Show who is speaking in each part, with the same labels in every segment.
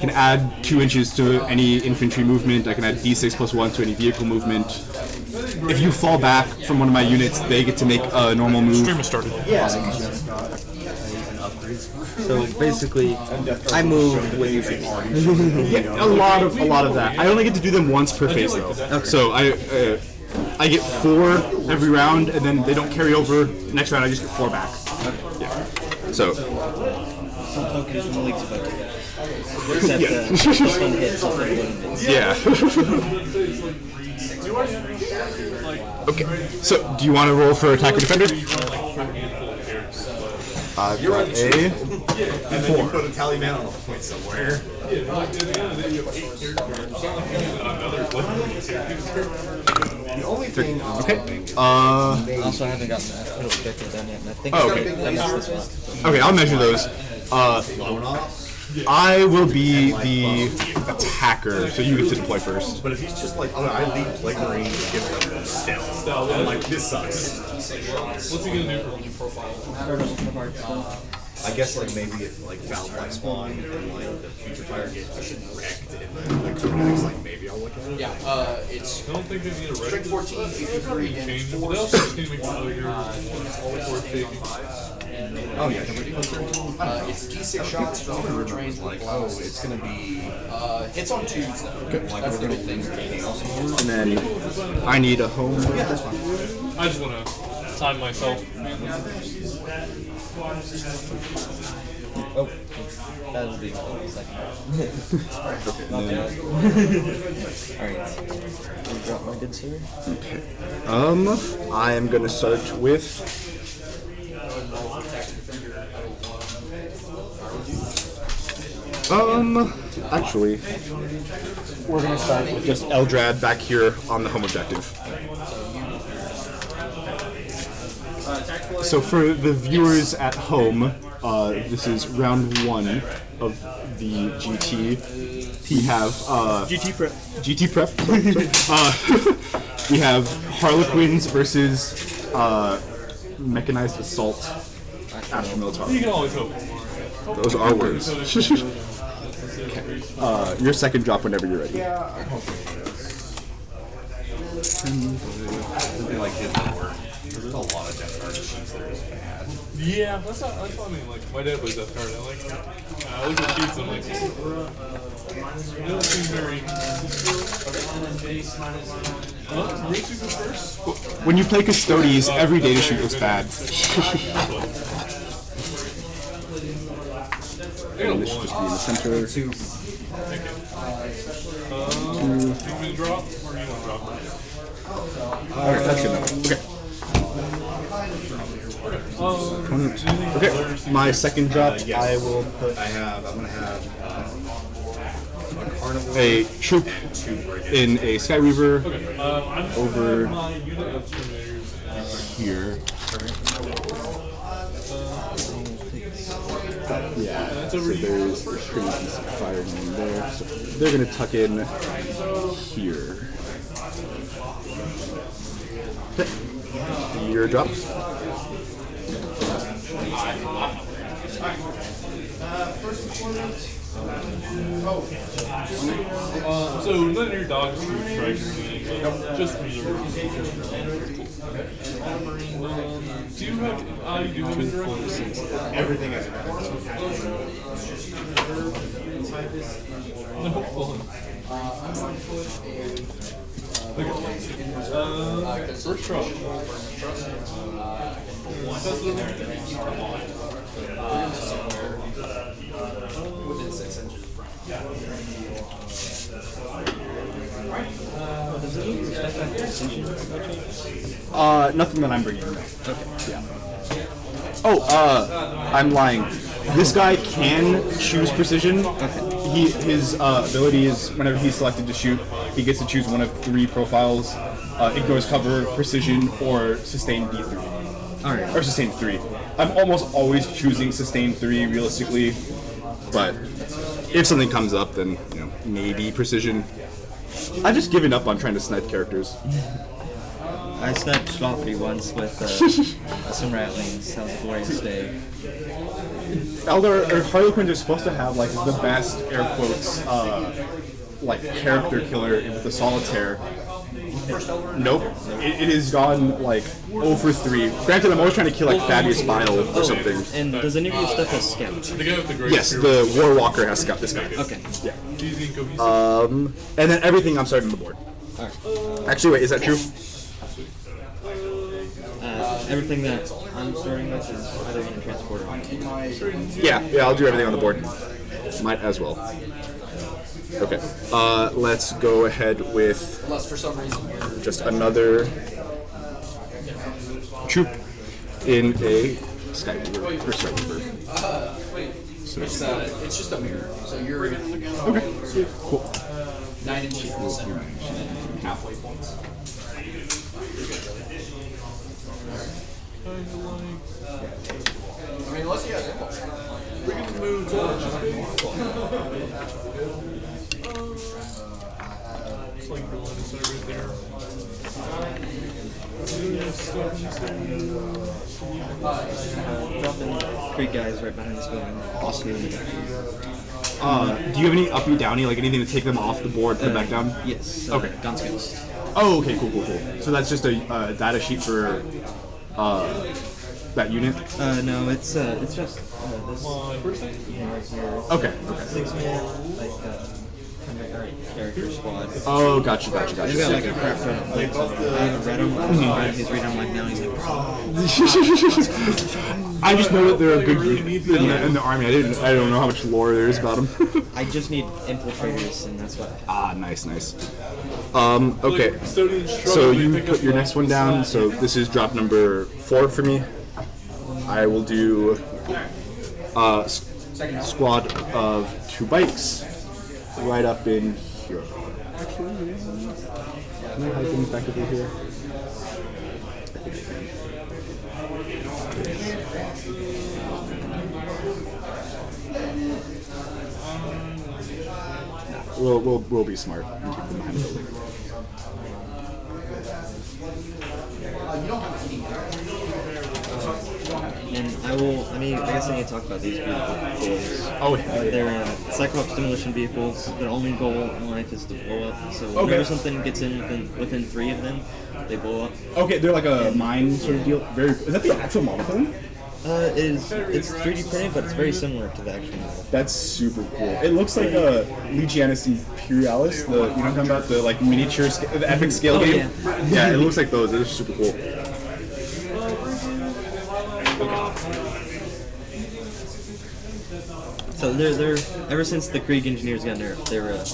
Speaker 1: can add 2 inches to any infantry movement. I can add d6 plus 1 to any vehicle movement. If you fall back from one of my units, they get to make a normal move.
Speaker 2: Stream has started.
Speaker 3: Yeah. So basically, I move when you should.
Speaker 1: Yeah, a lot of that. I only get to do them once per phase though.
Speaker 3: Okay.
Speaker 1: So I get 4 every round, and then they don't carry over. Next round, I just get 4 back. Yeah. So.
Speaker 3: Some tokens from the league's about to get. Except this one hits something.
Speaker 1: Yeah. Okay. So, do you want to roll for attack or defender? I've got a.
Speaker 4: And then you put a tally man on a point somewhere. The only thing.
Speaker 1: Okay.
Speaker 3: Also, I haven't gotten that objective done yet, and I think I missed this one.
Speaker 1: Okay, I'll measure those. I will be the attacker, so you get to deploy first.
Speaker 4: But if he's just like, oh, I lead Plague Marine and give him stealth, I'm like, this sucks.
Speaker 2: What's he gonna do for new profile?
Speaker 4: I guess like maybe if like Foul Black Spawn and like the Putrefier get wrecked in the Codex, like maybe I'll look at it.
Speaker 5: Yeah, it's
Speaker 2: I don't think they need a
Speaker 5: strength 14, 83, and
Speaker 2: change. But
Speaker 5: 4.
Speaker 2: they also just need to make sure you're all
Speaker 4: Oh yeah,
Speaker 5: It's D6 shots from the trains.
Speaker 4: like oh, it's gonna be
Speaker 5: Hits on 2s though. That's the good thing.
Speaker 1: And then I need a home.
Speaker 4: yeah, that's fine.
Speaker 2: I just want to time myself.
Speaker 3: Oh, that'll be the second round. Alright. You drop my good sir?
Speaker 1: I am gonna start with. Actually, we're gonna start with just Eldrad back here on the home objective. So for the viewers at home, this is round 1 of the GT. We have
Speaker 3: GT prep.
Speaker 1: GT prep. We have Harlequins versus Mechanized Assault Astral
Speaker 2: You
Speaker 1: Military.
Speaker 2: can always hope.
Speaker 1: Those are words. Your second drop whenever you're ready.
Speaker 4: Something like his work. There's a lot of Death Guard machines that are just bad.
Speaker 2: Yeah, that's what I mean. Like my dad plays Death Guard. I look at the sheets and I'm like, they don't seem very. Root super first.
Speaker 1: When you play Custodes, every data sheet looks bad. And this should just be in the center.
Speaker 2: You want me to drop, or do you want to drop?
Speaker 1: Alright, that's good enough. Okay. Okay, my second drop, I will put
Speaker 4: I'm gonna have a Carnival.
Speaker 1: a troop in a Skyweaver
Speaker 2: I'm
Speaker 1: over
Speaker 2: my unit of Terminators.
Speaker 1: here. Yeah, so there's pretty decent fire going there. So they're going to tuck in here. Okay. Your drop.
Speaker 2: So none of your dogs shoot strikers, just reserves. Do you have you do have indirects?
Speaker 4: Everything is
Speaker 2: No fun. First truck.
Speaker 5: Within 6 inches.
Speaker 1: Nothing that I'm bringing. Okay. Yeah. Oh, I'm lying. This guy can choose precision. Okay. His ability is whenever he's selected to shoot, he gets to choose one of 3 profiles: ignores cover, precision, or sustain D3.
Speaker 3: All right.
Speaker 1: Or sustain 3. I'm almost always choosing sustain 3 realistically, but if something comes up, then maybe precision. I've just given up on trying to snipe characters.
Speaker 3: I sniped Sloppy once with some ratlings. That was a glorious day.
Speaker 1: Eldar or Harlequins are supposed to have like the best air quotes like character killer with the solitaire. Nope. It has gone like 0 for 3. Granted, I'm always trying to kill like Thaddeus Bile or something.
Speaker 3: And does any of your stuff have scout?
Speaker 2: The guy with the great
Speaker 1: Yes, the Warwalker has got this guy.
Speaker 3: Okay.
Speaker 1: Yeah.
Speaker 2: Easy and cohesive.
Speaker 1: And then everything I'm starting on the board.
Speaker 3: Alright.
Speaker 1: Actually, wait, is that true?
Speaker 3: Everything that I'm starting with is either in a transporter or
Speaker 1: Yeah, I'll do everything on the board. Might as well. Okay, let's go ahead with
Speaker 5: Unless for some reason you're
Speaker 1: just another troop in a Sky Weaver, or Sky Weaver.
Speaker 5: it's just a mirror. So you're
Speaker 1: Okay, cool.
Speaker 5: 9 inches from the center, halfway points.
Speaker 2: Kind of like.
Speaker 5: I mean, unless you have ammo.
Speaker 2: We're gonna move torches, baby. It's like the one inside right there.
Speaker 3: dropping 3 guys right behind this building. Awesome.
Speaker 1: Do you have any uppy downy, like anything to take them off the board, put them back down?
Speaker 3: Yes.
Speaker 1: Okay.
Speaker 3: Gun skills.
Speaker 1: Oh, okay, cool. So that's just a data sheet for that unit?
Speaker 3: No, it's just this.
Speaker 2: First thing?
Speaker 3: Yeah, right here.
Speaker 1: Okay.
Speaker 3: 6-man, like character squad.
Speaker 1: Oh, gotcha.
Speaker 3: He's got like a crap ton of plates on him. I haven't read them. He's reading them like now. He's like,
Speaker 1: I just know that they're a good group in the army. I don't know how much lore there is about them.
Speaker 3: I just need infiltrators, and that's what.
Speaker 1: Nice. Okay. So you put your next one down. So this is drop number 4 for me. I will do squad of 2 bikes right up in here. Actually, can I hide them effectively here? We'll be smart and keep them behind the building.
Speaker 3: And I guess I need to talk about these beautiful vehicles.
Speaker 1: Oh,
Speaker 3: They're Cyclops demolition vehicles. Their only goal in life is to blow up. So whenever something gets in within 3 of them, they blow up.
Speaker 1: okay, they're like a mine sort of deal. Is that the actual model for them?
Speaker 3: It's 3D printed, but it's very similar to the actual model.
Speaker 1: That's super cool. It looks like a Legianus Imperialis, you know what I'm talking about? The like miniature, the epic scale game? Yeah, it looks like those. They're super cool.
Speaker 3: So they're ever since the Krieg engineers got nerfed, they're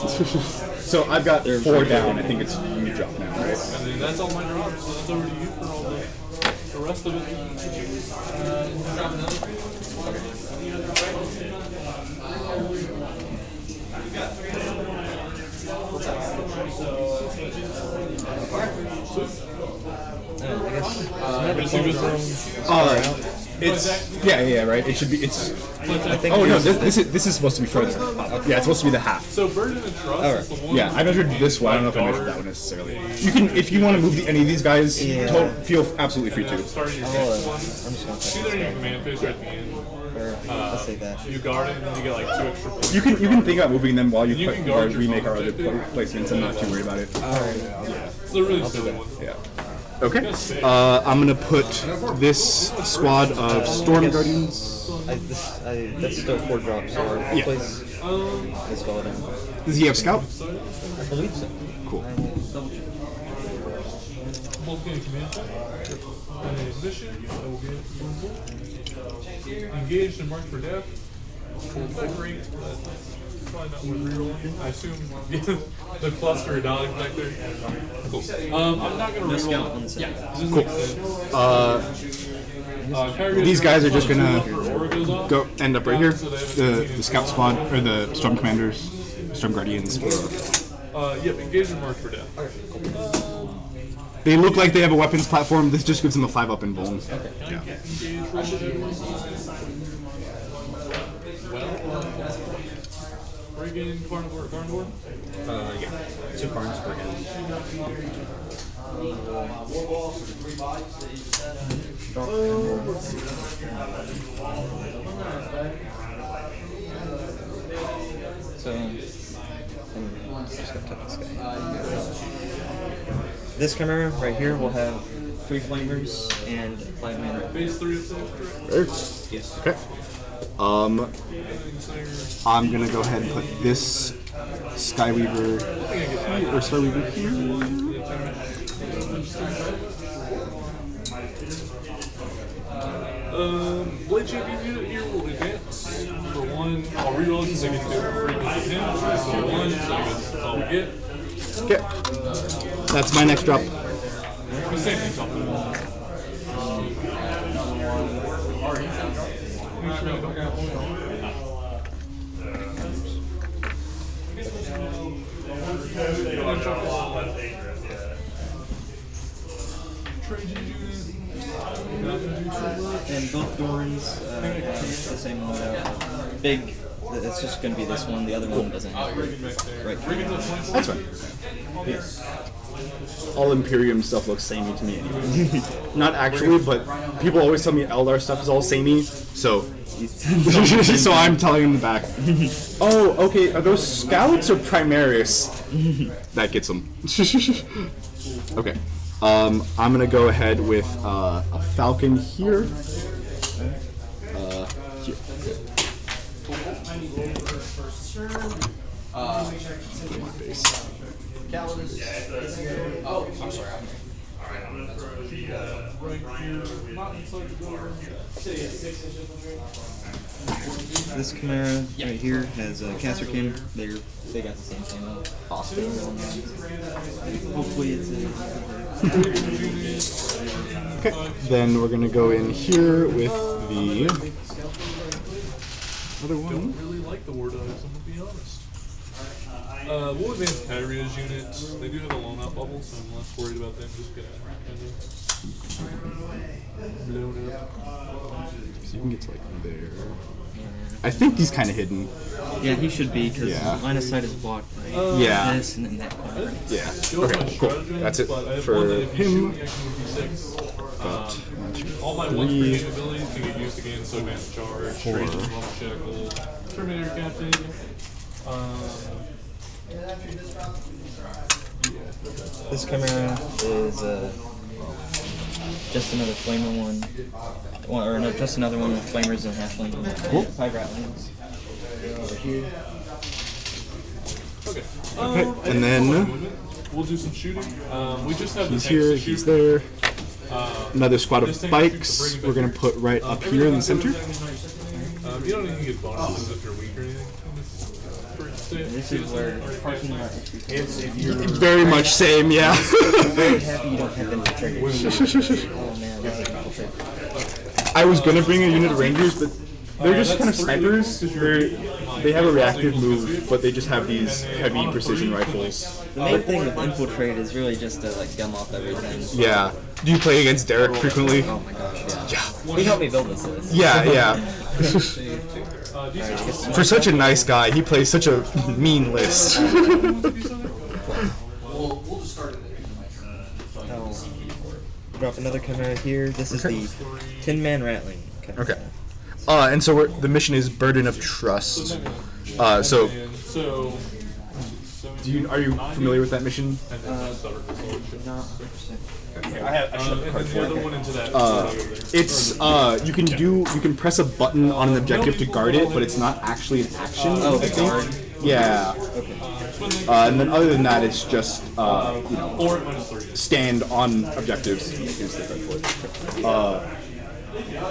Speaker 1: So I've got 4 down. I think it's you drop now, right?
Speaker 2: And then that's all my drops, so that's over to you for all the rest of it.
Speaker 1: It's yeah, right. It should be. It's.
Speaker 3: I think.
Speaker 1: Oh no, this is supposed to be further. Yeah, it's supposed to be the half.
Speaker 2: So Burden and Trust is the one.
Speaker 1: Yeah, I measured this one. I don't know if I measured that one necessarily. You can, if you want to move any of these guys, feel absolutely free to.
Speaker 2: Starting your
Speaker 3: I'm
Speaker 2: next one.
Speaker 3: just gonna
Speaker 2: See
Speaker 3: take
Speaker 2: there
Speaker 3: this
Speaker 2: your command phase right at the end.
Speaker 3: Let's say that.
Speaker 2: You guard it and then you get like 2 extra points.
Speaker 1: You can think about moving them while
Speaker 2: You
Speaker 1: you
Speaker 2: can guard your
Speaker 1: remake our other
Speaker 2: objective.
Speaker 1: placements. I'm not too worried about it.
Speaker 2: It's a really silly one.
Speaker 1: Yeah. Okay. I'm gonna put this squad of Storm Guardians.
Speaker 3: That's still 4 drops. So I'll place this fellow down.
Speaker 1: Does he have Scout?
Speaker 3: I believe so.
Speaker 1: Cool.
Speaker 3: Double check.
Speaker 2: Both getting command check. A mission. I will get engaged and marked for death. Not great, but probably not worth rerolling. I assume the cluster dot back there. Cool. I'm not gonna
Speaker 3: No
Speaker 2: reroll.
Speaker 3: scout on the side.
Speaker 1: These guys are just gonna
Speaker 2: Aura goes off.
Speaker 1: go end up right here. The Scout squad or the Storm Commanders, Storm Guardians.
Speaker 2: Yep, engaged and marked for death.
Speaker 1: They look like they have a weapons platform. This just gives them a 5-up in Vuln. Yeah.
Speaker 2: Friggin' carnivore?
Speaker 4: Yeah. 2 cards per hand.
Speaker 3: So, I'm just gonna cut this guy. This camera right here will have 3 flamers and 5 mana.
Speaker 2: Base 3 of six.
Speaker 4: Yes.
Speaker 1: Okay. I'm gonna go ahead and put this Skyweaver or Starweaver here.
Speaker 2: Blade Champion unit here will advance for 1. I'll reroll this so I get to go for free with him. So 1, so that's all we get.
Speaker 1: Okay. That's my next drop.
Speaker 2: The same thing's up.
Speaker 3: And both Dorans have the same loadout. Big, it's just going to be this one, the other one doesn't have it. Right.
Speaker 1: That's fine. All Imperium stuff looks samey to me anyway. Not actually, but people always tell me Eldar stuff is all samey, so so I'm telling them back. Oh, okay, are those Scouts or Primaris? That gets them. Okay. I'm gonna go ahead with a Falcon here. Here. Put my base.
Speaker 5: Oh, I'm sorry.
Speaker 3: This Chimera right here has a Caster Kim. They got the same thing. Austin. Hopefully it's
Speaker 1: Okay, then we're gonna go in here with the other one.
Speaker 2: I don't really like the War Dogs, I'm gonna be honest. We'll advance Kyria's units. They do have a loan out bubble, so I'm less worried about them just getting kind of blown up.
Speaker 1: So you can get to like there. I think he's kind of hidden.
Speaker 3: Yeah, he should be, because
Speaker 1: Yeah.
Speaker 3: line of sight is blocked by
Speaker 1: Yeah.
Speaker 3: this and then that corner.
Speaker 1: Yeah. Okay, cool. That's it for him.
Speaker 2: All my 1-3 capabilities can get used again, so advanced charge, Trajan Shackle, Terminator Captain.
Speaker 3: This Chimera is just another flamer one. Well, or no, just another one with flamers and halfling.
Speaker 1: Cool.
Speaker 3: 5 ratlings. Over here.
Speaker 2: Okay.
Speaker 1: And then
Speaker 2: we'll do some shooting. We just have
Speaker 1: he's
Speaker 2: the tanks
Speaker 1: here,
Speaker 2: to shoot.
Speaker 1: he's there. Another squad
Speaker 2: This
Speaker 1: of
Speaker 2: tank
Speaker 1: bikes
Speaker 2: shoots to bring it
Speaker 1: we're gonna
Speaker 2: back
Speaker 1: put right up here in the center.
Speaker 2: You don't even get bonuses if you're weak or anything.
Speaker 3: This is where parking lot issues.
Speaker 1: Very much same, yeah.
Speaker 3: I'm very happy you don't have infiltrators. Oh man, this is infiltrator.
Speaker 1: I was gonna bring a unit of Rangers, but they're just kind of snipers. They have a reactive move, but they just have these heavy precision rifles.
Speaker 3: The main thing with infiltrate is really just to like gum off everything.
Speaker 1: Yeah. Do you play against Derek frequently?
Speaker 3: Oh my gosh, yeah.
Speaker 1: Yeah.
Speaker 3: He helped me build this list.
Speaker 1: Yeah, yeah. For such a nice guy, he plays such a mean list.
Speaker 5: We'll just start it.
Speaker 3: Drop another Chimera here. This is the Tin Man Rattling.
Speaker 1: Okay. And so the mission is Burden of Trust. So are you familiar with that mission?
Speaker 3: Not 100%.
Speaker 2: I should have card the other one into that.
Speaker 1: It's you can press a button on an objective to guard it, but it's not actually an action.
Speaker 3: Oh,
Speaker 1: I
Speaker 3: the guard.
Speaker 1: think. Yeah.
Speaker 3: Okay.
Speaker 1: And then other than that, it's just
Speaker 2: Or -3.
Speaker 1: stand on objectives.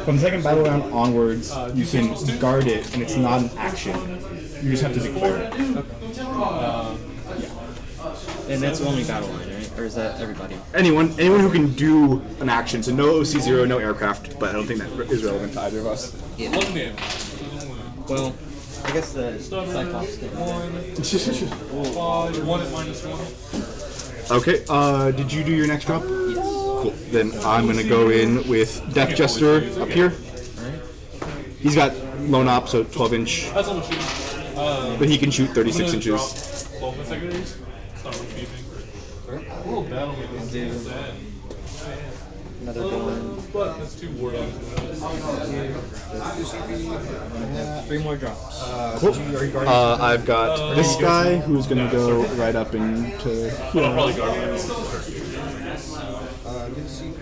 Speaker 1: From the second battle round onwards, you can guard it, and it's not an action. You just have to declare it.
Speaker 3: And that's only battle line, right? Or is that everybody?
Speaker 1: Anyone who can do an action. So no OC0, no aircraft, but I don't think that is relevant to either of us.
Speaker 2: 1 damage.
Speaker 3: Well, I guess the Cyclops thing.
Speaker 2: 1 at -1.
Speaker 1: Okay. Did you do your next drop?
Speaker 3: Yes.
Speaker 1: Cool. Then I'm gonna go in with Death Jester up here. He's got lone op, so 12-inch,
Speaker 2: That's how much shooting.
Speaker 1: but he can shoot 36 inches.
Speaker 2: 12 secondaries. It's not much beefing. A little battle with
Speaker 3: Do another Dorn.
Speaker 2: But that's 2 war dogs.
Speaker 3: Yeah, 3 more drops.
Speaker 1: Cool. I've got this guy who's gonna go right up into here.
Speaker 2: Probably guard.
Speaker 5: Get CP,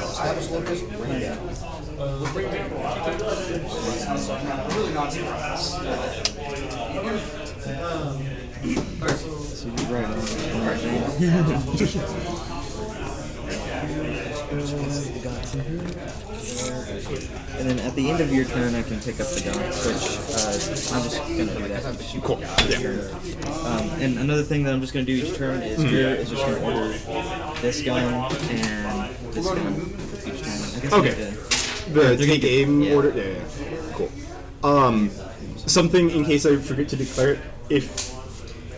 Speaker 5: Status Locust, bring it down.
Speaker 2: Bring me 2 times.
Speaker 5: Really not surprised.
Speaker 3: So you're right on. And then at the end of your turn, I can pick up the guns, which I'm just going to do that.
Speaker 1: Cool. Yeah.
Speaker 3: And another thing that I'm just going to do each turn is Drew is just going to order this gun and this gun for each turn. I guess I
Speaker 1: Okay.
Speaker 3: need to-
Speaker 1: The take aim
Speaker 3: yeah.
Speaker 1: order. Yeah. Cool. Something in case I forget to declare it. If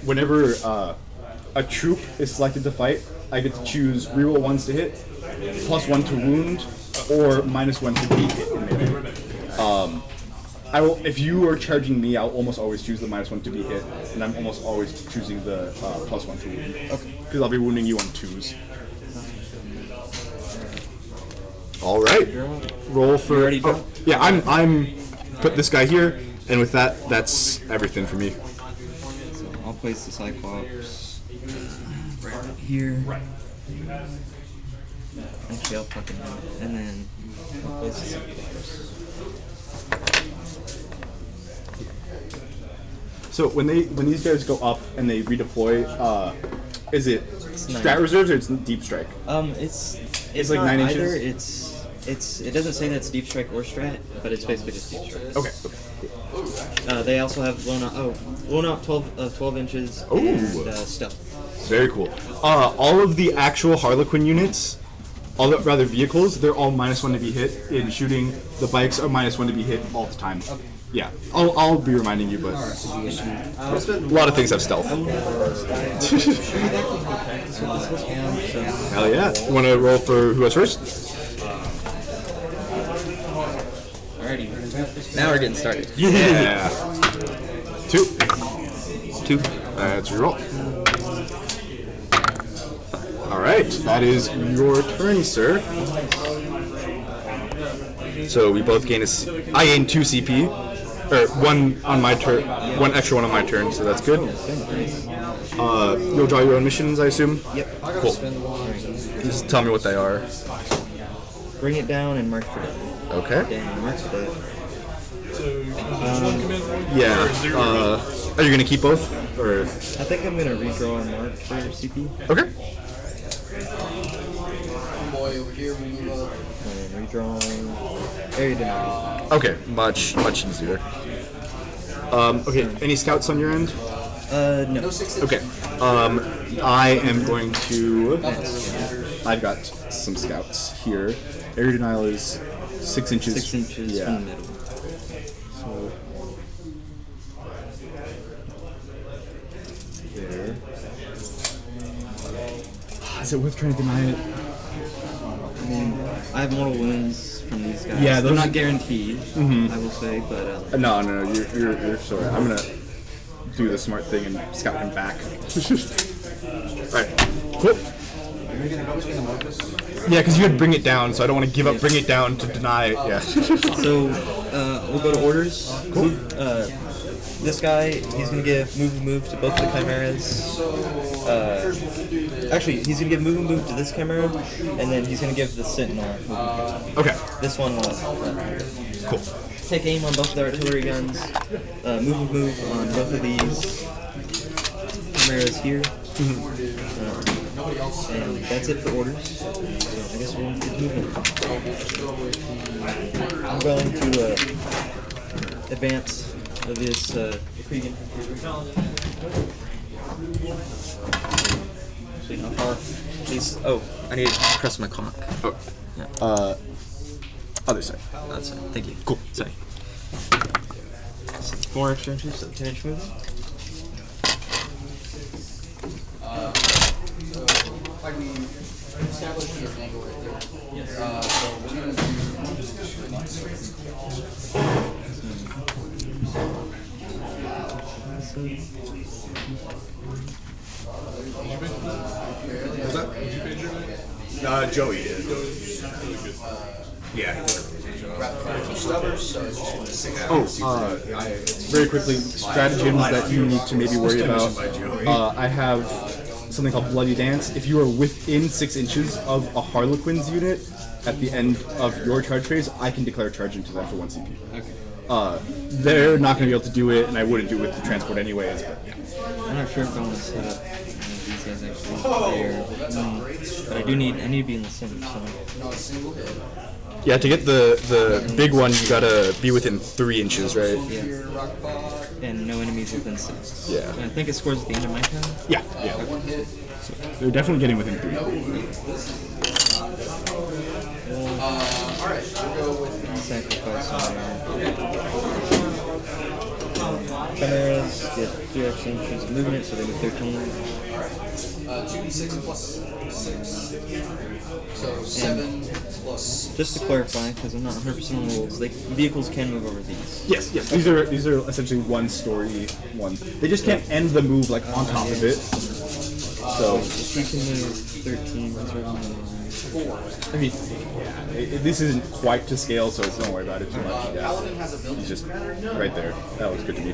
Speaker 1: whenever a troop is selected to fight, I get to choose reroll 1s to hit, +1 to wound, or -1 to be hit in melee. I will. If you are charging me, I'll almost always choose the -1 to be hit, and I'm almost always choosing the +1 to wound. Okay. Because I'll be wounding you on 2s. All right. Roll for.
Speaker 3: ready, Joe?
Speaker 1: Yeah, I'm. Put this guy here, and with that, that's everything for me.
Speaker 3: So I'll place the Cyclops right here. Actually, I'll fucking do it. And then I'll place the Cyclops.
Speaker 1: So when these guys go up and they redeploy, is it strat
Speaker 3: 9.
Speaker 1: reserves or it's deep strike?
Speaker 3: It's
Speaker 1: like
Speaker 3: not
Speaker 1: 9
Speaker 3: either.
Speaker 1: inches?
Speaker 3: It doesn't say that's deep strike or strat, but it's basically just deep strike.
Speaker 1: Okay.
Speaker 3: They also have blown out 12 inches
Speaker 1: Ooh.
Speaker 3: and stealth.
Speaker 1: Very cool. All of the actual Harlequin units, rather vehicles, they're all -1 to be hit in shooting. The bikes are -1 to be hit all the time. Yeah, I'll be reminding you, but a lot of things have stealth. Hell yeah! You want to roll for who goes first?
Speaker 3: Alrighty, now we're getting started.
Speaker 1: Yeah. 2. That's your roll. All right, that is your turn, sir. So we both gain I gain 2 CP, or 1 on my turn, 1 extra 1 on my turn, so that's good. You'll draw your own missions, I assume.
Speaker 3: Yep.
Speaker 1: Cool. Just tell me what they are.
Speaker 3: Bring it down and mark for death.
Speaker 1: Okay.
Speaker 3: Damn, mark for death.
Speaker 2: So, one command point?
Speaker 1: Yeah.
Speaker 2: Or 0?
Speaker 1: Are you gonna keep both, or?
Speaker 3: I think I'm gonna redraw and mark for CP.
Speaker 1: Okay.
Speaker 5: Boy, over here we move up.
Speaker 3: And redrawing. Area denied.
Speaker 1: Okay. Much easier. Okay. Any scouts on your end?
Speaker 3: No.
Speaker 1: Okay. I am going to. I've got some scouts here. Area denial is 6 inches.
Speaker 3: 6 inches
Speaker 1: Yeah.
Speaker 3: from the middle.
Speaker 1: So there. Is it worth trying to deny it?
Speaker 3: I mean, I have mortal wounds from these guys.
Speaker 1: Yeah,
Speaker 3: they're
Speaker 1: those-
Speaker 3: not guaranteed, I will say, but
Speaker 1: No, you're sorry. I'm gonna do the smart thing and scout him back. Alright, cool.
Speaker 5: Are we gonna go between the Marcus?
Speaker 1: Yeah, because you had bring it down, so I don't want to give up bring it down to deny it. Yeah.
Speaker 3: so we'll go to orders. Cool. This guy, he's gonna give move to both the chimeras. Actually, he's gonna give move to this chimera, and then he's gonna give the sentinel move.
Speaker 1: Okay,
Speaker 3: This one will
Speaker 1: cool.
Speaker 3: take aim on both of the artillery guns. Move on both of these chimeras here. And that's it for orders. So I guess we'll get moving. I'm going to advance this Kriegen. See how far these. Oh, I need to press my clock.
Speaker 1: Oh,
Speaker 3: Yeah.
Speaker 1: other side.
Speaker 3: That's it. Thank you.
Speaker 1: Cool.
Speaker 3: Sorry. 4 extra inches, so 10 inch move.
Speaker 5: Like we established his angle right there. So we're gonna do
Speaker 4: What's that?
Speaker 2: Did you page your name?
Speaker 4: Joey did.
Speaker 2: Really good.
Speaker 4: Yeah, he did.
Speaker 1: Oh, very quickly, stratagems that you need to maybe worry about. I have something called Bloody Dance. If you are within 6 inches of a Harlequin's unit at the end of your charge phase, I can declare charge into them for 1 CP.
Speaker 3: Okay.
Speaker 1: They're not going to be able to do it, and I wouldn't do it with the transport anyways. But yeah.
Speaker 3: I'm not sure if I want to set up these guys actually there, but I need to be in the center. So.
Speaker 1: Yeah, to get the big one, you gotta be within 3 inches, right?
Speaker 3: Yeah. And no enemies within 6.
Speaker 1: Yeah.
Speaker 3: And I think it scores at the end of my turn.
Speaker 1: Yeah, yeah. So they're definitely getting within 3.
Speaker 5: Alright, we'll go with
Speaker 3: Sacrifice on Chimeras, get 3 extra inches of movement, so they get 13.
Speaker 5: 2d6 plus 6. So 7 plus.
Speaker 3: Just to clarify, because I'm not 100% on the rules, vehicles can move over these.
Speaker 1: Yes, yes. These are essentially one story one. They just can't end the move like on top of it. So
Speaker 3: If you can move 13, that's right on the line.
Speaker 1: I mean, yeah, this isn't quite to scale, so don't worry about it too much. Yeah. He's just right there. That looks good to me.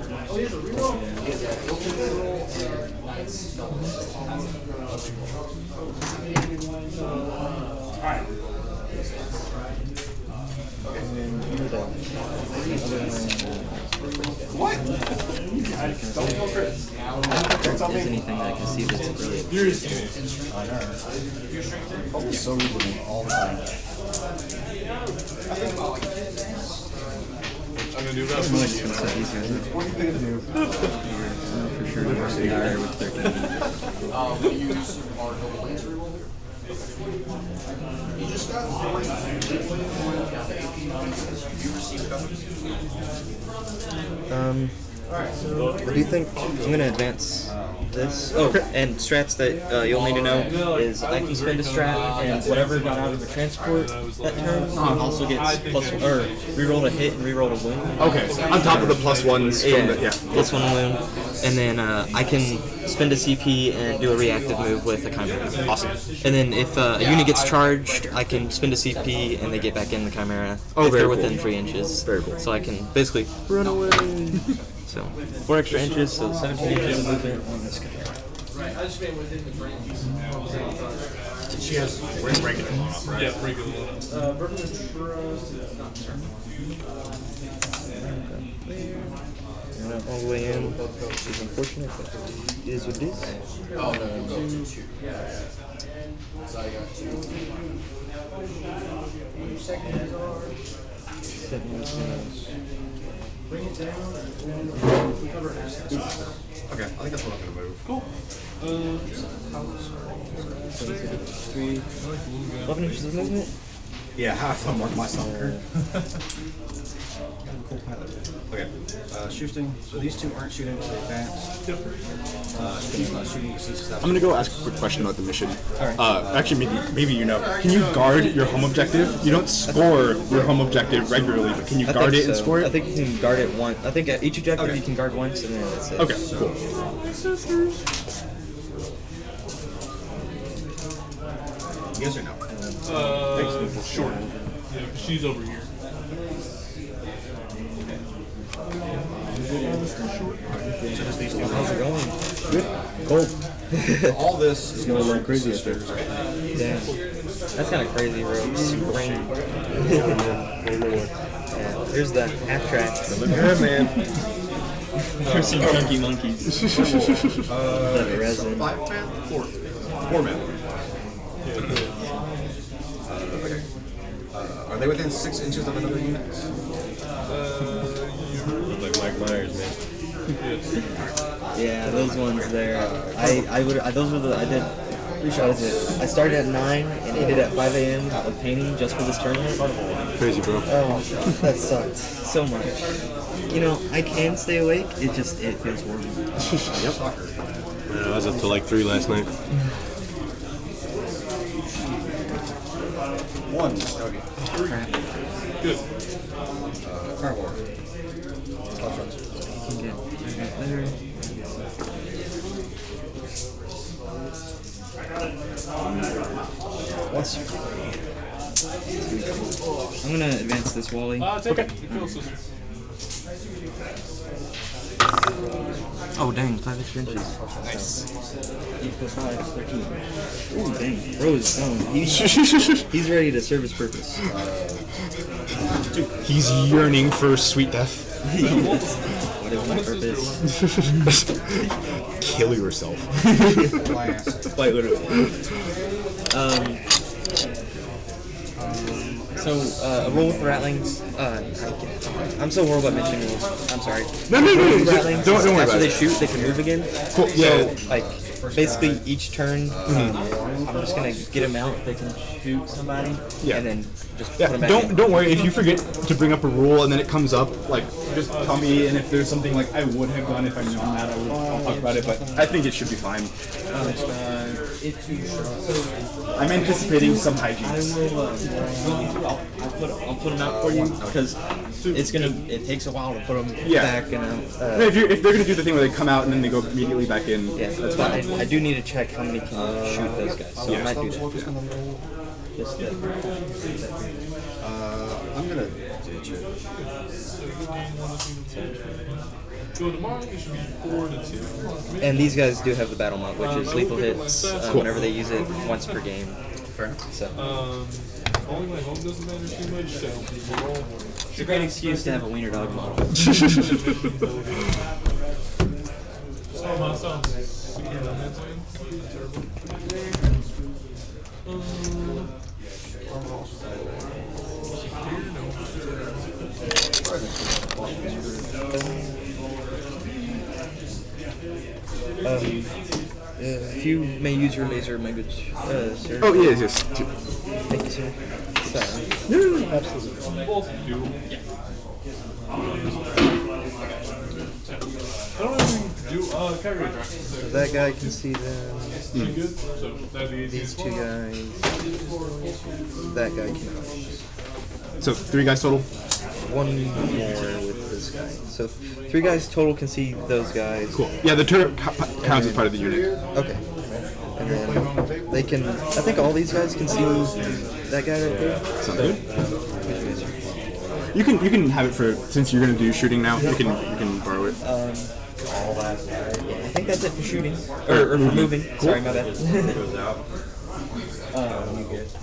Speaker 3: What? If there's anything that I can see that's really
Speaker 4: So easily all the time.
Speaker 2: I'm gonna do about
Speaker 3: I'm just gonna set these guys up.
Speaker 4: What are you gonna do?
Speaker 3: For sure, they're higher with 13.
Speaker 5: We use our double lance reroll here. You just got you receive coverage.
Speaker 3: What do you think? I'm gonna advance this. Oh, and strats that you'll need to know is I can spend a strat, and whatever got out of the transport that turn also gets plus or reroll a hit and reroll a wound.
Speaker 1: Okay, on top of the +1s.
Speaker 3: Yeah,
Speaker 1: From the, yeah.
Speaker 3: plus 1 wound, and then I can spend a CP and do a reactive move with a Chimera.
Speaker 1: Awesome.
Speaker 3: And then if a unit gets charged, I can spend a CP and they get back in the Chimera
Speaker 1: Oh,
Speaker 3: if they're
Speaker 1: very
Speaker 3: within
Speaker 1: cool.
Speaker 3: 3 inches.
Speaker 1: Very cool.
Speaker 3: So I can basically run away. So 4 extra inches, so 17 inches of movement on this guy.
Speaker 5: Right, I just mean within the range.
Speaker 4: She has regular one up, right?
Speaker 2: Yeah, regular one.
Speaker 3: All the way in, which is unfortunate, but it is what it is.
Speaker 5: Oh, no, we'll go to 2. So I got 2. Your secondaries are. Bring it down. We cover it.
Speaker 4: Okay, I think that's what I'm gonna move.
Speaker 2: Cool.
Speaker 3: 11 inches of movement.
Speaker 4: Yeah, how I mark myself here. Cool pilot. Okay, shooting. So these two aren't shooting, so they advance. He's not shooting, he's
Speaker 1: I'm gonna go ask a quick question about the mission.
Speaker 3: Alright.
Speaker 1: Actually, maybe you know. Can you guard your home objective? You don't score your home objective regularly, but can you
Speaker 3: I
Speaker 1: guard
Speaker 3: think
Speaker 1: it and
Speaker 3: so.
Speaker 1: score it?
Speaker 3: I think you can guard it once. I think at each objective
Speaker 4: Okay.
Speaker 3: you can guard once, and then that's it.
Speaker 1: Okay, cool.
Speaker 4: yes or no?
Speaker 2: Short. Yeah, she's over here.
Speaker 4: So just these two.
Speaker 3: How's it going? Good. Cold.
Speaker 4: All this is going like crazy up there.
Speaker 3: Damn. That's kind of crazy, bro. Super rain. Yeah. Here's the half track.
Speaker 1: Yeah, man.
Speaker 3: There's some funky monkeys. That resin.
Speaker 4: 5 man? 4. 4 man. Okay. Are they within 6 inches of another unit?
Speaker 6: Like Mike Myers, man.
Speaker 3: Yeah, those ones there. Those were the I did. What was it? I started at 9 and ended at 5 a.m. of painting just for this tournament.
Speaker 6: Crazy, bro.
Speaker 3: Oh, that sucked so much. You know, I can stay awake. It feels horrible.
Speaker 6: Yep. Man, I was up till like 3 last night.
Speaker 4: 1. Okay.
Speaker 3: Crap.
Speaker 2: Good.
Speaker 4: Carnivore.
Speaker 3: can get there. What's I'm gonna advance this Wally.
Speaker 2: Take it. You kill sister.
Speaker 3: Oh dang, 5 extra inches. Nice. 8 plus 5 is 13. Ooh dang. Bro is down. He's ready to serve his purpose.
Speaker 1: He's yearning for sweet death.
Speaker 3: What is my purpose?
Speaker 1: Kill yourself.
Speaker 3: Quite literally. So, a roll with rattlings. I'm so horrible at mentioning rules. I'm sorry.
Speaker 1: No.
Speaker 3: Rattlings.
Speaker 1: Don't worry
Speaker 3: After
Speaker 1: about
Speaker 3: they
Speaker 1: it.
Speaker 3: shoot, they can move again.
Speaker 1: Cool. Yeah.
Speaker 3: So, like, basically each turn, I'm just gonna get them out. They can shoot somebody,
Speaker 1: Yeah.
Speaker 3: and then just
Speaker 1: Yeah,
Speaker 3: put them back in.
Speaker 1: don't worry if you forget to bring up a rule and then it comes up. Like, just tell me, and if there's something like I would have done if I knew that, I'll talk about it. But I think it should be fine. I'm anticipating some hijinks.
Speaker 3: I'll put them out for you because it takes a while to put them back and out.
Speaker 1: If they're gonna do the thing where they come out and then they go immediately back in,
Speaker 3: Yeah, that's fine. I do need to check how many can shoot those guys, so I might do that. Just
Speaker 4: I'm gonna ditch it.
Speaker 2: So tomorrow it should be 4 to 2.
Speaker 3: and these guys do have the battle mod, which is lethal hits whenever they use it once per game.
Speaker 4: Fair.
Speaker 3: So
Speaker 2: Only my home doesn't matter too much, so we'll roll.
Speaker 3: it's a great excuse to have a wiener dog model.
Speaker 2: Oh, my son. We can't have that sign. Terrible.
Speaker 3: If you may use your laser language, sir.
Speaker 1: Oh yes.
Speaker 3: Thank you, sir. Sorry.
Speaker 2: Both do. I don't even do carry addresses there.
Speaker 3: That guy can see them.
Speaker 2: Pretty good. So that'd be easy.
Speaker 3: These two guys. That guy cannot.
Speaker 1: So 3 guys total.
Speaker 3: One more with this guy. So 3 guys total can see those guys.
Speaker 1: Cool. Yeah, the turret counts as part of the unit.
Speaker 3: Okay. And then they can. I think all these guys can see that guy right there.
Speaker 1: Sounds good. You can have it for since you're gonna do shooting now. You can borrow it.
Speaker 3: Yeah, I think that's it for shooting or for moving. Sorry, my bad.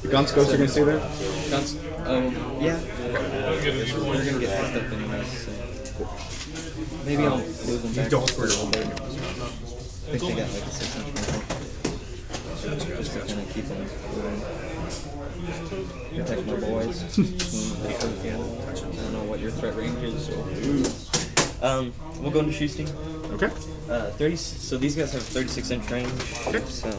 Speaker 1: The guns ghosts are gonna stay there.
Speaker 3: Guns. Yeah. We're gonna get fucked up anyways. So. Maybe I'll move them back. Don't for a little bit. I think they got like a 6-inch movement. Just to kind of keep them moving. Protect my boys. I don't know what your threat range is. So. We'll go into shooting.
Speaker 1: Okay.
Speaker 3: 30. So these guys have 36-inch range.
Speaker 1: Okay.
Speaker 3: So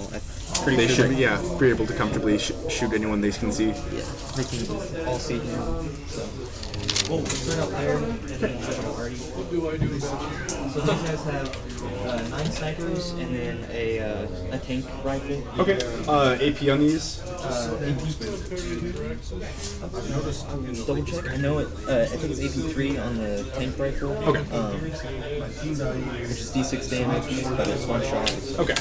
Speaker 1: They should be able to comfortably shoot anyone they can see.
Speaker 3: yeah, they can all see him. So we'll start out there and then we'll go to Artie.
Speaker 2: What do I do about you?
Speaker 3: So these guys have 9 snipers and then a tank rifle.
Speaker 1: Okay. AP on these.
Speaker 3: Double check. I know it. I think it's AP3 on the tank rifle.
Speaker 1: Okay.
Speaker 3: Which is D6 damage, but it's one shot.
Speaker 1: Okay.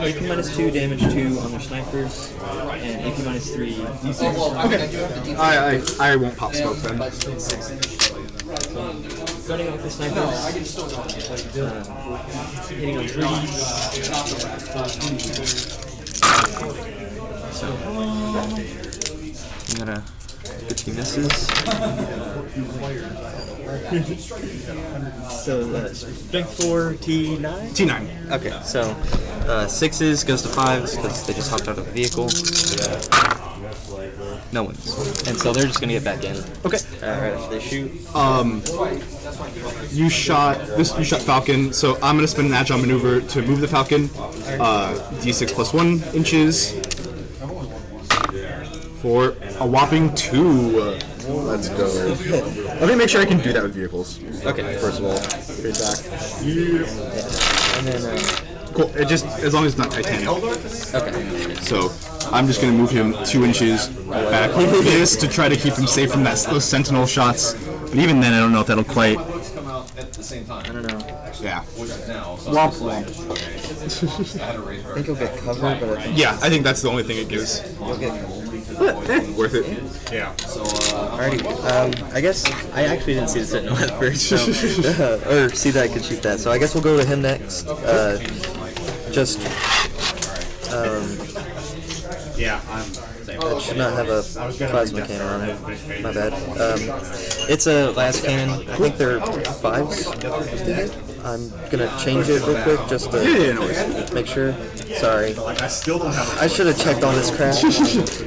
Speaker 3: AP -2 damage 2 on their snipers, and AP -3 D6.
Speaker 1: Okay. I won't pop smoke then.
Speaker 3: Starting off with snipers, hitting on trees. So, I'm gonna 15 misses. So, strength 4, T9?
Speaker 1: T9.
Speaker 3: Okay, so 6s goes to 5s because they just hopped out of the vehicle. No ones. And so they're just gonna get back in.
Speaker 1: Okay.
Speaker 3: Right after they shoot.
Speaker 1: You shot Falcon, so I'm gonna spend an agile maneuver to move the Falcon. D6 plus 1 inches for a whopping 2. Let's go. Let me make sure I can do that with vehicles.
Speaker 3: Okay.
Speaker 1: First of all, straight back.
Speaker 3: And then,
Speaker 1: Cool. It just as long as it's not titanium.
Speaker 3: okay.
Speaker 1: So I'm just gonna move him 2 inches back like this to try to keep him safe from those sentinel shots. But even then, I don't know if that'll quite
Speaker 5: at the same time.
Speaker 3: I don't know.
Speaker 1: Yeah.
Speaker 5: Which is now. So
Speaker 1: Womp
Speaker 5: it's like,
Speaker 1: womp.
Speaker 5: okay. I had to raise her.
Speaker 3: I think you'll get cover, but I think
Speaker 1: Yeah, I think that's the only thing it gives.
Speaker 3: you'll get cover.
Speaker 1: Worth it.
Speaker 4: Yeah.
Speaker 5: So,
Speaker 3: Alrighty, I guess I actually didn't see the Sentinel at first, so, or see that I could shoot that. So I guess we'll go to him next. Just,
Speaker 4: Yeah, I'm.
Speaker 3: it should not have a plasma cannon on it. My bad. It's a las cannon. I think they're 5s. I'm gonna change it real quick just to make sure. Sorry.
Speaker 4: I still don't have.
Speaker 3: I should have checked all this crap.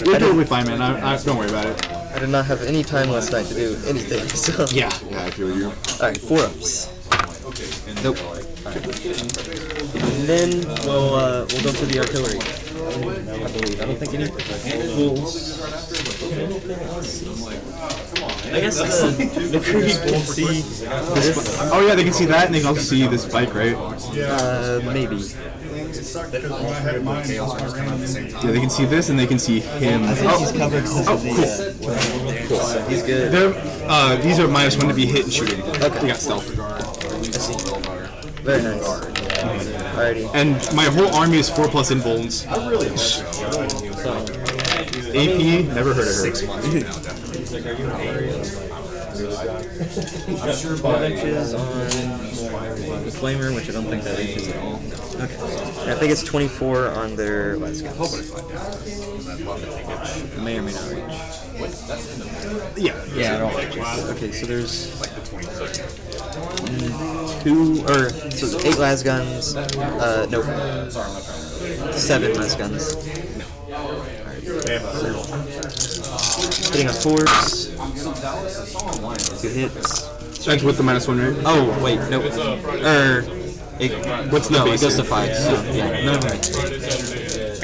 Speaker 1: You're totally fine, man. Don't worry about it.
Speaker 3: I did not have any time last night to do anything, so.
Speaker 1: Yeah, I feel you.
Speaker 3: Alright, 4-ups. Nope. And then we'll go to the artillery. I believe. I don't think any rules. I guess the crew can see this.
Speaker 1: Oh yeah, they can see that, and they can also see this bike, right?
Speaker 3: Maybe.
Speaker 1: Yeah, they can see this, and they can see him.
Speaker 3: I think he's covered because of the. Cool. He's good.
Speaker 1: These are -1 to be hit and shooting.
Speaker 3: Okay.
Speaker 1: We got stealth.
Speaker 3: Very nice. Alrighty.
Speaker 1: And my whole army is 4+ in bones. AP, never heard of her.
Speaker 3: I'm sure 5 inches on the flamer, which I don't think that inches at all. Okay. And I think it's 24 on their last guns. May or may not reach.
Speaker 1: Yeah.
Speaker 3: Yeah, I don't like it. Okay, so there's 8 las guns. Nope. 7 las guns. Hitting on 4s. 2 hits.
Speaker 1: That's with the -1, right?
Speaker 3: Oh wait, nope.
Speaker 1: What's the
Speaker 3: No, it
Speaker 1: basic?
Speaker 3: goes to 5. So yeah, none of them.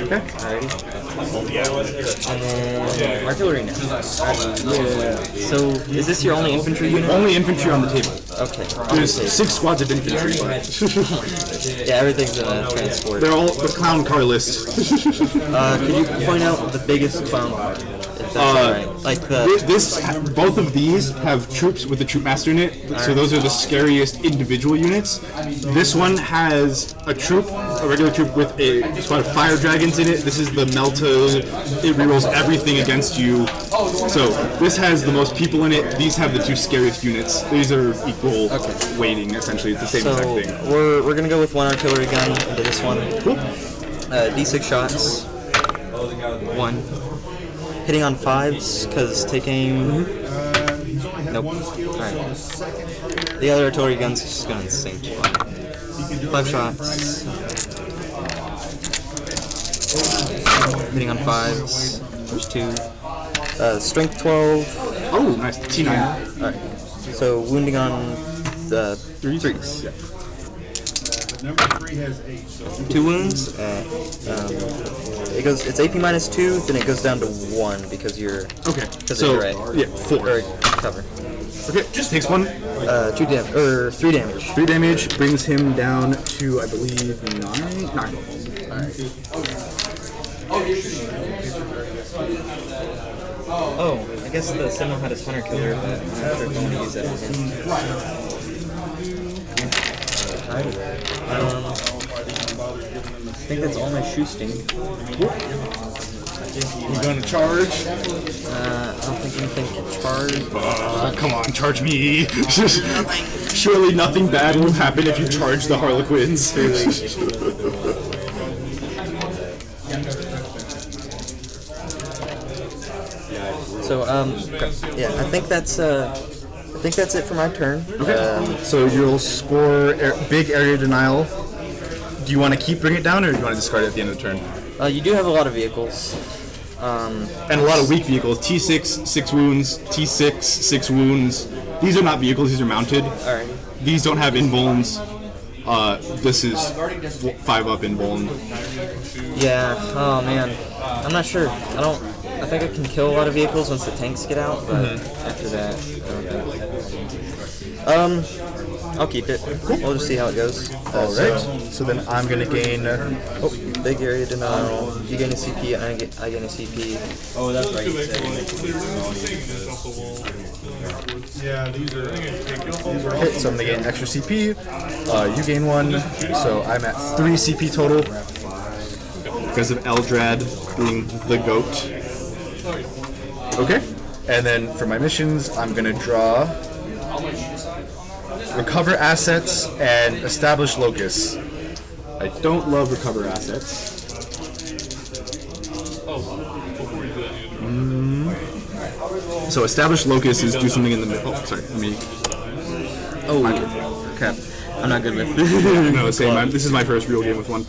Speaker 1: Okay.
Speaker 3: Alrighty. And then artillery now. So is this your only infantry unit?
Speaker 1: Only infantry on the table.
Speaker 3: Okay.
Speaker 1: There's 6 squads of infantry.
Speaker 3: Yeah, everything's in a transport.
Speaker 1: They're all the clown car list.
Speaker 3: Could you point out the biggest clown car? If that's alright. Like
Speaker 1: Both of these have troops with the troop master in it, so those are the scariest individual units. This one has a regular troop with a squad of fire dragons in it. This is the Melta. It rerolls everything against you. So this has the most people in it. These have the 2 scariest units. These are equal weighting, essentially. It's the same exact
Speaker 3: so
Speaker 1: thing.
Speaker 3: we're gonna go with 1 artillery gun into this one.
Speaker 1: Cool.
Speaker 3: D6 shots. 1. Hitting on 5s, because taking. Nope. Alright. The other artillery gun's just going in the same spot. 5 shots. Hitting on 5s. There's 2. Strength 12.
Speaker 1: Oh, nice. T9.
Speaker 3: Alright. So wounding on the 3s.
Speaker 1: Yeah.
Speaker 4: Number 3 has 8. So
Speaker 3: 2 wounds. It's AP -2, then it goes down to 1 because you're.
Speaker 1: Okay.
Speaker 3: Because
Speaker 1: So,
Speaker 3: you're right.
Speaker 1: yeah, 4.
Speaker 3: Or cover.
Speaker 1: Okay, just takes 1.
Speaker 3: 3 damage.
Speaker 1: 3 damage brings him down to, I believe, 9.
Speaker 3: Oh, I guess the Sentinel had his hunter killer, but I'm not sure if I want to use that again. I think that's all my shoosting.
Speaker 1: You gonna charge?
Speaker 3: I don't think anything can charge.
Speaker 1: Come on, charge me! Surely nothing bad will happen if you charge the Harlequins.
Speaker 3: So, yeah, I think that's it for my turn.
Speaker 1: Okay. So you'll score big area denial. Do you want to bring it down, or do you want to discard it at the end of the turn?
Speaker 3: You do have a lot of vehicles.
Speaker 1: And a lot of weak vehicles. T6, 6 wounds. T6, 6 wounds. These are not vehicles, these are mounted.
Speaker 3: Alright.
Speaker 1: These don't have invulns. This is 5 up invuln.
Speaker 3: Yeah, oh man. I'm not sure. I think I can kill a lot of vehicles once the tanks get out, but after that, I don't think. I'll keep it. We'll just see how it goes.
Speaker 1: Alright. So then I'm gonna gain
Speaker 3: big area denial. You gain a CP, I gain a CP.
Speaker 6: Oh, that's right. You said
Speaker 2: Yeah, these are.
Speaker 1: Okay, so I'm gonna gain extra CP. You gain 1, so I'm at 3 CP total because of Eldrad being the goat. Okay, and then for my missions, I'm gonna draw, recover assets, and establish locus. I don't love recover assets. So establish locus is do something in the middle. Oh, sorry, let me.
Speaker 3: Oh, crap. I'm not good with
Speaker 1: No, same. This is my first real game with one.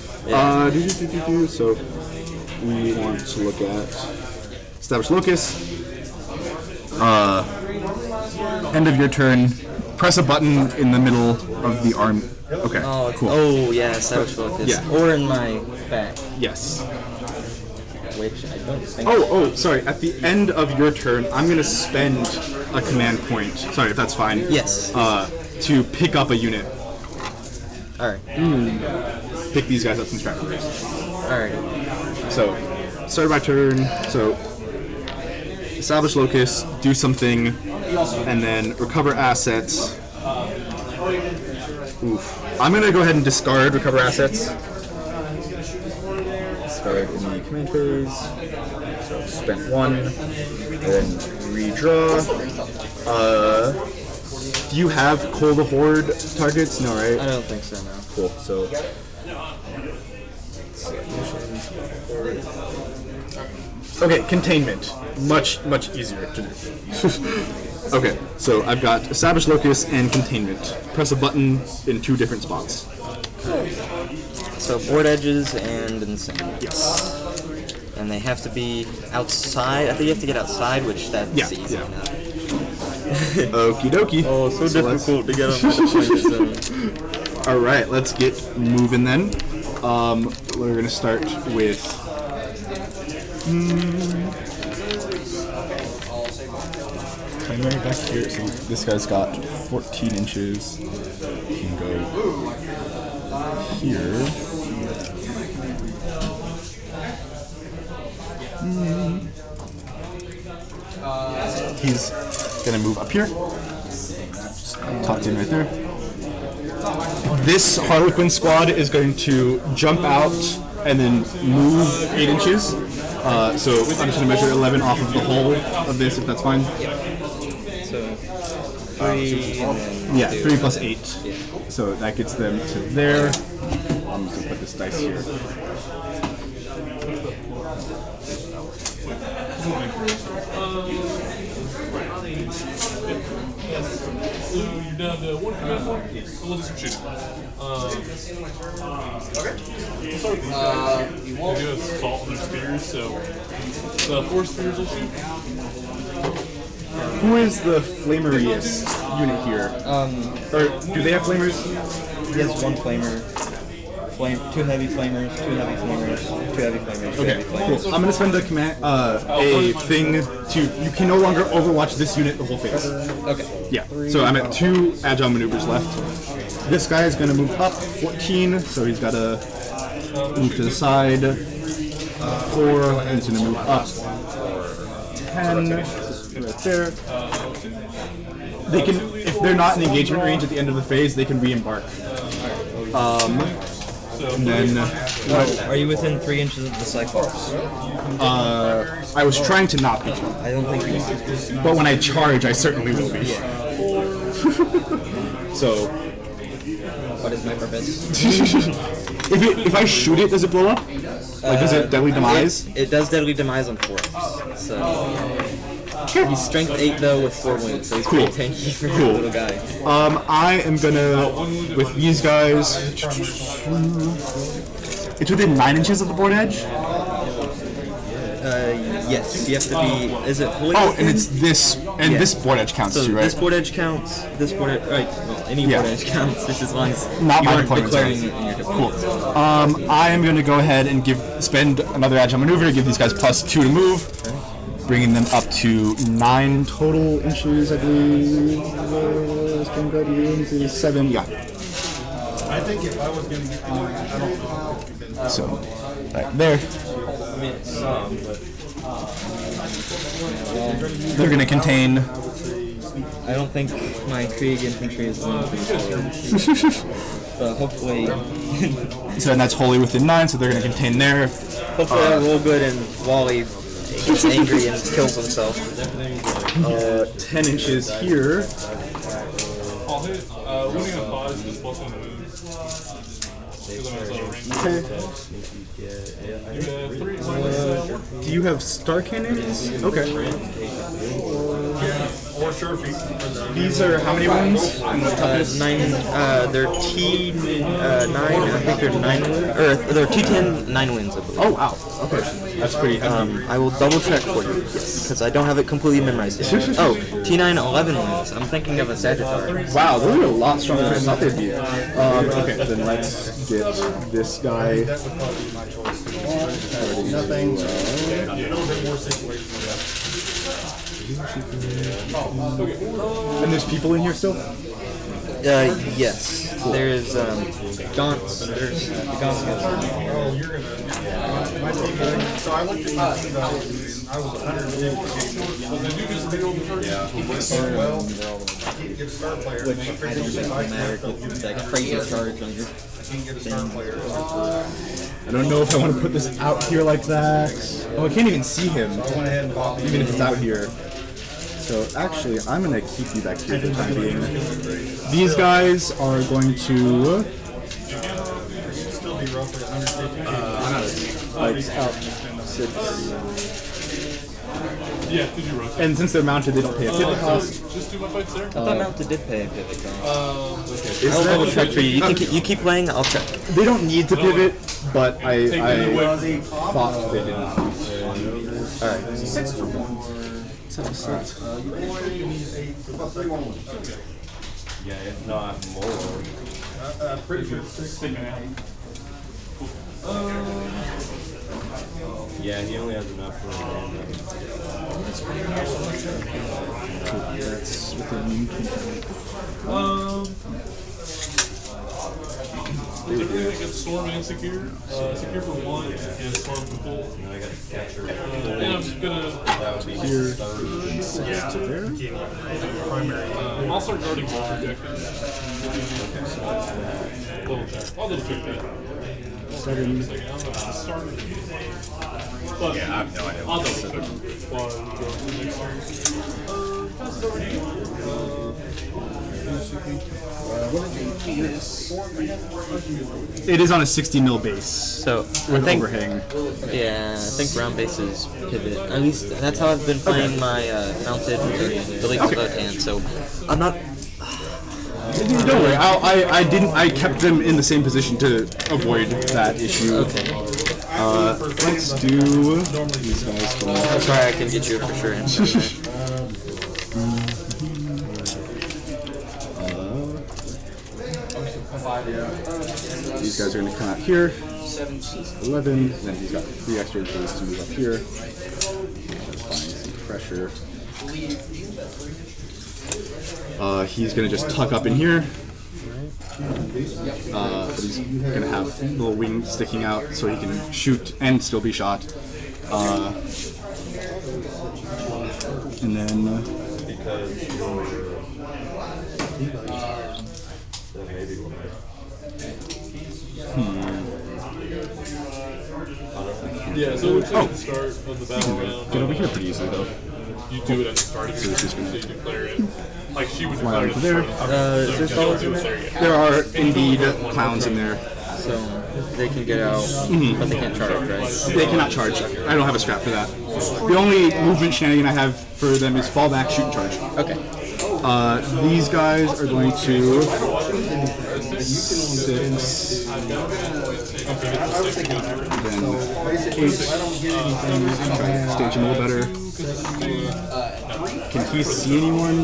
Speaker 1: So we want to look at establish locus. End of your turn. Press a button in the middle of the arm. Okay.
Speaker 3: Oh,
Speaker 1: cool.
Speaker 3: Oh, yeah, establish locus.
Speaker 1: Yeah.
Speaker 3: Or in my back,
Speaker 1: Yes.
Speaker 3: which I don't think.
Speaker 1: Oh, sorry. At the end of your turn, I'm gonna spend a command point. Sorry, if that's fine.
Speaker 3: Yes.
Speaker 1: To pick up a unit.
Speaker 3: Alright.
Speaker 1: Pick these guys up from scrap first.
Speaker 3: Alright.
Speaker 1: So, start my turn. So, establish locus, do something, and then recover assets. Oof. I'm gonna go ahead and discard recover assets. Discard in the command phase. So, spent 1, and then redraw. Do you have Call the Horde targets? No, right?
Speaker 3: I don't think so, no.
Speaker 1: Cool. So. Okay, containment. Much easier to do. Okay, so I've got establish locus and containment. Press a button in 2 different spots.
Speaker 3: So board edges and insane.
Speaker 1: Yes.
Speaker 3: And they have to be outside. I think you have to get outside, which that's easy enough.
Speaker 1: Okie dokie.
Speaker 3: Oh, so difficult to get on the point zone.
Speaker 1: All right, let's get moving then. We're gonna start with. Primary back here. So this guy's got 14 inches. He can go here. He's gonna move up here. Just tucked in right there. This Harlequin squad is going to jump out and then move 8 inches. So I'm just gonna measure 11 off of the whole of this, if that's fine.
Speaker 3: So 3 and then
Speaker 1: Yeah,
Speaker 3: 2.
Speaker 1: 3 plus 8. So that gets them to there. I'm just gonna put this dice here.
Speaker 2: You're down to 1 command point. So let's do some shooting.
Speaker 5: You
Speaker 2: They
Speaker 5: won't.
Speaker 2: do have salt on their spears, so the 4 spears will shoot.
Speaker 1: Who is the flameriest unit here? Or do they have flamers?
Speaker 3: He has 1 flamer. 2 heavy flamers, 2 heavy flamers, 2 heavy flamers, 2
Speaker 1: Okay,
Speaker 3: heavy flamers.
Speaker 1: cool. I'm gonna spend a command, a thing to. You can no longer overwatch this unit the whole phase.
Speaker 3: Okay.
Speaker 1: Yeah. So I'm at 2 agile maneuvers left. This guy is gonna move up 14, so he's gotta move to the side. 4, and he's gonna move up 10. Right there. They can, if they're not in engagement range at the end of the phase, they can re-embark. And then
Speaker 3: Are you within 3 inches of the Cyclops?
Speaker 1: I was trying to not be,
Speaker 3: I don't think you are.
Speaker 1: but when I charge, I certainly will be. So,
Speaker 3: What is my purpose?
Speaker 1: if I shoot it, does it blow up? Like, does it deadly demise?
Speaker 3: It does deadly demise on 4. So he's strength 8 though with 4 wings, so he's
Speaker 1: Cool.
Speaker 3: pretty tanky for a
Speaker 1: Cool.
Speaker 3: little guy.
Speaker 1: I am gonna, with these guys, it's within 9 inches of the board edge.
Speaker 3: Yes, you have to be. Is it?
Speaker 1: Oh, and it's this, and
Speaker 3: Yeah.
Speaker 1: this board edge counts
Speaker 3: So
Speaker 1: too, right?
Speaker 3: this board edge counts. This board edge, right? Well, any
Speaker 1: Yeah.
Speaker 3: board edge counts, just as long as
Speaker 1: Not
Speaker 3: you
Speaker 1: my
Speaker 3: aren't
Speaker 1: deployment
Speaker 3: declaring
Speaker 1: zones.
Speaker 3: it in your
Speaker 1: Cool.
Speaker 3: deployment.
Speaker 1: I am going to go ahead and spend another agile maneuver to give these guys +2 to move, bringing them up to 9 total inches, I believe. 7, yeah.
Speaker 2: I think if I was going to get I don't know.
Speaker 1: So Back there.
Speaker 3: I mean, some, but
Speaker 1: They're going to contain.
Speaker 3: I don't think my Krieg infantry is going to be but hopefully,
Speaker 1: So and that's wholly within 9, so they're going to contain there.
Speaker 3: hopefully I roll good and Wally gets angry and kills himself.
Speaker 1: 10 inches here.
Speaker 2: I'll hit winning a 5 is plus 1 move. Because I'm outside of range.
Speaker 1: Okay.
Speaker 2: You have 3 minus 1.
Speaker 1: Do you have star cannons? Okay.
Speaker 2: Or sure feet.
Speaker 1: These are how many wounds? And what toughness?
Speaker 3: 9, they're T9, I think they're 9 wins, or they're T10 9 wins, I believe.
Speaker 1: Oh, wow. Okay. That's pretty heavy.
Speaker 3: I will double check for you, because I don't have it completely memorized yet. Oh, T9 11 wins. I'm thinking of a Sagittarius.
Speaker 1: Wow, those are a lot stronger than I thought they'd be. Okay, then let's get this guy.
Speaker 5: Nothing.
Speaker 1: And there's people in here still?
Speaker 3: Yes. There's Gaunts. There's the Gaunts guys.
Speaker 5: So I looked at my 2000. I was 150. Well, get a star player.
Speaker 3: Which I don't think will matter with that crazy charge on your
Speaker 5: Get a star player.
Speaker 1: I don't know if I want to put this out here like that. Oh, I can't even see him,
Speaker 5: Went ahead and bought me.
Speaker 1: even if it's out here. So actually, I'm going to keep you back here for the time being. These guys are going to...
Speaker 5: Still be roughly 150.
Speaker 1: like, out 6.
Speaker 2: Yeah, did you rotate?
Speaker 1: And since they're mounted, they don't pay a pivot cost.
Speaker 2: Just do my fights there?
Speaker 3: I thought Mounted did pay a pivot cost.
Speaker 1: Is
Speaker 3: I'll double
Speaker 1: that,
Speaker 3: check for you. You keep playing, I'll check.
Speaker 1: they don't need to pivot, but I thought they didn't.
Speaker 3: Alright.
Speaker 5: 6 to 1.
Speaker 6: Yeah, if not more.
Speaker 5: Pretty sure it's 6.
Speaker 6: Yeah, he only has enough for a random.
Speaker 1: That's within 20.
Speaker 2: Typically they get Storm and Secure. Secure for 1 and Storm for full.
Speaker 6: And I got to capture.
Speaker 2: And I'm just gonna
Speaker 6: That would be
Speaker 1: Here.
Speaker 2: I'll start guarding wall projectors. Double check. I'll double check that.
Speaker 1: 7.
Speaker 2: Second, I'm gonna start it. But
Speaker 6: Yeah, I have no idea.
Speaker 2: I'll double check while we go to the next turn. Pass it over to you.
Speaker 1: It is on a 60 mil base
Speaker 3: So,
Speaker 1: with overhang.
Speaker 3: yeah, I think ground base is pivot. At least that's how I've been playing my Mounted Billy hand. So, I'm not.
Speaker 1: Don't worry, I kept them in the same position to avoid that issue.
Speaker 3: Okay.
Speaker 1: Let's do these guys.
Speaker 3: I'm sorry I can get you a for sure answer.
Speaker 1: These guys are going to come out here. 11, and then he's got 3 extra inches to move up here. Applying some pressure. He's going to just tuck up in here. But he's going to have little wings sticking out so he can shoot and still be shot. And then...
Speaker 2: Yeah, so it's at the start of the battle round.
Speaker 1: Get over here pretty easily though.
Speaker 2: You do it at the start of the round, so you declare it. Like she would
Speaker 1: Fly
Speaker 2: declare it
Speaker 1: over
Speaker 2: at
Speaker 1: there.
Speaker 2: the start of the round.
Speaker 3: Is there
Speaker 2: So
Speaker 3: fellas
Speaker 2: you
Speaker 3: in
Speaker 2: don't do
Speaker 3: there?
Speaker 2: it there yet.
Speaker 1: There are indeed clowns in there.
Speaker 3: So, they can get out, but they can't charge, right?
Speaker 1: They cannot charge. I don't have a scrap for that. The only movement shenanigan I have for them is fall back, shoot, and charge.
Speaker 3: Okay.
Speaker 1: These guys are going to... Stage him a little better. Can he see anyone?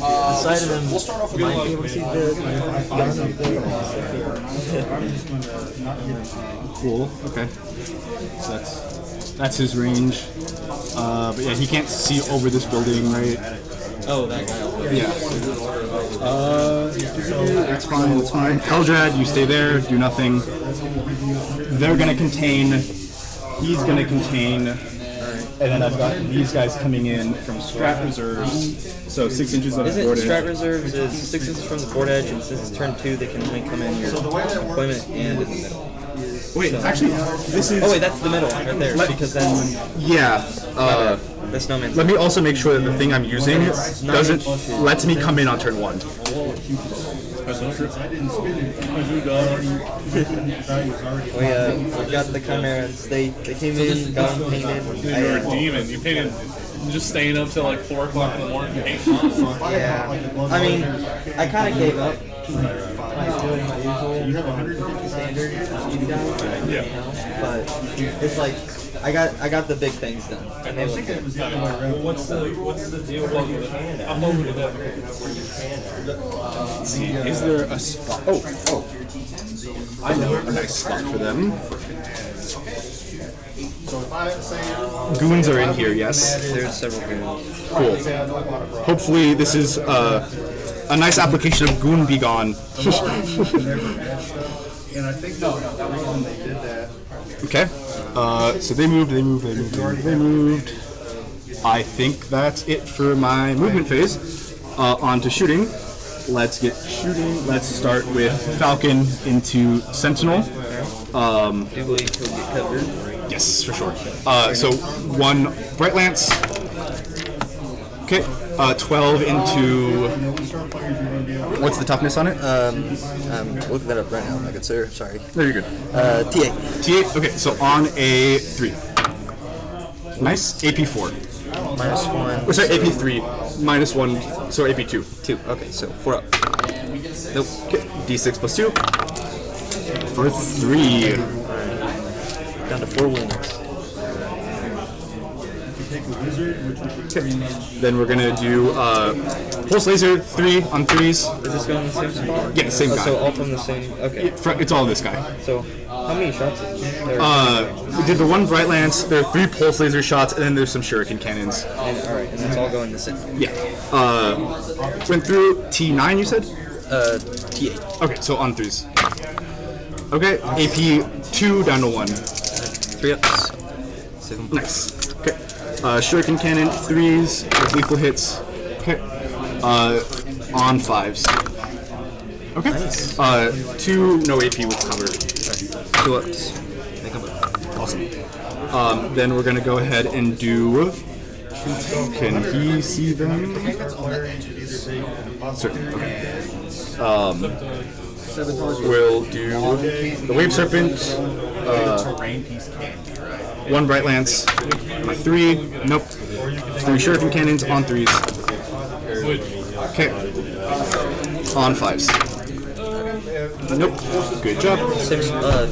Speaker 3: Aside of him,
Speaker 5: We'll start off with
Speaker 3: might be able to see the gun up there.
Speaker 1: Cool. Okay. So that's his range. But yeah, he can't see over this building, right?
Speaker 3: Oh, that guy.
Speaker 1: Yeah. That's fine, that's fine. Eldrad, you stay there, do nothing. They're gonna contain, he's gonna contain, and then I've got these guys coming in from strat reserves. So 6 inches of
Speaker 3: Isn't
Speaker 1: board
Speaker 3: strat
Speaker 1: edge.
Speaker 3: reserves is 6 inches from the board edge, and since it's turn 2, they can only come in your deployment and in the middle.
Speaker 1: Wait, actually, this is.
Speaker 3: Oh wait, that's the middle right there, because that's
Speaker 1: Yeah.
Speaker 3: that's no man's.
Speaker 1: Let me also make sure that the thing I'm using doesn't lets me come in on turn 1.
Speaker 3: We got the chimeras. They came in, got them painted.
Speaker 2: You're a demon. You painted just staying up till like 4 o'clock in the morning.
Speaker 3: Yeah. I mean, I kind of gave up. Like doing my usual standard speed guy.
Speaker 2: Yeah.
Speaker 3: But it's like I got the big things done, and they look good.
Speaker 2: What's the deal with it? I'm over to that.
Speaker 1: Let's see, is there a spot? Oh. I know a nice spot for them. Goons are in here, yes.
Speaker 3: There's several goons.
Speaker 1: Cool. Hopefully this is a nice application of Goon Be Gone.
Speaker 5: And I think the reason they did that.
Speaker 1: Okay. So they moved. I think that's it for my movement phase. On to shooting. Let's get shooting. Let's start with Falcon into Sentinel.
Speaker 3: Do you believe he'll get covered?
Speaker 1: Yes, for sure. So 1 Bright Lance. Okay. 12 into. What's the toughness on it?
Speaker 3: I'm looking that up right now, my good sir. Sorry.
Speaker 1: No, you're good.
Speaker 3: T8.
Speaker 1: T8. Okay, so on a 3. Nice. AP4.
Speaker 3: -1.
Speaker 1: Oh, sorry, AP3. -1. So AP2.
Speaker 3: 2. Okay, so 4 up.
Speaker 1: Nope. Okay. D6 plus 2. For 3.
Speaker 3: Down to 4 wounds.
Speaker 1: Then we're gonna do Pulse Laser 3 on 3s.
Speaker 3: Is this going in the same spot?
Speaker 1: Yeah, same guy.
Speaker 3: So all from the same. Okay.
Speaker 1: It's all this guy.
Speaker 3: So how many shots?
Speaker 1: We did the 1 Bright Lance. There are 3 Pulse Laser shots, and then there's some Shuriken Cannons.
Speaker 3: And all right, and that's all going the same.
Speaker 1: Yeah. Went through T9. You said.
Speaker 3: T8.
Speaker 1: Okay, so on 3s. Okay, AP 2 down to 1.
Speaker 3: 3 ups. 7.
Speaker 1: Nice. Okay. Shuriken Cannon 3s with lethal hits. Okay. On 5s. Okay. 2 no AP with cover.
Speaker 3: 2 ups. Make them up.
Speaker 1: Awesome. Then we're gonna go ahead and do. Can he see them? Certainly. Okay. We'll do the Wave Serpent. 1 Bright Lance. My 3. Nope. 3 Shuriken Cannons on 3s. Okay. On 5s. Nope. Good job.
Speaker 3: Same.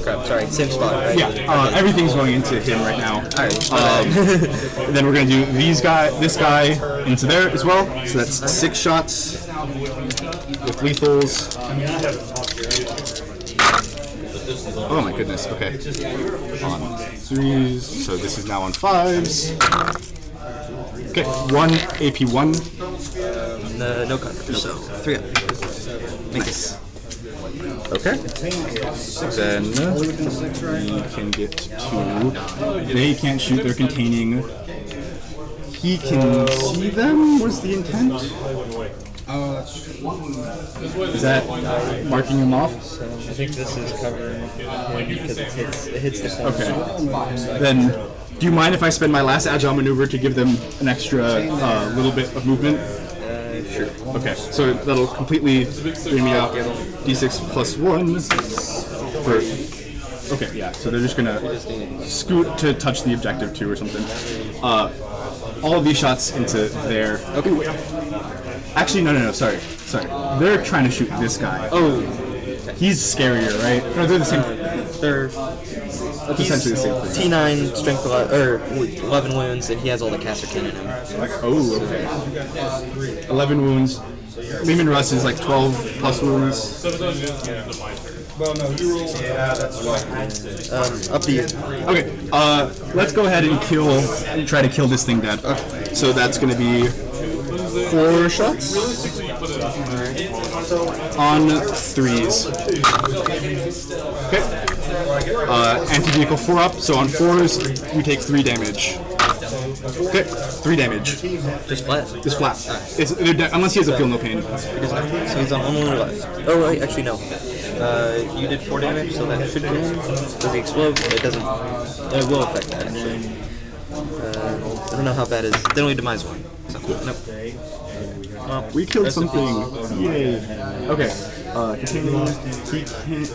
Speaker 3: Crap. Sorry. Same spot. Right?
Speaker 1: Yeah. Everything's going into him right now.
Speaker 3: All right.
Speaker 1: Then we're gonna do this guy into there as well. So that's 6 shots with lethals. Oh my goodness. Okay. On 3s. So this is now on 5s. Okay. 1 AP1.
Speaker 3: No cover. So 3 up. Make it.
Speaker 1: Okay. Then we can get to. They can't shoot. They're containing. He can see them. What's the intent? Is that marking him off?
Speaker 3: I think this is covering him because it hits the corner.
Speaker 1: Okay. Then, do you mind if I spend my last agile maneuver to give them an extra little bit of movement?
Speaker 3: Sure.
Speaker 1: Okay. So that'll completely bring me out D6 plus 1 for. Okay. Yeah. So they're just gonna scoot to touch the objective 2 or something. All of these shots into there. Okay. Wait. Actually, no. Sorry. They're trying to shoot this guy.
Speaker 3: Oh.
Speaker 1: He's scarier, right? No, they're the same.
Speaker 3: They're
Speaker 1: Essentially the same thing.
Speaker 3: T9 strength 11 wounds, and he has all the caster cannon in him.
Speaker 1: Oh, okay. 11 wounds. Lehman Russ is like 12 plus wounds.
Speaker 5: Well, no, you roll. Yeah, that's right.
Speaker 3: Up to you.
Speaker 1: Okay, let's go ahead and try to kill this thing dead. So that's going to be 4 shots
Speaker 2: Realistically, you put it
Speaker 1: on 3s. Okay. Anti-vehicle 4 up, so on 4s, you take 3 damage. Okay, 3 damage.
Speaker 3: Just flat.
Speaker 1: Just flat. Unless he has a feel no pain.
Speaker 3: So he's on only left. Oh, right, actually, no. You did 4 damage, so that should kill him. Does he explode? It doesn't. It will affect that, actually. I don't know how bad it is. They only demise 1. So, nope.
Speaker 1: We killed something. Yay. Okay. Continue. He can't.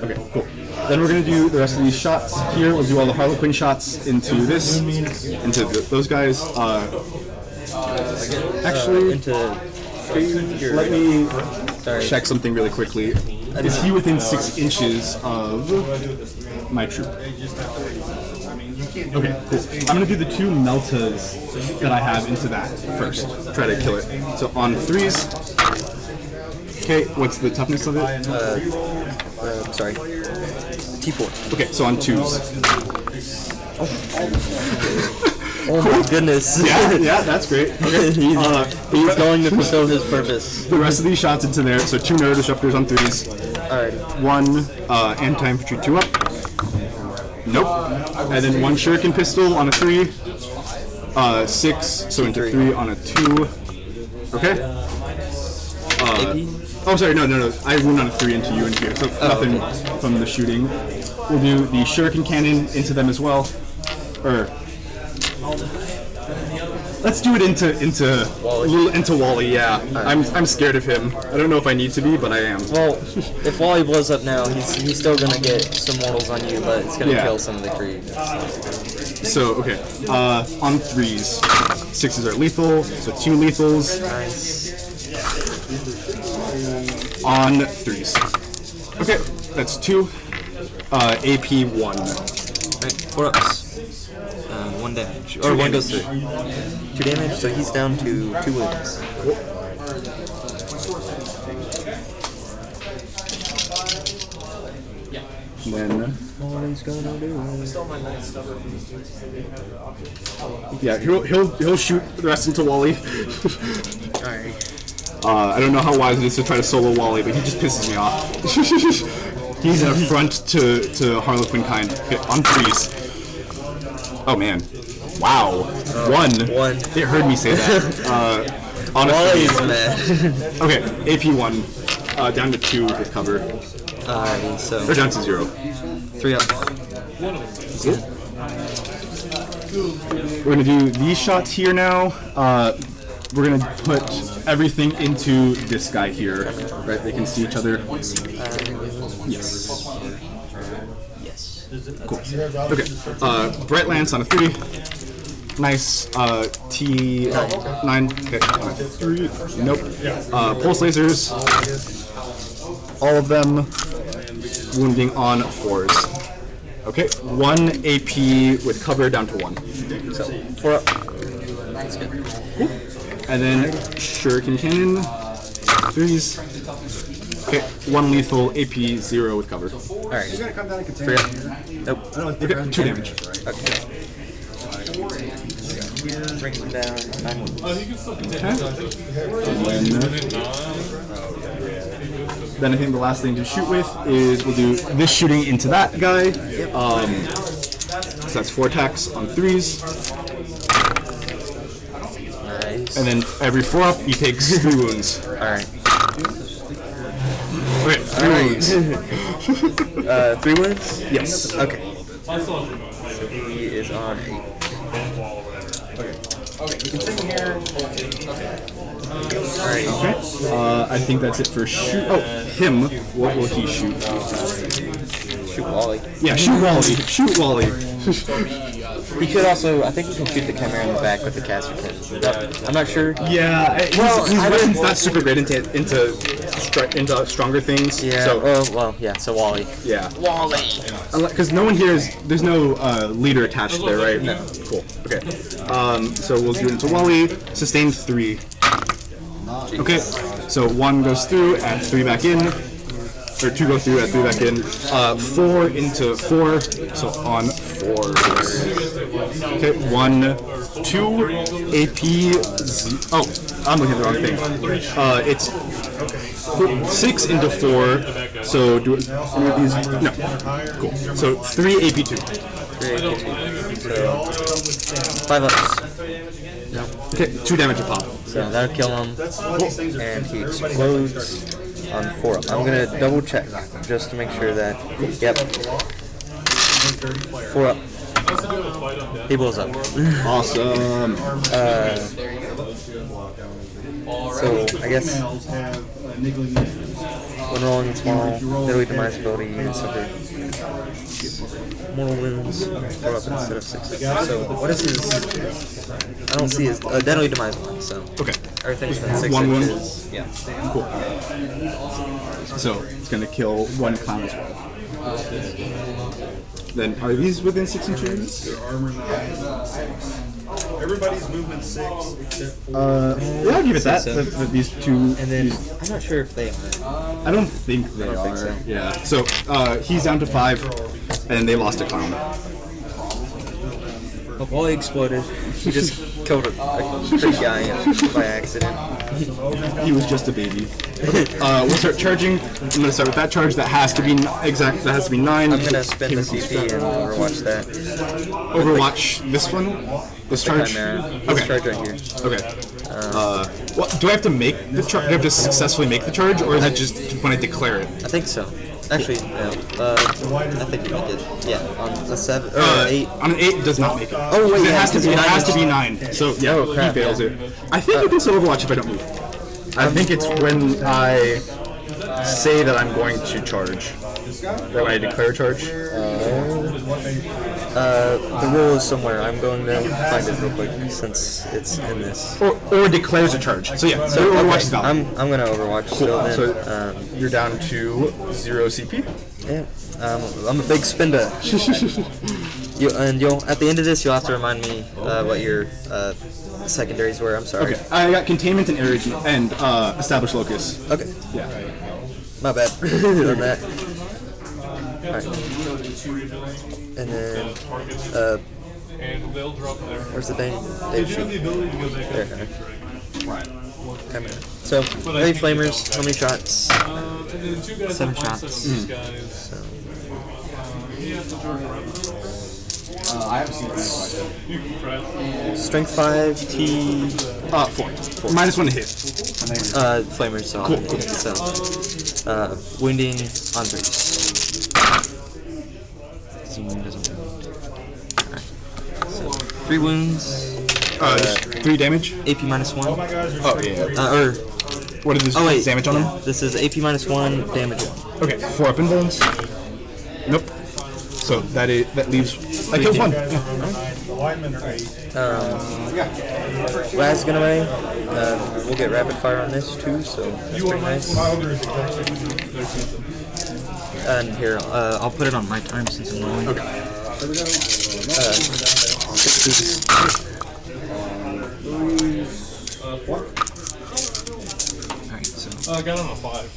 Speaker 1: Okay, cool. Then we're gonna do the rest of these shots here. We'll do all the Harlequin shots into this, into those guys. Actually,
Speaker 3: Into.
Speaker 1: let me
Speaker 3: Sorry.
Speaker 1: check something really quickly. Is he within 6 inches of my troop? Okay, cool. I'm gonna do the 2 Meltas that I have into that first. Try to kill it. So on 3s. Okay, what's the toughness of it?
Speaker 3: Sorry. T4.
Speaker 1: Okay, so on 2s.
Speaker 3: Oh my goodness.
Speaker 1: Yeah, that's great. Okay.
Speaker 3: He's going to fulfill his purpose.
Speaker 1: The rest of these shots into there. So 2 Nerve Disruptors on 3s.
Speaker 3: Alright.
Speaker 1: 1 Anti-Infantry 2 up. Nope. And then 1 Shuriken Pistol on a 3. 6, so into 3 on a 2. Okay. Oh, sorry, no. I went on a 3 into you and here, so nothing from the shooting. We'll do the Shuriken Cannon into them as well. Let's do it into Wally. Yeah, I'm scared of him. I don't know if I need to be, but I am.
Speaker 3: Well, if Wally blows up now, he's still gonna get some mortals on you, but it's gonna
Speaker 1: Yeah.
Speaker 3: kill some of the creep.
Speaker 1: So okay, on 3s, 6s are lethal, so 2 lethals.
Speaker 3: Nice.
Speaker 1: On 3s. Okay, that's 2. AP 1.
Speaker 3: Right, 4 ups. 1 damage. Or 1 goes through. 2 damage, so he's down to 2 wounds.
Speaker 1: Then
Speaker 3: Wally's gonna do it.
Speaker 1: yeah, he'll shoot the rest into Wally.
Speaker 3: Alright.
Speaker 1: I don't know how wise it is to try to solo Wally, but he just pisses me off. He's an affront to Harlequin kind. Okay, on 3s. Oh man. Wow. 1. It heard me say that. On a
Speaker 3: Wally
Speaker 1: 3.
Speaker 3: is mad.
Speaker 1: Okay, AP 1. Down to 2 with cover.
Speaker 3: Alrighty, so
Speaker 1: Or down to 0.
Speaker 3: 3 up.
Speaker 1: Cool. We're gonna do these shots here now. We're gonna put everything into this guy here. Right? They can see each other. Yes.
Speaker 3: Yes.
Speaker 1: Cool. Okay. Bright Lance on a 3. Nice. T9. Okay. 3. Nope. Pulse lasers. All of them wounding on 4s. Okay. 1 AP with cover down to 1. So 4 up.
Speaker 3: That's good.
Speaker 1: Cool. And then Shuriken Cannon. 3s. Okay. 1 lethal AP 0 with cover.
Speaker 3: Alright. 3 up. Nope.
Speaker 1: Okay. 2 damage.
Speaker 3: Okay. Brings him down. 9 wounds.
Speaker 2: he can still
Speaker 1: Then I think the last thing to shoot with is we'll do this shooting into that guy. So that's 4 attacks on 3s.
Speaker 3: Nice.
Speaker 1: And then every 4 up, he takes 3 wounds.
Speaker 3: Alright.
Speaker 1: Okay, 3 wounds.
Speaker 3: 3 wounds?
Speaker 1: Yes.
Speaker 3: Okay. He is on 8. Alright.
Speaker 1: Okay. I think that's it for shoot. Oh, him. What will he shoot?
Speaker 3: Shoot Wally.
Speaker 1: Yeah, shoot Wally. Shoot Wally.
Speaker 3: He could also, I think he can shoot the Chimera in the back with the caster cannon. I'm not sure.
Speaker 1: Yeah, his weapon's not super great into stronger things.
Speaker 3: Yeah.
Speaker 1: So
Speaker 3: yeah. So Wally.
Speaker 1: yeah.
Speaker 3: Wally.
Speaker 1: Because no one here is, there's no leader attached there, right?
Speaker 3: No.
Speaker 1: Cool. Okay. So we'll do it into Wally. Sustain 3. Okay. So 1 goes through, add 3 back in. Or 2 go through, add 3 back in. 4 into 4. So on 4. Okay. 1 2 AP. Oh, I'm looking at the wrong thing. It's 6 into 4. So do these? No. Cool. So 3 AP2.
Speaker 3: 3 AP2. So 5 ups. No.
Speaker 1: Okay, 2 damage a pop.
Speaker 3: So that'll kill him. And he explodes on 4 up. I'm gonna double check just to make sure that. Yep. 4 up. He blows up.
Speaker 1: Awesome.
Speaker 3: So I guess when rolling in small, deadly demise ability, units suffer mortal wounds 4 up instead of 6. So what is his? I don't see his deadly demise one. So
Speaker 1: Okay.
Speaker 3: everything's been 6
Speaker 1: 1/1.
Speaker 3: inches. Yeah.
Speaker 1: Cool. So it's gonna kill 1 clown as well. Then are these within 6 inches?
Speaker 4: Everybody's movement 6 except for.
Speaker 1: Yeah, I'll give it that.
Speaker 3: So.
Speaker 1: These 2.
Speaker 3: And then I'm not sure if they are.
Speaker 1: I don't think they are.
Speaker 3: think so.
Speaker 1: Yeah. So he's down to 5, and they lost a clown.
Speaker 3: While he exploded, he just killed a big guy by accident.
Speaker 1: He was just a baby. We'll start charging. I'm gonna start with that charge. That has to be exact. That has to be 9.
Speaker 3: I'm gonna spend the CP and overwatch that.
Speaker 1: Overwatch this one. This charge.
Speaker 3: Chimera. This
Speaker 1: Okay.
Speaker 3: charge right here.
Speaker 1: Okay. What do I have to make the charge? Do I have to successfully make the charge, or is it just when I declare it?
Speaker 3: I think so. Actually, no. I think you did. Yeah, on a 7 or 8.
Speaker 1: On an 8, it does not make it.
Speaker 3: Oh, wait,
Speaker 1: it
Speaker 3: yeah,
Speaker 1: has to be. It
Speaker 3: 9
Speaker 1: has to be 9. So yeah,
Speaker 3: Oh, crap,
Speaker 1: he fails
Speaker 3: yeah.
Speaker 1: it. I think you can still Overwatch if I don't move. I think it's when I say that I'm going to charge. That when I declare a charge.
Speaker 3: The rule is somewhere. I'm going to find it real quick since it's in this.
Speaker 1: Or declares a charge. So yeah, so Overwatch is valid.
Speaker 3: I'm gonna Overwatch still then.
Speaker 1: So you're down to 0 CP.
Speaker 3: Yeah. I'm a big spender. You'll at the end of this you'll have to remind me what your secondaries were. I'm sorry.
Speaker 1: Okay, I got containment and area and established locus.
Speaker 3: Okay.
Speaker 1: Yeah.
Speaker 3: My bad. On that. Alright. And then
Speaker 2: And they'll drop there.
Speaker 3: where's the Dave
Speaker 2: Did you have
Speaker 3: sheet?
Speaker 2: the ability to go back
Speaker 3: There.
Speaker 2: up?
Speaker 3: Come here. So, heavy flamers, how many shots?
Speaker 2: And then 2 guys
Speaker 3: 7
Speaker 2: have
Speaker 3: shots.
Speaker 2: mindset of these guys.
Speaker 3: So,
Speaker 2: You have to charge around.
Speaker 5: I haven't seen this.
Speaker 2: You can crash.
Speaker 3: strength 5, T,
Speaker 1: 4. -1 to hit.
Speaker 3: flamers, so cool. Wounding on 3s. Doesn't wound. Alright. So, 3 wounds.
Speaker 1: Just 3 damage.
Speaker 3: AP -1.
Speaker 1: Oh yeah.
Speaker 3: Or
Speaker 1: What is this
Speaker 3: oh wait,
Speaker 1: damage on him?
Speaker 3: this is AP -1, damage 1.
Speaker 1: Okay, 4 up in bones. Nope. So that leaves. That kills 1.
Speaker 3: Lad's gonna away. We'll get rapid fire on this too, so that's pretty nice. And here, I'll put it on my time since I'm rolling.
Speaker 1: Okay.
Speaker 3: 6 Alright, so
Speaker 2: I got on a 5.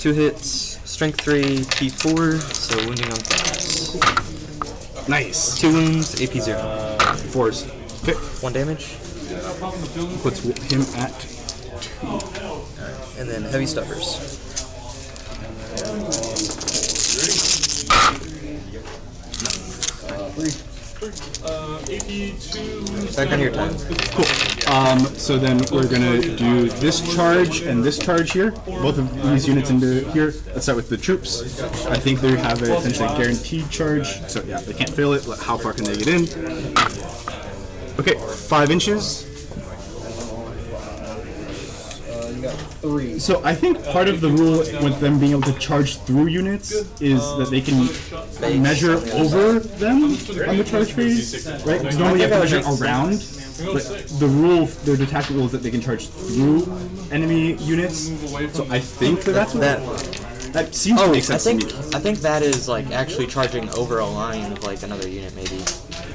Speaker 3: 2 hits, strength 3, T4, so wounding on 5s.
Speaker 1: Nice.
Speaker 3: 2 wounds, AP 0.
Speaker 1: 4s. Okay.
Speaker 3: 1 damage,
Speaker 1: Puts him at.
Speaker 3: and then heavy stuffers.
Speaker 2: AP2.
Speaker 3: Back on your time.
Speaker 1: Cool. So then we're gonna do this charge and this charge here. Both of these units into here. Let's start with the troops. I think they have a essentially guaranteed charge. So yeah, they can't fail it. How far can they get in? Okay, 5 inches.
Speaker 5: You got 3.
Speaker 1: So I think part of the rule with them being able to charge through units is that they can measure over them on the charge phase, right? Because normally you have to measure around, but the rule, the tactical rule is that they can charge through enemy units. So I think that's what that seems to make sense to me.
Speaker 3: I think that is like actually charging over a line of like another unit maybe.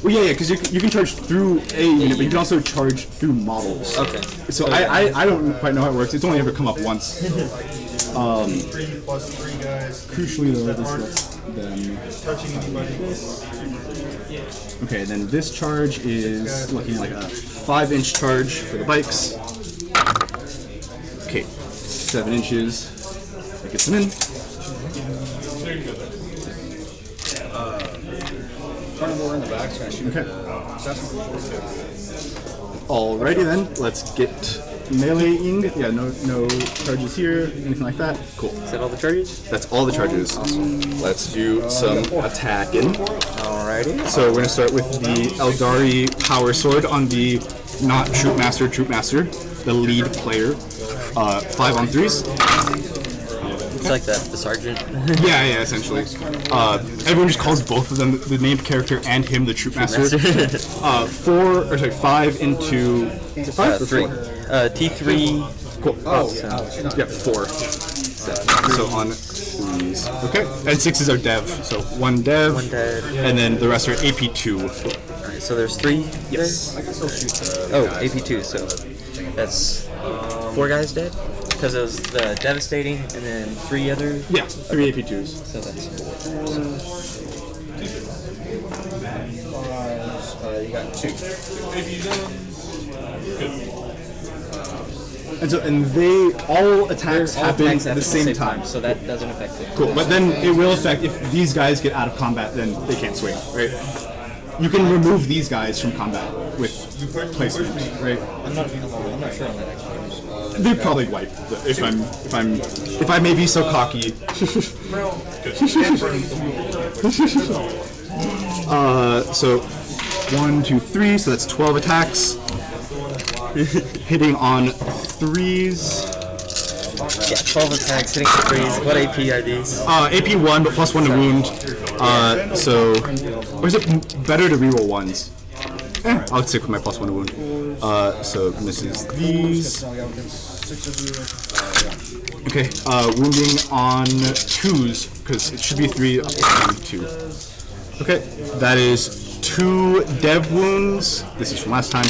Speaker 1: Well, yeah, because you can charge through a unit, but you can also charge through models.
Speaker 3: Okay.
Speaker 1: So I don't quite know how it works. It's only ever come up once.
Speaker 4: 3 plus 3 guys.
Speaker 1: Crucially though, this lets them.
Speaker 4: Touching anybody.
Speaker 1: Okay, then this charge is looking like a 5-inch charge for the bikes. Okay, 7 inches. That gets them in.
Speaker 5: Carnivore in the back, so I shoot.
Speaker 1: Okay. Alrighty then, let's get meleeing. Yeah, no charges here, anything like that. Cool.
Speaker 3: Is that all the charges?
Speaker 1: That's all the charges. Awesome. Let's do some attacking.
Speaker 3: Alrighty.
Speaker 1: So we're gonna start with the Eldari Power Sword on the not Troop Master, the lead player. 5 on 3s.
Speaker 3: It's like the sergeant.
Speaker 1: Yeah, essentially. Everyone just calls both of them the named character and him the Troop Master. 5 into 5 or
Speaker 3: 3.
Speaker 1: 4?
Speaker 3: T3.
Speaker 1: Cool. Yep, 4. So on 3s. Okay. And 6s are dev. So 1 dev. And then the rest are AP2.
Speaker 3: Alright, so there's 3
Speaker 1: Yes.
Speaker 3: there? Oh, AP2, so that's 4 guys dead? Because it was the Devastating and then 3 other.
Speaker 1: Yeah, 3 AP2s.
Speaker 3: So that's 4.
Speaker 5: You got 2.
Speaker 2: Maybe done.
Speaker 1: And they all attacks happen at the same time.
Speaker 3: So that doesn't affect it.
Speaker 1: Cool, but then it will affect if these guys get out of combat, then they can't swing, right? You can remove these guys from combat with placement, right?
Speaker 3: I'm not sure on that actually.
Speaker 1: They'd probably wipe if I may be so cocky. So 1, 2, 3, so that's 12 attacks. Hitting on 3s.
Speaker 3: Yeah, 12 attacks, hitting for 3s. What AP are these?
Speaker 1: AP 1, but plus 1 to wound. Or is it better to reroll 1s? I'll stick with my plus 1 to wound. So misses these. Okay, wounding on 2s, because it should be 3 and 2. Okay, that is 2 dev wounds. This is from last time.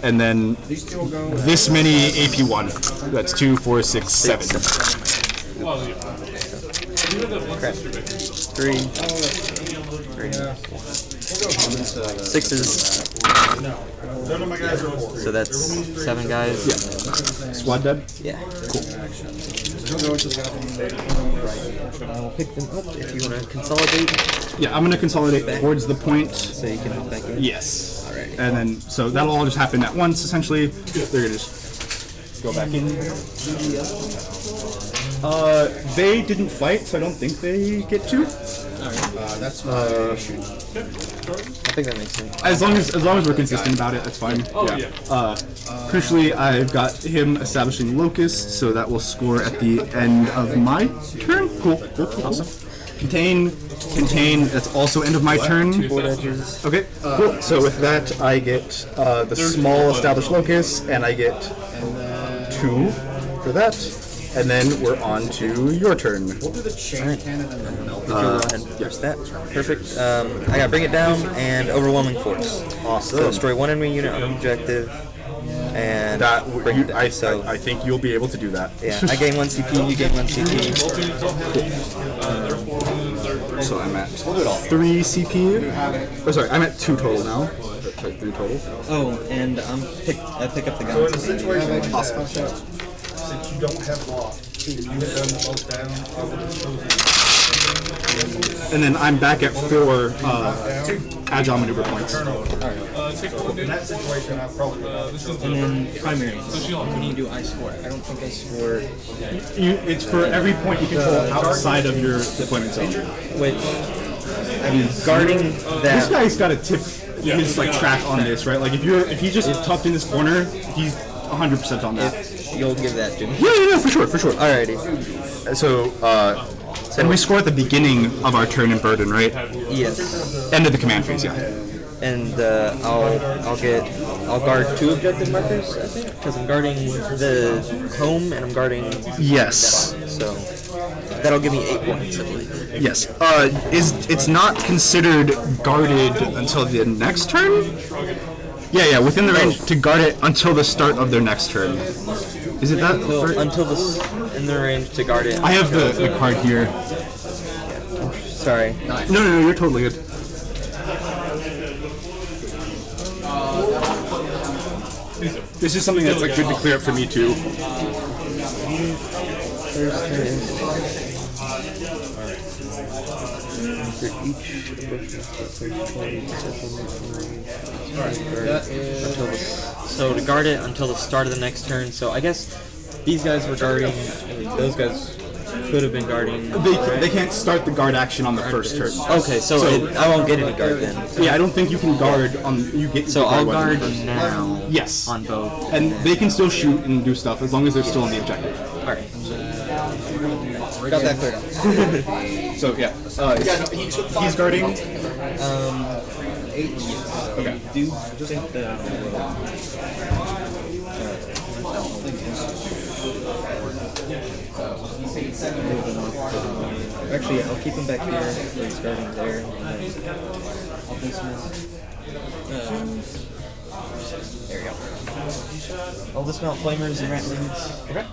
Speaker 1: And then this many AP1. That's 2, 4, 6, 7.
Speaker 3: Crap. 3. 6s. So that's 7 guys.
Speaker 1: Yeah. Squad dead?
Speaker 3: Yeah. Cool. I'll pick them up if you want to consolidate.
Speaker 1: Yeah, I'm going to consolidate towards the point.
Speaker 3: So you can hop back in.
Speaker 1: Yes. Alright. And then, so that'll all just happen at once, essentially. They're going to just go back in. They didn't fight, so I don't think they get to.
Speaker 5: That's my shoot.
Speaker 3: I think that makes sense.
Speaker 1: As long as we're consistent about it, that's fine. Crucially, I've got him establishing locust, so that will score at the end of my turn. Cool. Awesome. Contain. That's also end of my turn. Okay. Cool. So with that, I get the small established locust, and I get 2 for that. And then we're on to your turn.
Speaker 5: We'll do the chain cannon and then melt.
Speaker 3: Go ahead and press that. Perfect. I got Bring It Down and Overwhelming Force.
Speaker 1: Awesome.
Speaker 3: So destroy 1 enemy unit on objective. And bring it down.
Speaker 1: I think you'll be able to do that.
Speaker 3: Yeah, I gain 1 CP, you gain 1 CP.
Speaker 1: So I'm at 3 CP. Oh, sorry, I'm at 2 total now. Sorry, 3 total.
Speaker 3: Oh, and I pick up the gun.
Speaker 1: Awesome.
Speaker 5: Since you don't have law, you have done the most down.
Speaker 1: And then I'm back at 4 agile maneuver points.
Speaker 2: Take one
Speaker 5: In that situation, I probably would.
Speaker 2: This is
Speaker 3: And then primary.
Speaker 2: shield.
Speaker 3: When you do I score, I don't think I score.
Speaker 1: It's for every point you control outside of your deployment zone.
Speaker 3: Which I mean, guarding
Speaker 1: This
Speaker 3: that.
Speaker 1: guy's got to tip his track on this, right? Like if he's just tucked in this corner, he's 100% on that.
Speaker 3: You'll give that to me.
Speaker 1: Yeah, for sure.
Speaker 3: Alrighty.
Speaker 1: So, and we score at the beginning of our turn in Burden, right?
Speaker 3: Yes.
Speaker 1: End of the command phase, yeah.
Speaker 3: And I'll guard 2 objective markers, I think, because I'm guarding the home and I'm guarding.
Speaker 1: Yes.
Speaker 3: So that'll give me 8 points, I believe.
Speaker 1: Yes. It's not considered guarded until the next turn? Yeah, within the range to guard it until the start of their next turn. Is it that?
Speaker 3: Until this in the range to guard it.
Speaker 1: I have the card here.
Speaker 3: Sorry.
Speaker 1: No, you're totally good. This is something that's like good to clear up for me too.
Speaker 3: So to guard it until the start of the next turn. So I guess these guys were guarding. I mean, those guys could have been guarding.
Speaker 1: They can't start the guard action on the first turn.
Speaker 3: Okay, so I won't get any guard then.
Speaker 1: Yeah, I don't think you can guard on. You get.
Speaker 3: So I'll
Speaker 1: one
Speaker 3: guard now.
Speaker 1: Yes.
Speaker 3: On both.
Speaker 1: And they can still shoot and do stuff as long as they're still on the objective.
Speaker 3: All right. Got that cleared up.
Speaker 1: So yeah, he's guarding.
Speaker 3: 8.
Speaker 1: Okay.
Speaker 3: Do you think that? Actually, yeah, I'll keep him back here. He's guarding there. And then I'll dismount. There we go. I'll dismount flamers and ratlings.
Speaker 1: Okay.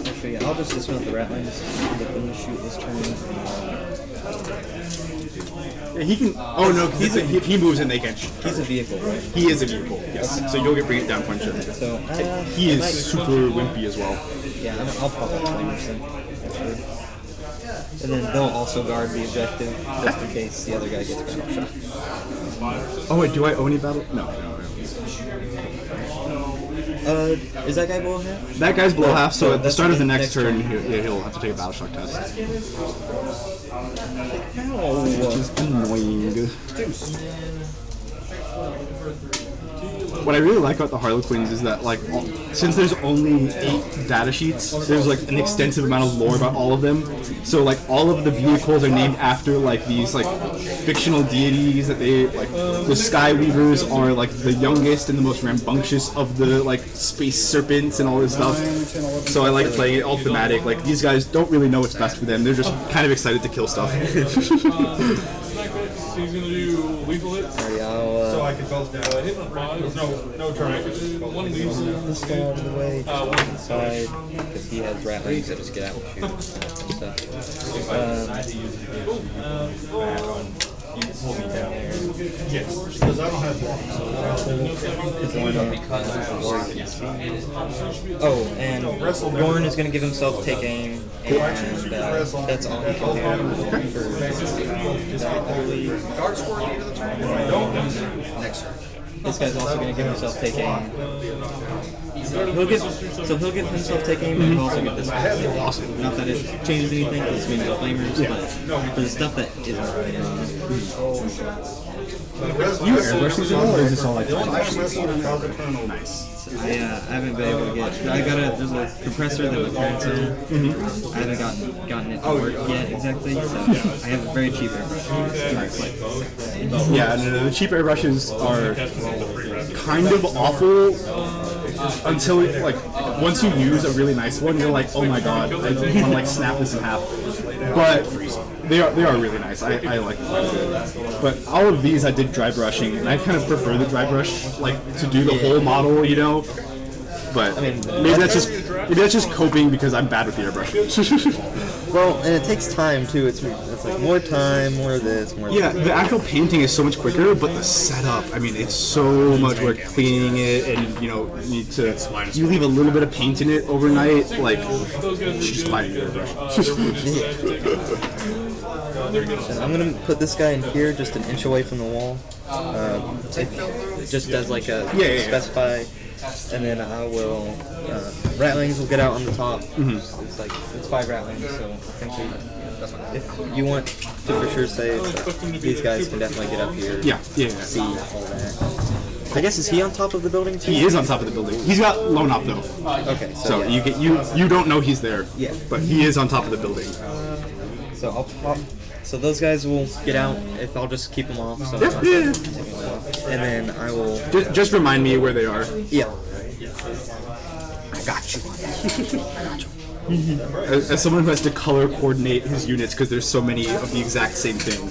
Speaker 3: Actually, yeah, I'll just dismount the ratlings and let them shoot this turn.
Speaker 1: Yeah, he can. Oh no, if he moves in, they can't shoot.
Speaker 3: He's a vehicle, right?
Speaker 1: He is a vehicle. Yes. So you'll get bring it down point turn.
Speaker 3: So
Speaker 1: He is super wimpy as well.
Speaker 3: Yeah, I'll pop up flamers then. Actually. And then they'll also guard the objective just in case the other guy gets battle shot.
Speaker 1: Oh wait, do I owe any battle? No.
Speaker 3: Is that guy below half?
Speaker 1: That guy's below half, so at the
Speaker 3: that's
Speaker 1: start of the
Speaker 3: the
Speaker 1: next
Speaker 3: next
Speaker 1: turn,
Speaker 3: turn.
Speaker 1: he'll have to take a battle shock test.
Speaker 3: No.
Speaker 1: Which is annoying. What I really like about the Harlequins is that, like, since there's only 8 data sheets, there's like an extensive amount of lore about all of them. So like all of the vehicles are named after like these like fictional deities that they like. The Skyweavers are like the youngest and the most rambunctious of the like space serpents and all this stuff. So I like playing it all thematic. Like these guys don't really know what's best for them. They're just kind of excited to kill stuff.
Speaker 2: He's gonna do lethal hit.
Speaker 3: Alright, I'll
Speaker 4: So I can both now.
Speaker 2: Hit on 5. No turn. One leaves.
Speaker 3: this guy out of the way,
Speaker 2: One
Speaker 3: side, because he has ratlings that just get out and
Speaker 4: Yes, because I don't have
Speaker 3: Oh, and Gorn is going to give himself take aim, and that's all he can do for
Speaker 5: Guard score at the end of the turn. Next turn.
Speaker 3: This guy's also going to give himself take aim. He'll give himself take aim, and he'll also get this guy. Awesome. Not that it changes anything, because it's maybe the flamers, but for the stuff that isn't.
Speaker 1: You airbrush these at all, or is this all like?
Speaker 3: Nice. I haven't been able to get. There's a compressor that my parents own. I haven't gotten it to work yet exactly, so I have a very cheap airbrush.
Speaker 1: Yeah, no, the cheap airbrushes are kind of awful until like once you use a really nice one, you're like, oh my god, I want to like snap this in half. But they are really nice. I like them quite a bit. But all of these I did dry brushing, and I kind of prefer the dry brush like to do the whole model, you know. But maybe that's just coping because I'm bad with the airbrush.
Speaker 3: Well, and it takes time too. It's like more time, more of this, more.
Speaker 1: Yeah, the actual painting is so much quicker, but the setup, I mean, it's so much work cleaning it, and you know, you leave a little bit of paint in it overnight, like, you should just buy a new airbrush.
Speaker 3: And I'm gonna put this guy in here, just an inch away from the wall. Just as like a specify, and then I will. Ratlings will get out on the top. It's 5 ratlings, so I think if you want to for sure say that these guys can definitely get up here.
Speaker 1: Yeah.
Speaker 3: See all that. I guess is he on top of the building too?
Speaker 1: He is on top of the building. He's got lone up though.
Speaker 3: Okay,
Speaker 1: So
Speaker 3: yeah.
Speaker 1: you don't know he's there.
Speaker 3: Yeah.
Speaker 1: But he is on top of the building.
Speaker 3: So I'll pop. So those guys will get out if I'll just keep them off. So
Speaker 1: Yeah.
Speaker 3: and then I will.
Speaker 1: Just remind me where they are.
Speaker 3: Yeah.
Speaker 1: I got you. As someone who has to color coordinate his units because there's so many of the exact same thing.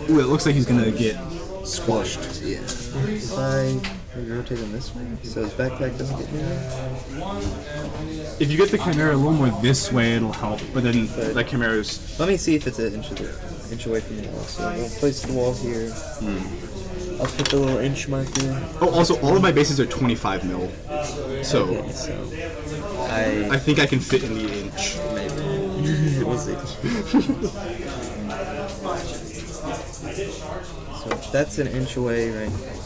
Speaker 1: Ooh, it looks like he's gonna get squashed.
Speaker 3: Yeah. Are we rotating this way? So his backpack doesn't get moved?
Speaker 1: If you get the Chimera a little more this way, it'll help. But then the Chimera's.
Speaker 3: Let me see if it's an inch away from the wall. So I'll place the wall here. I'll put the little inch marker.
Speaker 1: Oh, also, all of my bases are 25 mil. So,
Speaker 3: Okay, so
Speaker 1: I think I can fit in the inch.
Speaker 3: maybe. We'll see. So that's an inch away right there.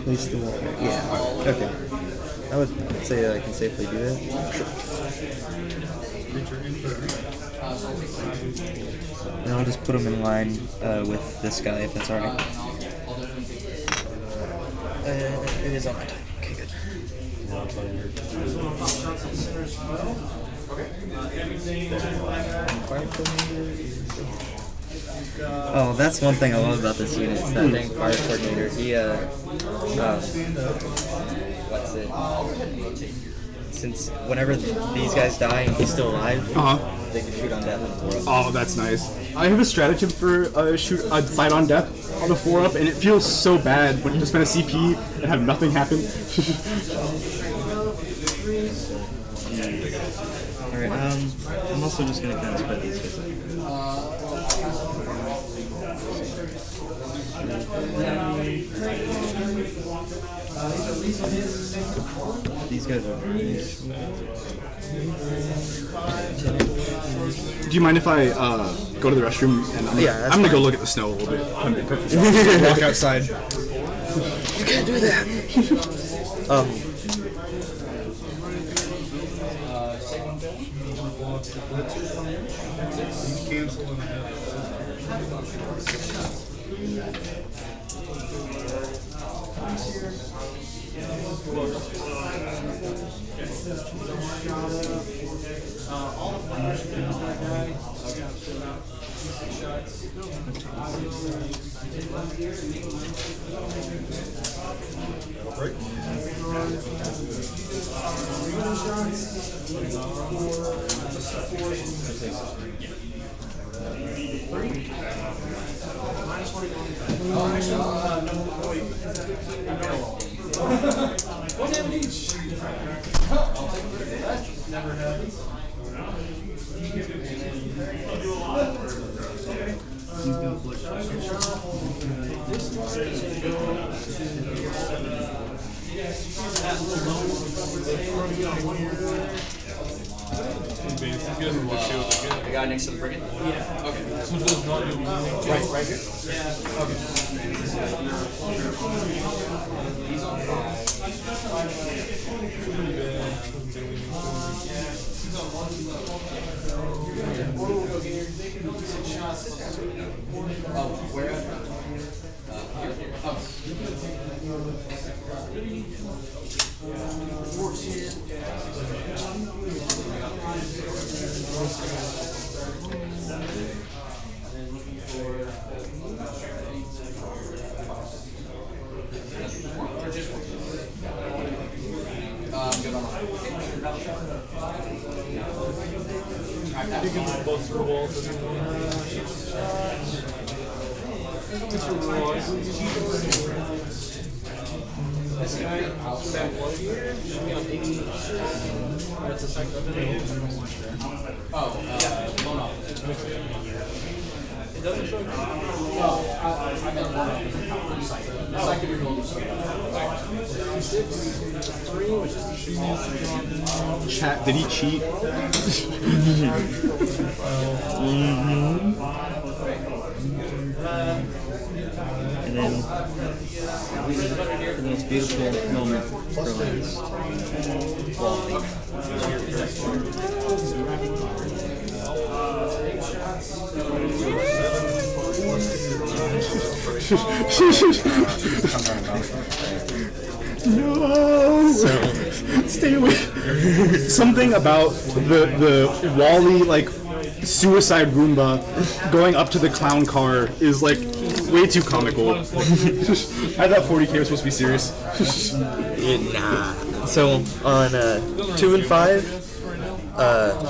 Speaker 3: Place the wall. Yeah. Okay. I would say that I can safely do that. And I'll just put them in line with this guy if that's alright. It is on my time. Okay, good. Oh, that's one thing I love about this unit. It's that dang fire coordinator. He what's it? Since whenever these guys die and he's still alive, they can shoot on death on the 4-up.
Speaker 1: Oh, that's nice. I have a stratagem for a fight on death on the 4-up, and it feels so bad when you just spend a CP and have nothing happen.
Speaker 3: Alright, I'm also just gonna kind of spread these guys out. These guys are
Speaker 1: Do you mind if I go to the restroom and I'm gonna go look at the snow a little bit. Walk outside.
Speaker 3: You can't do that.
Speaker 5: The guy next to the brigand? Yeah. Okay. Right here? Yeah. Okay. He's on 5. Oh, where at? Here? Oh.
Speaker 2: You can bust through walls if you want.
Speaker 5: This guy, that one here, should be on 80. That's a second. Oh, loan off. It doesn't show. Oh, I meant one off. Second you're going to 6, 3, which is the
Speaker 1: Chat, did he cheat?
Speaker 3: And then the most beautiful moment for last.
Speaker 1: No! Stay away. Something about the Wally, like, suicide Roomba going up to the clown car is, like, way too comical. I thought 40K was supposed to be serious.
Speaker 3: Nah. So on 2 and 5,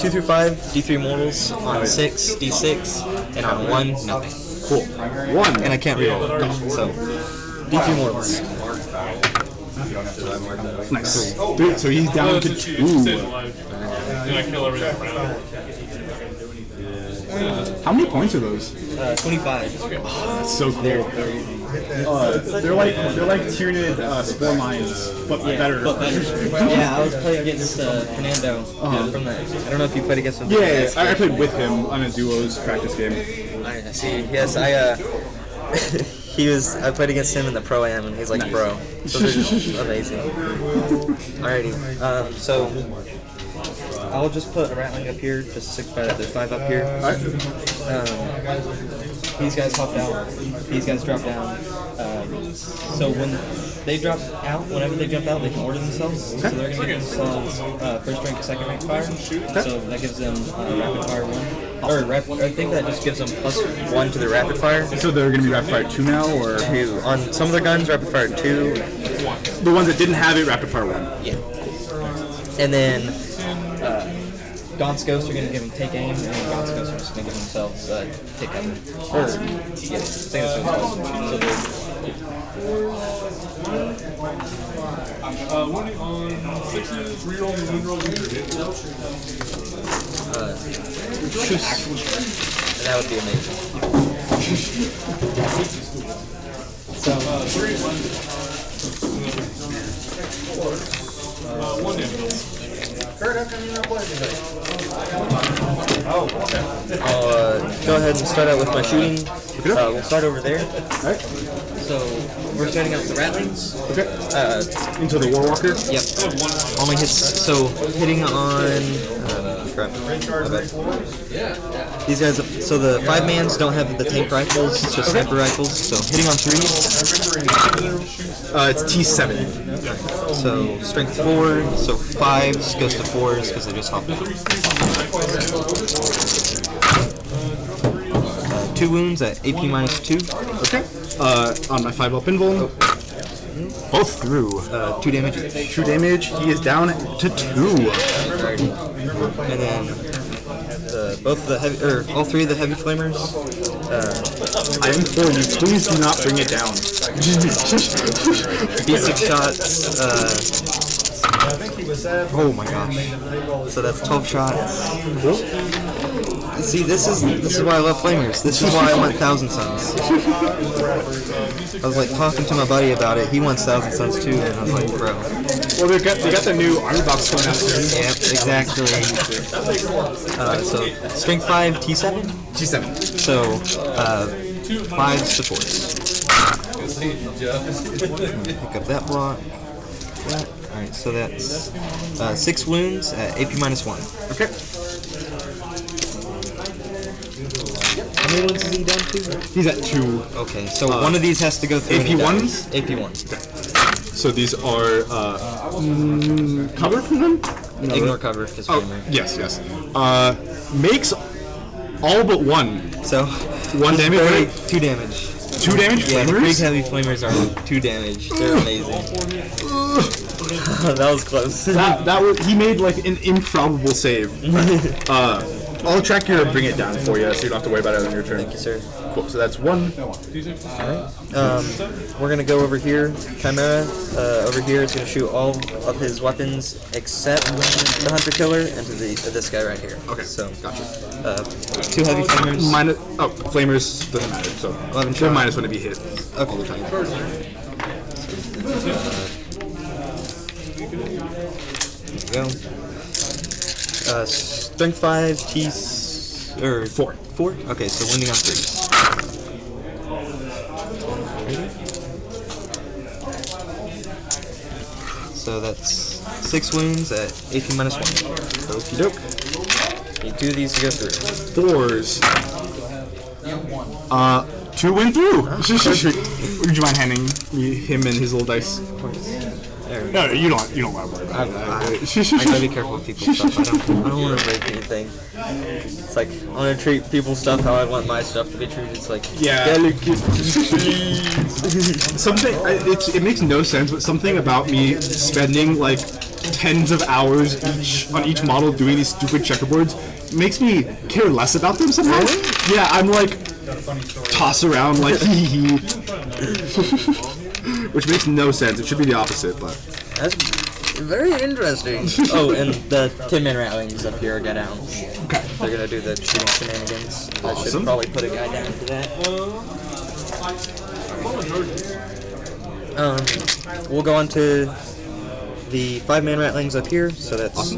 Speaker 3: 2 through 5, D3 mortals. On 6, D6, and on 1, nothing.
Speaker 1: Cool. 1.
Speaker 3: and I can't reroll. So D3 more.
Speaker 1: Nice. 3. So he's down to 2.
Speaker 2: And I kill everything around.
Speaker 1: How many points are those?
Speaker 3: 25.
Speaker 1: That's so cool. They're like Tyranid Spore Mines, but better.
Speaker 3: Yeah, I was playing against Fernando from the. I don't know if you played against him.
Speaker 1: Yeah, I played with him on a duos practice game.
Speaker 3: I see. Yes, I he was. I played against him in the pro am, and he's like bro. So they're amazing. Alrighty. So I'll just put a Ratling up here, just 6 there's 5 up here. These guys pop out. These guys drop down. So when they drop out, whenever they jump out, they can order themselves. So they're going to give themselves first rank, second rank fire. So that gives them rapid fire 1. Or I think that just gives them +1 to their rapid fire.
Speaker 1: So they're going to be rapid fire 2 now, or
Speaker 3: 2. On some of their guns, rapid fire 2.
Speaker 1: the ones that didn't have it, rapid fire 1.
Speaker 3: Yeah. And then Gaunt's Ghosts are going to give them take aim, and then Gaunt's Ghosts are just going to give themselves take cover. Or, yeah, I think that's what it's called. So
Speaker 2: Winning on 6s, reroll the windroll with your hit.
Speaker 3: that would be amazing.
Speaker 2: So, 3, 1 damage.
Speaker 3: I'll go ahead and start out with my shooting. We'll start over there.
Speaker 1: Alright.
Speaker 3: So we're starting out with the Ratlings.
Speaker 1: Okay. Into the Warwalker.
Speaker 3: Yep. All my hits. So hitting on. Crap. Okay. These guys. So the 5-mans don't have the tank rifles. It's just sniper rifles. So hitting on 3s.
Speaker 1: It's T7.
Speaker 3: So strength 4. So 5s goes to 4s because they just hopped out. 2 wounds at AP -2.
Speaker 1: Okay. On my 5 up invul. Both through.
Speaker 3: 2 damage each.
Speaker 1: 2 damage. He is down to 2.
Speaker 3: And then both of the heavy, or all 3 of the heavy flamers.
Speaker 1: I implore you, please do not bring it down.
Speaker 3: B6 shots. Oh my gosh. So that's 12 shots. See, this is why I love flamers. This is why I want Thousand Suns. I was like talking to my buddy about it. He wants Thousand Suns too, and I was like, bro.
Speaker 1: Well, they got the new army box coming out soon.
Speaker 3: Yep, exactly. So strength 5, T7.
Speaker 1: T7.
Speaker 3: So 5s to 4s. Pick up that block. Alright, so that's 6 wounds at AP -1.
Speaker 1: Okay.
Speaker 3: How many wounds is he down to?
Speaker 1: He's at 2.
Speaker 3: Okay, so one of these has to go through.
Speaker 1: AP1s?
Speaker 3: AP1s.
Speaker 1: So these are cover from them? No.
Speaker 3: Ignore cover because flamer.
Speaker 1: Yes. Makes all but 1.
Speaker 3: So
Speaker 1: 1 damage. Right?
Speaker 3: 2 damage.
Speaker 1: 2 damage
Speaker 3: Yeah, the big
Speaker 1: flamers?
Speaker 3: heavy flamers are 2 damage. They're amazing. That was close.
Speaker 1: That was, he made like an improbable save. I'll track your bring it down for you, so you don't have to worry about it on your turn.
Speaker 3: Thank you, sir.
Speaker 1: Cool. So that's 1.
Speaker 3: We're gonna go over here. Chimera over here is gonna shoot all of his weapons except the Hunter Killer and to this guy right here.
Speaker 1: Okay.
Speaker 3: So
Speaker 1: gotcha.
Speaker 3: 2 heavy flamers.
Speaker 1: Flamers doesn't matter. So
Speaker 3: 11
Speaker 1: they're
Speaker 3: shot.
Speaker 1: minus when it be hit all the time.
Speaker 3: There you go. Strength 5, T or 4. 4? Okay, so winding on 3s. So that's 6 wounds at AP -1.
Speaker 1: Okie doke.
Speaker 3: Need 2 of these to go through.
Speaker 1: 4s. 2 went through. Would you mind handing me him and his little dice? No, you don't want to worry about that.
Speaker 3: I gotta be careful with people's stuff. I don't want to break anything. It's like I want to treat people's stuff how I want my stuff to be treated. It's like delicate.
Speaker 1: It makes no sense, but something about me spending like tens of hours on each model doing these stupid checkerboards makes me care less about them somehow.
Speaker 3: Really?
Speaker 1: Yeah, I'm like, toss around like hee. Which makes no sense. It should be the opposite, but
Speaker 3: That's very interesting. Oh, and the 10-man rattlings up here get down.
Speaker 1: okay.
Speaker 3: They're gonna do the shooting shenanigans. I should
Speaker 1: Awesome.
Speaker 3: probably put a guy down for that. We'll go on to the 5-man rattlings up here. So that's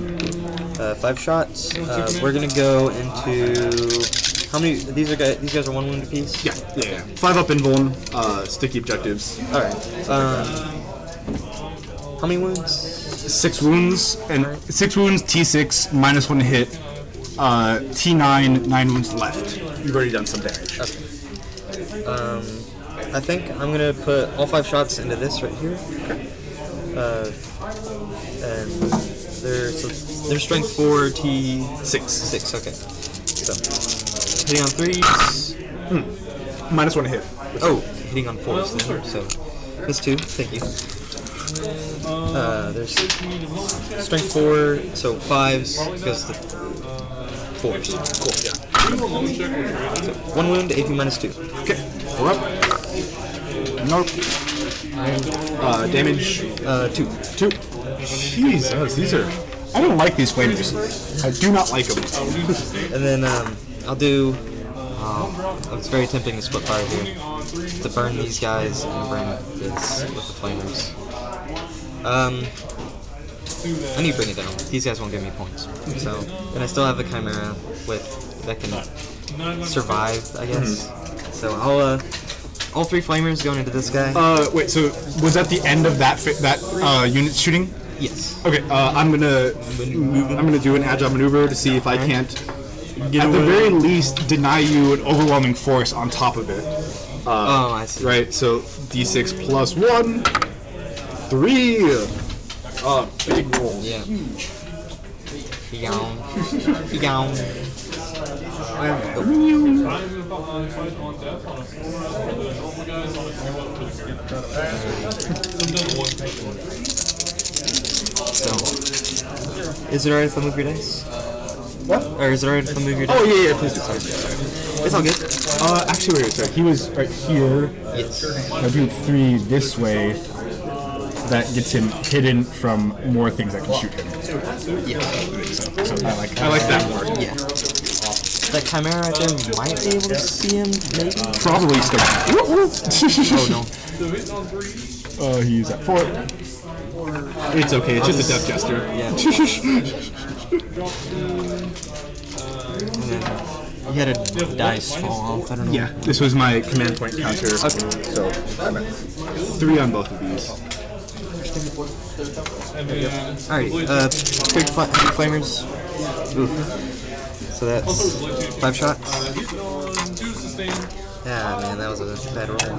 Speaker 3: 5 shots. We're gonna go into how many? These guys are 1 wound apiece.
Speaker 1: Yeah. 5 up invuln, sticky objectives.
Speaker 3: All right. How many wounds?
Speaker 1: 6 wounds and 6 wounds. T6 -1 to hit. T9 9 wounds left. You've already done some damage.
Speaker 3: Okay. I think I'm gonna put all 5 shots into this right here. And they're strength 4, T6. Okay. So hitting on 3s.
Speaker 1: -1 to hit.
Speaker 3: Oh, hitting on 4s then. So that's 2. Thank you. There's strength 4, so 5s goes to 4s.
Speaker 1: Cool. Yeah.
Speaker 3: So 1 wound, AP -2.
Speaker 1: Okay. 4 up. Nope. Damage.
Speaker 3: 2.
Speaker 1: 2. Jesus, these are. I don't like these flamers. I do not like them.
Speaker 3: And then I'll do. It's very tempting to split fire here. To burn these guys and burn this with the flamers. I need to bring it down. These guys won't give me points. So, and I still have the Chimera that can survive, I guess. So I'll all 3 flamers going into this guy.
Speaker 1: Wait. So was that the end of that unit shooting?
Speaker 3: Yes.
Speaker 1: Okay. I'm gonna do an agile maneuver to see if I can't, at the very least, deny you an overwhelming force on top of it.
Speaker 3: Oh, I see.
Speaker 1: Right. So D6 + 1, 3. Big roll.
Speaker 3: Yeah. He gone.
Speaker 2: I'm gonna fight on death on a 4. The normal guys on a 2 up to the
Speaker 3: So, is it alright if I move your dice?
Speaker 1: What?
Speaker 3: Or is it alright if I move your dice?
Speaker 1: Oh yeah. Please do. Sorry.
Speaker 3: It's all good.
Speaker 1: Actually, wait. Sorry. He was right here.
Speaker 3: Yes.
Speaker 1: I do 3 this way. That gets him hidden from more things that can shoot him.
Speaker 3: Yeah.
Speaker 1: So I like that more.
Speaker 3: Yeah. That Chimera right there might be able to see him, maybe?
Speaker 1: Probably still.
Speaker 3: Oh no.
Speaker 1: He's at 4. It's okay. It's just a death gesture.
Speaker 3: Yeah. And then he had a dice fall off. I don't know.
Speaker 1: Yeah. This was my command point counter.
Speaker 3: Okay.
Speaker 1: So I'm at 3 on both of these.
Speaker 3: Alright, quick flamers. Oof. So that's 5 shots. Yeah, man, that was a bad roll.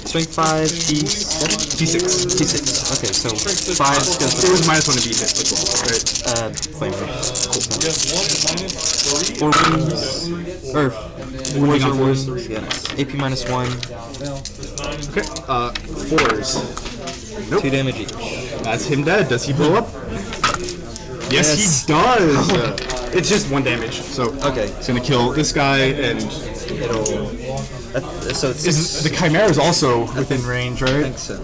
Speaker 3: Strength 5, T7? T6. Okay, so 5 goes
Speaker 1: It was -1 to be hit as well, right?
Speaker 3: flamers. Cool. 4 wounds. Or 4s or wounds. Yeah. AP -1.
Speaker 1: Okay. 4s. Nope.
Speaker 3: 2 damage each.
Speaker 1: That's him dead. Does he blow up? Yes,
Speaker 3: Yes.
Speaker 1: he does. It's just 1 damage. So
Speaker 3: Okay.
Speaker 1: it's gonna kill this guy, and
Speaker 3: It'll. So it's
Speaker 1: the Chimera is also within range,
Speaker 3: I
Speaker 1: right?
Speaker 3: think so.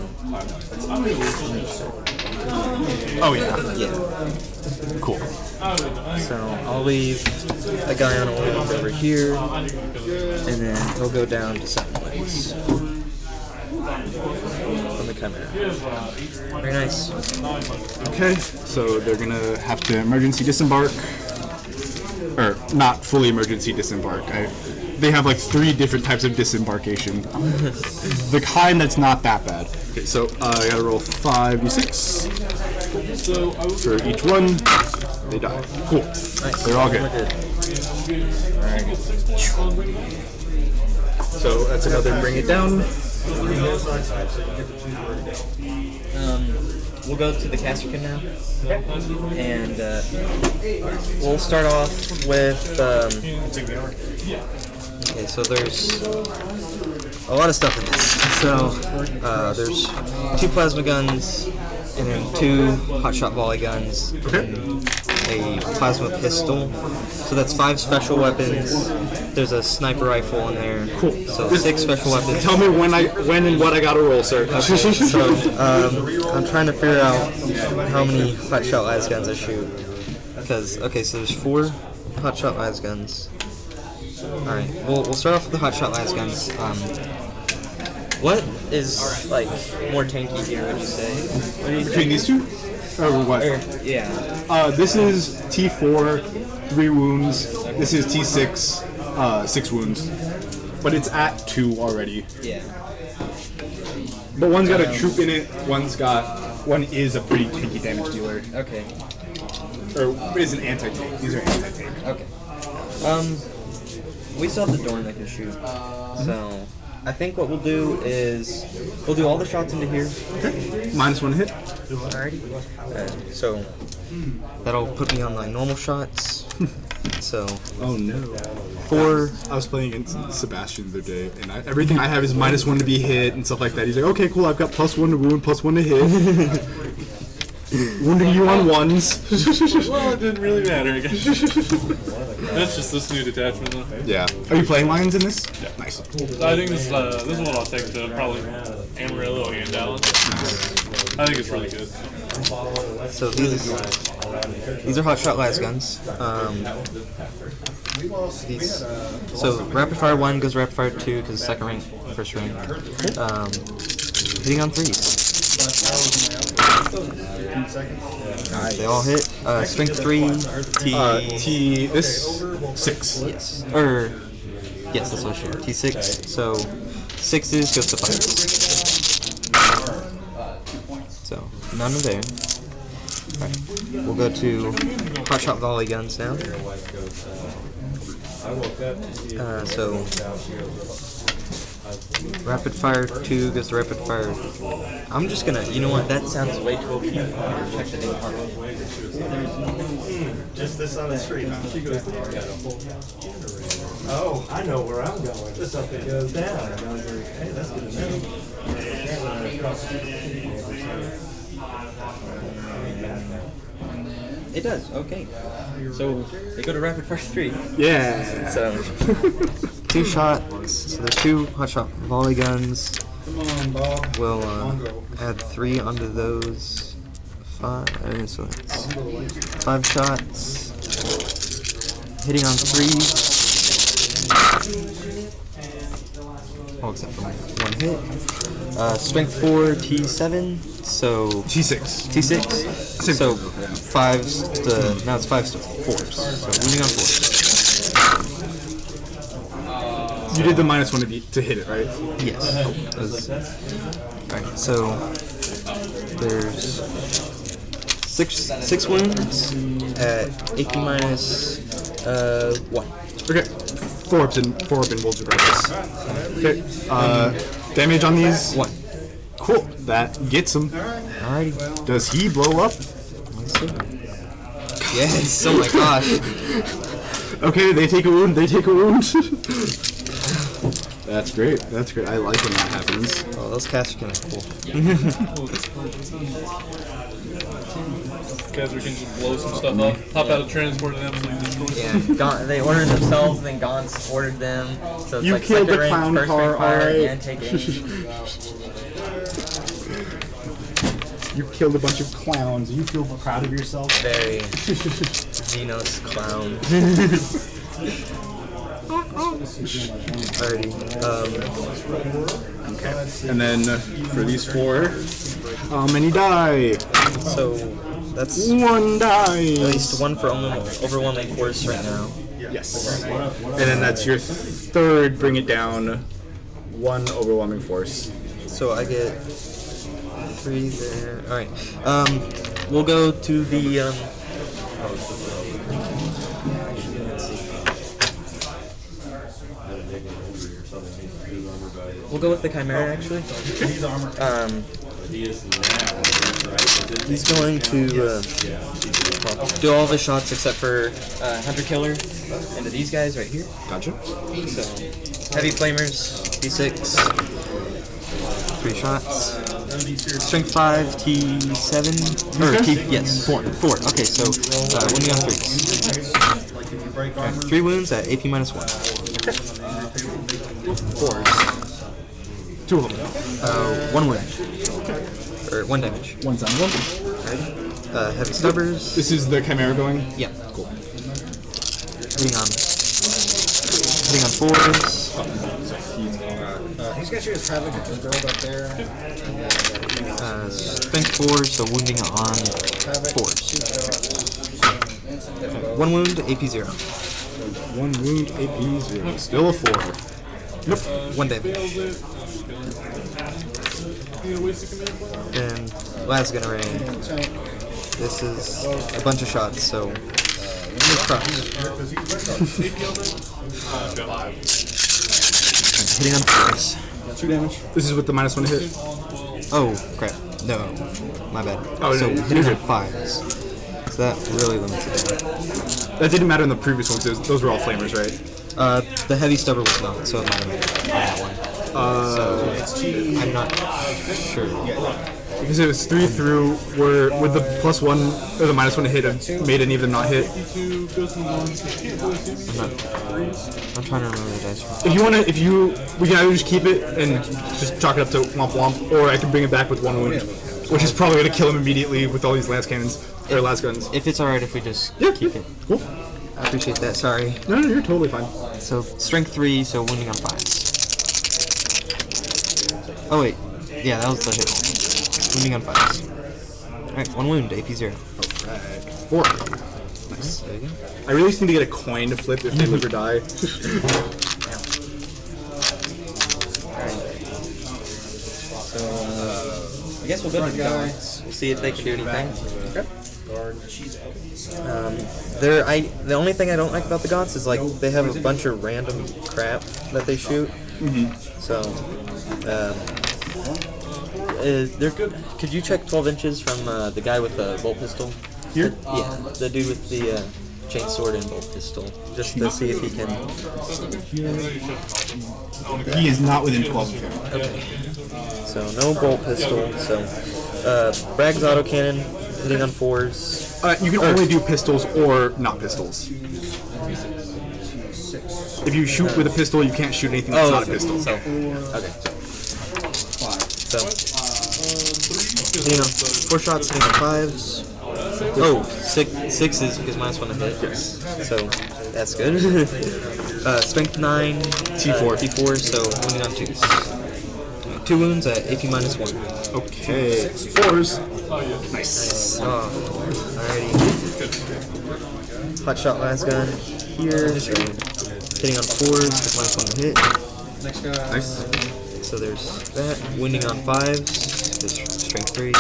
Speaker 1: Oh yeah.
Speaker 3: Yeah.
Speaker 1: Cool.
Speaker 3: So I'll leave a guy on a wound over here, and then he'll go down to 7 points from the Chimera. Very nice.
Speaker 1: Okay. So they're gonna have to emergency disembark, or not fully emergency disembark. They have like 3 different types of disembarkation. The kind that's not that bad. Okay, so I gotta roll 5d6 for each one. They die. Cool.
Speaker 3: Nice.
Speaker 1: They're all good.
Speaker 3: We're
Speaker 1: So that's another bring it down.
Speaker 3: We'll go to the Casterkin now, and we'll start off with. Okay, so there's a lot of stuff in this. So there's 2 plasma guns, and then 2 hotshot volley guns,
Speaker 1: Okay.
Speaker 3: and a plasma pistol. So that's 5 special weapons. There's a sniper rifle in there.
Speaker 1: Cool.
Speaker 3: So 6 special weapons.
Speaker 1: Tell me when and what I gotta roll, sir.
Speaker 3: Okay, so I'm trying to figure out how many hotshot las guns I shoot. Because okay, so there's 4 hotshot las guns. All right, we'll start off with the hotshot las guns. What is like more tanky here? Would you say? What do you
Speaker 1: Between these two? Or what?
Speaker 3: yeah.
Speaker 1: This is T4, 3 wounds. This is T6, 6 wounds. But it's at 2 already.
Speaker 3: Yeah.
Speaker 1: But one's got a troop in it. One is a pretty tanky damage dealer.
Speaker 3: Okay.
Speaker 1: Or is an anti-tank. These are anti-tank.
Speaker 3: Okay. We still have the door that can shoot. So I think what we'll do is we'll do all the shots into here.
Speaker 1: Okay. -1 hit.
Speaker 3: Alrighty. So that'll put me on my normal shots. So
Speaker 1: Oh no.
Speaker 3: 4.
Speaker 1: I was playing against Sebastian the other day, and everything I have is -1 to be hit and stuff like that. He's like, okay, cool, I've got +1 to wound, +1 to hit. Wounding you on 1s.
Speaker 2: Well, it didn't really matter, I guess. That's just this new detachment, though.
Speaker 1: Yeah. Are you playing Lions in this?
Speaker 2: Yeah.
Speaker 1: Nice.
Speaker 2: I think this is what I'll take to probably Amarillo and Dallas. I think it's really good.
Speaker 3: So these are hotshot las guns. So rapid fire 1 goes rapid fire 2 because second rank, first rank. Hitting on 3s. They all hit. Strength 3,
Speaker 1: This 6.
Speaker 3: yes, yes, that's what I shoot. T6. So 6s goes to 5s. So none are there. Alright, we'll go to hotshot volley guns now. So rapid fire 2 goes to rapid fire. I'm just gonna, you know what? That sounds way too OP. Check the name part.
Speaker 4: Just this on the street.
Speaker 7: Oh, I know where I'm going. Just up it goes down. Hey, that's good to know.
Speaker 3: It does, okay. So they go to rapid fire 3.
Speaker 1: Yeah.
Speaker 3: So 2 shots. So there's 2 hotshot volley guns.
Speaker 7: Come on, Bob.
Speaker 3: We'll add 3 onto those. 5. So that's 5 shots. Hitting on 3s. Oh, except for 1 hit. Strength 4, T7. So
Speaker 1: T6.
Speaker 3: T6. So 5s to now it's 5s to 4s. So moving on 4s.
Speaker 1: You did the -1 to hit it, right?
Speaker 3: Yes. Alright, so there's 6 wounds at AP minus 1.
Speaker 1: Okay. 4 up in wolves regardless. Okay. Damage on these.
Speaker 3: 1.
Speaker 1: Cool. That gets him.
Speaker 3: Alrighty.
Speaker 1: Does he blow up?
Speaker 3: Let's see. Yes. Oh my gosh.
Speaker 1: Okay, they take a wound. That's great. That's great. I like when that happens.
Speaker 3: Oh, those cats are kind of cool.
Speaker 2: Guys, we can just blow some stuff up, hop out of transport and absolutely destroy them.
Speaker 3: Yeah, they ordered themselves, then Gaunt's ordered them. So it's
Speaker 1: You
Speaker 3: like
Speaker 1: killed the
Speaker 3: second rank,
Speaker 1: clown
Speaker 3: first
Speaker 1: car,
Speaker 3: rank fire,
Speaker 1: alright.
Speaker 3: and take aim.
Speaker 1: You killed a bunch of clowns. You feel proud of yourself?
Speaker 3: Very Xenos clown. Alrighty.
Speaker 1: Okay. And then for these 4, how many die?
Speaker 3: So that's
Speaker 1: 1 die.
Speaker 3: at least 1 for overwhelming force right now.
Speaker 1: Yes. And then that's your 3rd. Bring it down. 1 overwhelming force.
Speaker 3: So I get 3 there. Alright. We'll go to the we'll go with the Chimera actually. He's going to do all the shots except for Hunter Killer into these guys right here.
Speaker 1: Gotcha.
Speaker 3: So heavy flamers, D6, 3 shots. Strength 5, T7, or T, yes, 4. Okay, so wounding on 3s. Okay, 3 wounds at AP -1. 4s.
Speaker 1: 2 of them.
Speaker 3: 1 wound. Or 1 damage.
Speaker 1: 1 sound 1.
Speaker 3: Heavy stubbers.
Speaker 1: This is the Chimera going?
Speaker 3: Yep. Cool. Hitting on 4s.
Speaker 4: He's got you as Havoc and Girl up there.
Speaker 3: Strength 4, so wounding on 4s. 1 wound, AP 0.
Speaker 1: 1 wound, AP 0. Still a 4. Nope.
Speaker 3: 1 damage. And Lasgun Rain. This is a bunch of shots, so hitting on 4s.
Speaker 1: 2 damage. This is with the -1 to hit.
Speaker 3: Oh crap! No, my bad.
Speaker 1: Oh,
Speaker 3: so
Speaker 1: no,
Speaker 3: hitting
Speaker 1: you're
Speaker 3: on 5s. So that really limits it down.
Speaker 1: That didn't matter in the previous ones. Those were all flamers, right?
Speaker 3: The heavy stubber was not, so it might have made it on that one. So I'm not sure.
Speaker 1: Because it was 3 through, where with the +1 or the -1 to hit, it made any of them not hit.
Speaker 3: I'm trying to remember the dice.
Speaker 1: If you wanna, we can either just keep it and just chalk it up to womp womp, or I can bring it back with 1 wound, which is probably gonna kill him immediately with all these last cannons or last guns.
Speaker 3: If it's alright if we just keep it.
Speaker 1: Cool.
Speaker 3: I appreciate that, sorry.
Speaker 1: No, you're totally fine.
Speaker 3: So, strength 3, so wounding on 5s. Oh wait, yeah, that was the hit. Wounding on 5s. Alright, 1 wound, AP 0.
Speaker 1: Alright, 4.
Speaker 3: Nice. There you go.
Speaker 1: I really just need to get a coin to flip if they live or die.
Speaker 3: I guess we'll go to the guards. We'll see if they can do anything. The only thing I don't like about the Gaunts is like they have a bunch of random crap that they shoot. So, could you check 12 inches from the guy with the bolt pistol?
Speaker 1: Here?
Speaker 3: Yeah, the dude with the chainsword and bolt pistol, just to see if he can.
Speaker 1: He is not within 12 of him.
Speaker 3: Okay. So no bolt pistol. So Bragg's autocannon hitting on 4s.
Speaker 1: You can only do pistols or not pistols. If you shoot with a pistol, you can't shoot anything that's not a pistol.
Speaker 3: So, okay. So hitting on 4 shots, hitting on 5s. Oh, 6s because -1 to hit. Yes. So that's good. Strength 9, T4, so wounding on 2s. 2 wounds at AP -1.
Speaker 1: Okay. 4s. Nice.
Speaker 3: Oh, alrighty. Hot shot last gun here. So hitting on 4s with -1 to hit.
Speaker 1: Nice.
Speaker 3: So there's that. Wounding on 5s. There's strength 3.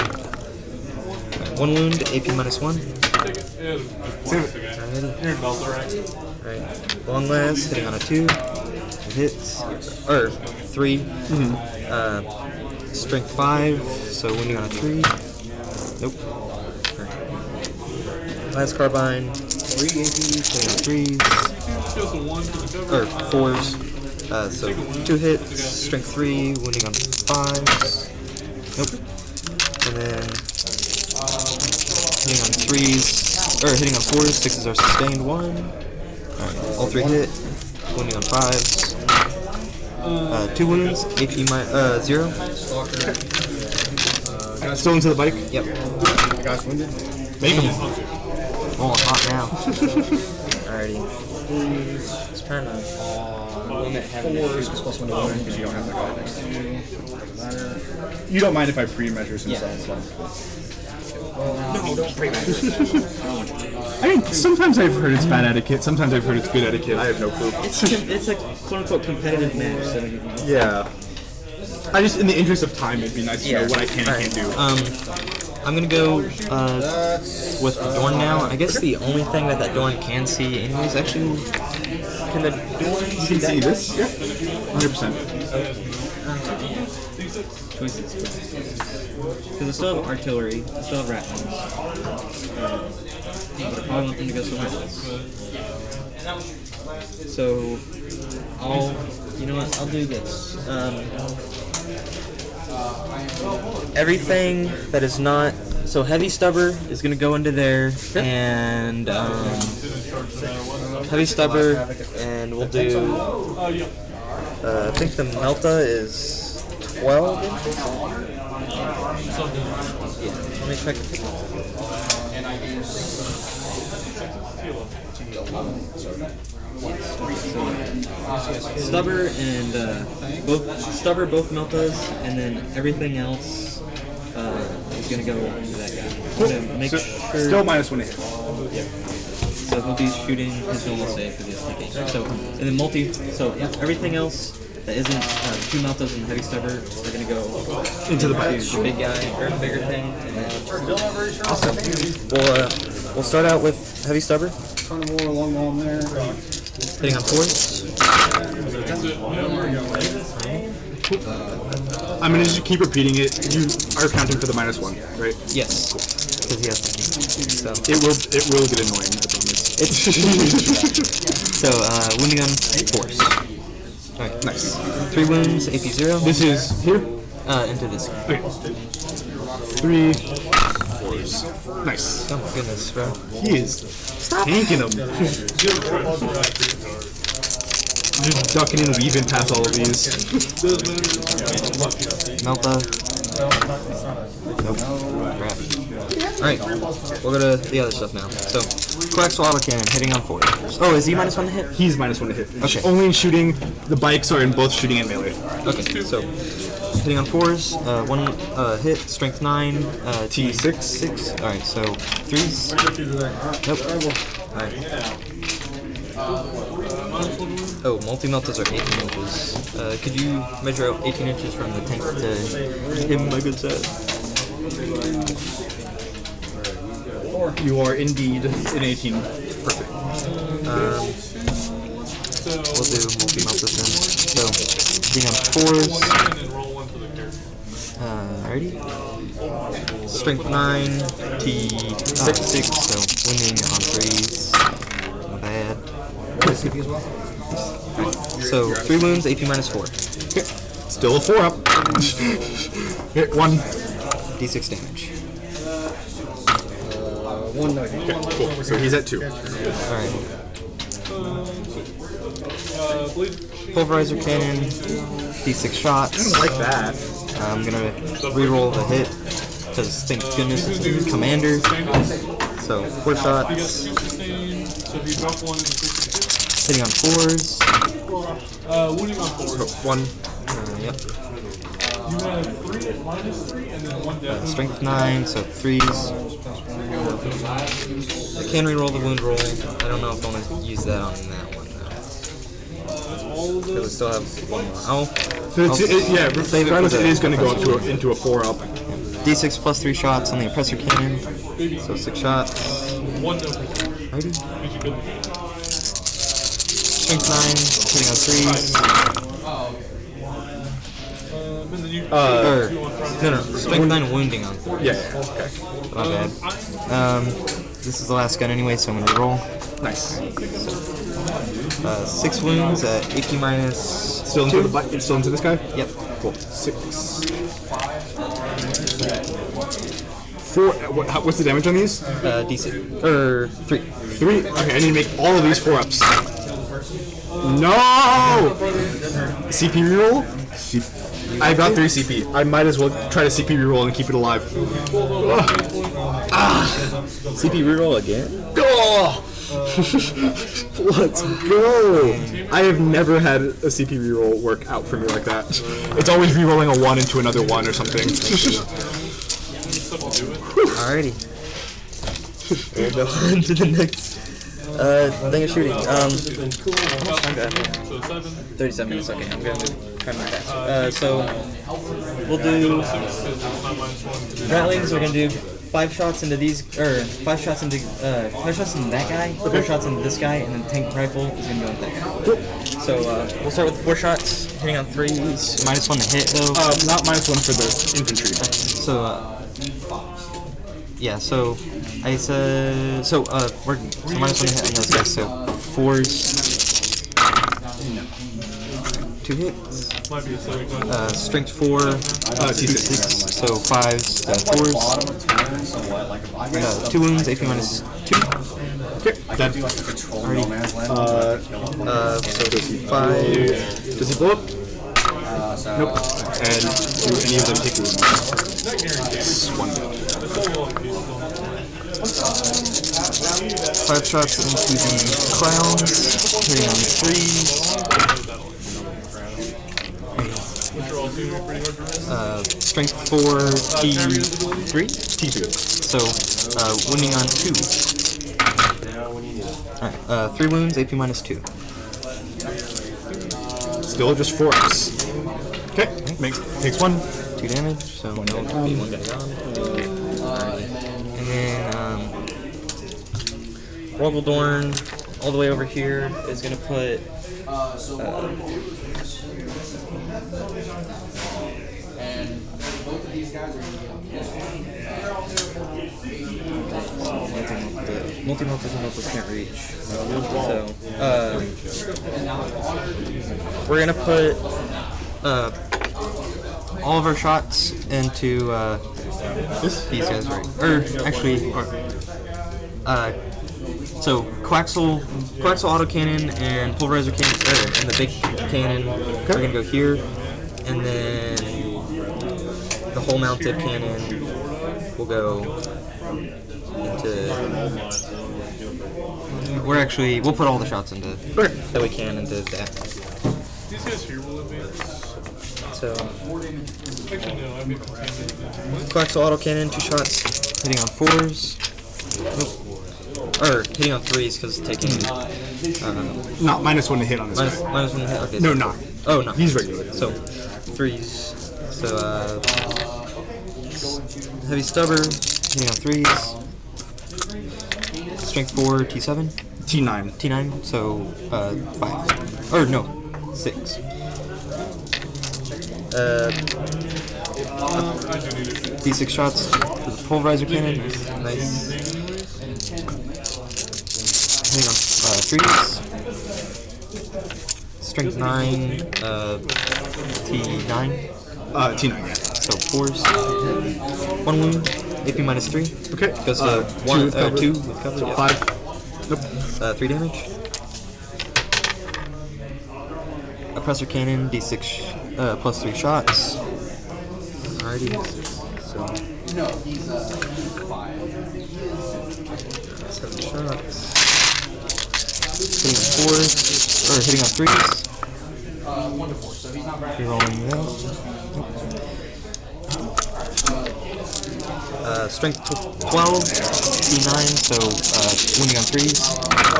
Speaker 3: 1 wound, AP -1. Alright. Long last, hitting on a 2. It hits. Or 3. Strength 5, so wounding on a 3. Nope. Last carbine. 3 APs, hitting on 3s. Or 4s. So 2 hits, strength 3, wounding on 5s. Nope. And then hitting on 3s, or hitting on 4s, 6s are sustained 1. Alright, all 3 hit, wounding on 5s. 2 wounds, AP 0.
Speaker 1: Still into the bike?
Speaker 3: Yep.
Speaker 4: The guy's wounded.
Speaker 1: Make him.
Speaker 3: Oh, I'm hot now. Alrighty. Just trying to limit having to shoot.
Speaker 4: +1 to wound because you don't have the guy next to you.
Speaker 1: You don't mind if I pre-measure since that's fun.
Speaker 4: No, don't pre-measure.
Speaker 1: I mean, sometimes I've heard it's bad etiquette, sometimes I've heard it's good etiquette. I have no clue.
Speaker 3: It's a quote-unquote competitive match, so
Speaker 1: Yeah. I just, in the interest of time, it'd be nice to know what I can and can't do.
Speaker 3: I'm gonna go with the Dorn now. I guess the only thing that Dorn can see anyways, actually, can the Dorn
Speaker 1: You can see this? Yeah. 100%.
Speaker 3: Choices. Because I still have artillery, I still have ratlins. But I probably want them to go somewhere else. So, you know what, I'll do this. everything that is not so heavy stubber is gonna go into there, and heavy stubber, and we'll do. I think the Melta is 12 inches. Yeah, let me check. Stubber and both Meltas, and then everything else is gonna go into that guy. I'm gonna make sure.
Speaker 1: Still -1 to hit.
Speaker 3: So he'll be shooting his normal save because he has thinking. So and then everything else that isn't 2 Meltas and heavy stubber are gonna go
Speaker 1: Into the
Speaker 3: to
Speaker 1: bike.
Speaker 3: the big guy or the bigger thing. And then awesome. We'll start out with heavy stubber.
Speaker 5: Carnivore along the line there.
Speaker 3: Hitting on 4s.
Speaker 1: I'm gonna just keep repeating it. You are counting for the -1, right?
Speaker 3: Yes. Because he has thinking. So
Speaker 1: It will get annoying, I promise.
Speaker 3: so wounding on 4s. Alright.
Speaker 1: Nice.
Speaker 3: 3 wounds, AP 0.
Speaker 1: This is here.
Speaker 3: Into this guy.
Speaker 1: Okay. 3 4s. Nice.
Speaker 3: Oh my goodness, bro.
Speaker 1: He is tanking them. Just ducking and weaving past all of these.
Speaker 3: Melta. Nope. Crap. Alright, we'll go to the other stuff now. So, Coax Water Cannon, hitting on 4. Oh, is he -1 to hit?
Speaker 1: He's -1 to hit.
Speaker 3: Okay.
Speaker 1: Only in shooting. The bikes are in both shooting and melee.
Speaker 3: Okay, so, hitting on 4s, 1 hit, strength 9,
Speaker 1: T6.
Speaker 3: 6. Alright, so 3s. Nope. Alright. Oh, multi-meltas are 18 inches. Could you measure out 18 inches from the tank to him, my good sir?
Speaker 1: You are indeed in 18. Perfect.
Speaker 3: We'll do multi-meltas then. So, hitting on 4s. Alrighty. Strength 9, T6, so winning on 3s. Not bad. So, 3 wounds, AP -4.
Speaker 1: Okay. Still a 4-up. Hit 1.
Speaker 3: D6 damage.
Speaker 5: 1 no hit.
Speaker 1: Okay, cool. So he's at 2.
Speaker 3: Alright. Pulverizer cannon, D6 shots.
Speaker 1: Like that.
Speaker 3: I'm gonna reroll the hit, because thank goodness it's a commander. So, 4 shots. Hitting on 4s.
Speaker 2: Wounding on 4.
Speaker 1: 1.
Speaker 3: Yep.
Speaker 2: You have 3 at -3 and then 1 death.
Speaker 3: Strength 9, so 3s. I can reroll the wound roll. I don't know if I want to use that on that one though. Because we still have 1 more.
Speaker 1: So yeah,
Speaker 3: save it
Speaker 1: regardless,
Speaker 3: for
Speaker 1: it
Speaker 3: the-
Speaker 1: is going to go into a 4-up.
Speaker 3: D6 plus 3 shots on the oppressor cannon. So 6 shots.
Speaker 2: 1 death.
Speaker 3: Righty.
Speaker 2: Did you go?
Speaker 3: Strength 9, hitting on 3s.
Speaker 2: And then you.
Speaker 3: Or, no, strength 9 wounding on 3s.
Speaker 1: Yeah. Okay.
Speaker 3: Not bad. This is the last gun anyway, so I'm gonna roll.
Speaker 1: Nice.
Speaker 3: 6 wounds at AP minus.
Speaker 1: Still into the bike. It's still into this guy.
Speaker 3: Yep.
Speaker 1: Cool. 6. 4. What's the damage on these?
Speaker 3: D6. Or 3.
Speaker 1: 3. Okay, I need to make all of these 4-ups. No! CP reroll? I've got 3 CP. I might as well try to CP reroll and keep it alive.
Speaker 6: CP reroll again?
Speaker 1: Oh! Let's go! I have never had a CP reroll work out for me like that. It's always rerolling a 1 into another 1 or something.
Speaker 3: Alrighty. We'll go on to the next thing of shooting. How much time do I have? 37 minutes, okay, I'm gonna try my best. So, we'll do Ratlings, we're gonna do 5 shots into these, or 5 shots into that guy, 4 shots into this guy, and then tank rifle is gonna go into that guy. So, we'll start with 4 shots, hitting on 3s, -1 to hit though.
Speaker 1: Not -1 for the infantry.
Speaker 3: So, yeah, so I said, so we're -1 to hit on those guys, so 4s, 2 hits.
Speaker 2: Might be a saving throw.
Speaker 3: Strength 4,
Speaker 1: T6.
Speaker 3: so 5s, 4s. 2 wounds, AP minus 2.
Speaker 1: Okay, dead.
Speaker 3: So 5.
Speaker 1: Does he blow up? Nope. And do any of them take wounds?
Speaker 2: Not guaranteed.
Speaker 1: One down.
Speaker 2: The solo piece is
Speaker 3: 5 shots into the clowns, hitting on 3s.
Speaker 2: which are all seeming pretty hard to run.
Speaker 3: Strength 4, T3? T3. So, wounding on 2. Alright, 3 wounds, AP minus 2.
Speaker 1: Still just 4s. Okay, takes 1.
Speaker 3: 2 damage, so no, be 1 guy gone. And then, Rogaldorn, all the way over here, is gonna put, multi-multi can't reach. So, we're gonna put, all of our shots into, these guys, right? Or, actually, so Quaxel autocannon and pulverizer cannon, and the big cannon are gonna go here, and then the whole mounted cannon will go into. We'll put all the shots into that we can into that.
Speaker 2: These guys here will advance.
Speaker 3: So
Speaker 2: Actually, no, I mean,
Speaker 3: Quaxel autocannon, 2 shots, hitting on 4s. Nope. Or hitting on 3s because taking.
Speaker 1: Not -1 to hit on this
Speaker 3: Minus
Speaker 1: guy.
Speaker 3: 1 hit. Okay.
Speaker 1: No,
Speaker 3: so-
Speaker 1: not.
Speaker 3: Oh, no.
Speaker 1: He's regular.
Speaker 3: So 3s. So heavy stubber, hitting on 3s. Strength 4, T7.
Speaker 1: T9.
Speaker 3: T9, so 5. Or no, 6.
Speaker 2: I do need it.
Speaker 3: D6 shots for the pulverizer cannon. Nice. Hitting on 3s. Strength 9, T9.
Speaker 1: T9, yeah.
Speaker 3: So 4s. 1 wound, AP minus 3.
Speaker 1: Okay.
Speaker 3: Goes to 2 with cover.
Speaker 1: So
Speaker 3: Yeah.
Speaker 1: 5. Nope.
Speaker 3: 3 damage. Oppressor cannon, D6 plus 3 shots. Alrighty. So 7 shots. Hitting on 4s, or hitting on 3s. Rerolling that. Strength 12, D9, so wounding on 3s.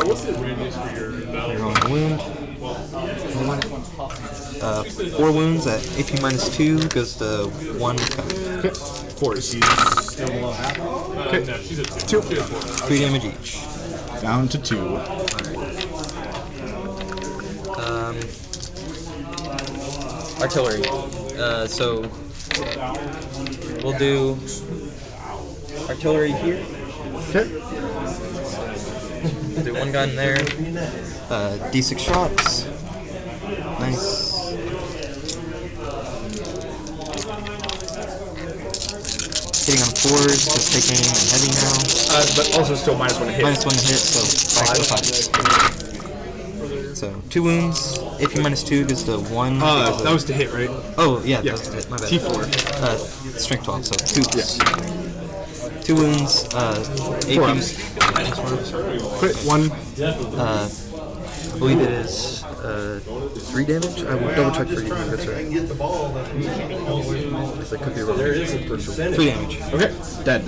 Speaker 2: What's the radius for your
Speaker 3: Rerolling the wound. 4 wounds at AP minus 2 goes to 1 with cover.
Speaker 1: Okay. 4s.
Speaker 2: Okay. No, she's at 2.
Speaker 3: 3 damage each.
Speaker 1: Down to 2.
Speaker 3: Artillery. So we'll do artillery here.
Speaker 1: Okay.
Speaker 3: We'll do 1 gun there. D6 shots. Nice. Hitting on 4s, just taking and heavy now.
Speaker 1: But also still -1 to hit.
Speaker 3: Minus 1 to hit, so 5. So 2 wounds. AP minus 2 goes to 1.
Speaker 1: That was to hit, right?
Speaker 3: Oh yeah,
Speaker 1: Yeah.
Speaker 3: that was it. My bad.
Speaker 1: T4.
Speaker 3: Strength 12, so 2. 2 wounds. AP.
Speaker 1: 4. Quit 1.
Speaker 3: I believe it is 3 damage. I will double check for you. That's right. Because I could be wrong. 3 damage.
Speaker 1: Okay. Dead.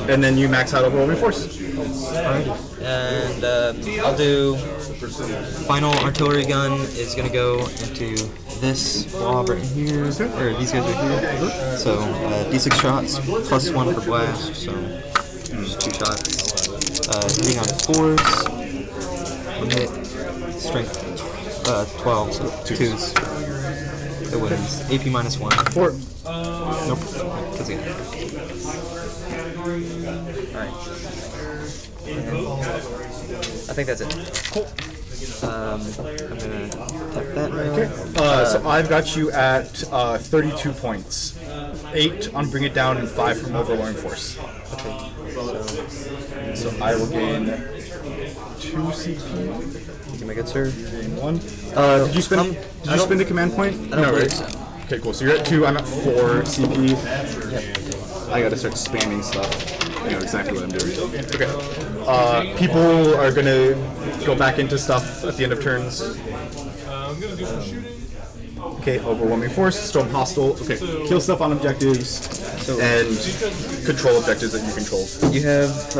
Speaker 1: And then you max out overwhelming force.
Speaker 3: Alright. And I'll do final artillery gun is gonna go into this blob right here, or these guys right here. So D6 shots plus 1 for blast. So just 2 shots. Hitting on 4s. 1 hit. Strength 12, so 2s. It was AP minus 1.
Speaker 1: 4.
Speaker 3: Nope. Because yeah. Alright. I think that's it.
Speaker 1: Cool.
Speaker 3: I'm gonna tap that now.
Speaker 1: So I've got you at 32 points. 8 on Bring It Down and 5 from Overwhelming Force.
Speaker 3: Okay.
Speaker 1: So I will gain 2 CP.
Speaker 3: You make it, sir.
Speaker 1: 1. Did you spend? Did you spend a command point?
Speaker 3: I don't believe
Speaker 1: right?
Speaker 3: so.
Speaker 1: Okay, cool. So you're at 2. I'm at 4 CP. I gotta start spamming stuff. I know exactly what I'm doing. Okay. People are gonna go back into stuff at the end of turns.
Speaker 2: I'm gonna do some shooting.
Speaker 1: Okay, Overwhelming Force, Storm Hostile. Okay, kill stuff on objectives and control objectives that you control.
Speaker 3: You have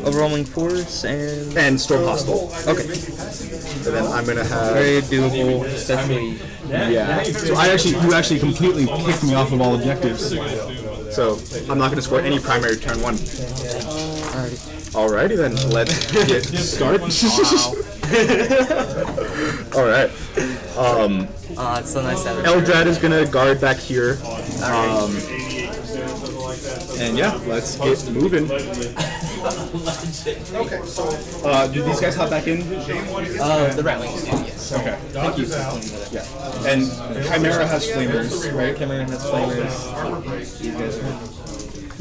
Speaker 3: Overwhelming Force
Speaker 1: And Storm Hostile.
Speaker 3: Okay.
Speaker 1: And then I'm gonna have.
Speaker 3: Very doable, especially.
Speaker 1: Yeah. So you actually completely kicked me off of all objectives. So I'm not gonna score any primary turn 1. Alrighty then, let's get started. Alright.
Speaker 3: It's so nice to have it.
Speaker 1: Eldrad is gonna guard back here. And yeah, let's get moving. Okay, so do these guys hop back in?
Speaker 3: The Ratlings do, yes.
Speaker 1: Okay. Thank you. Yeah. And Chimera has flamers, right?
Speaker 3: Chimera has flamers. These guys are.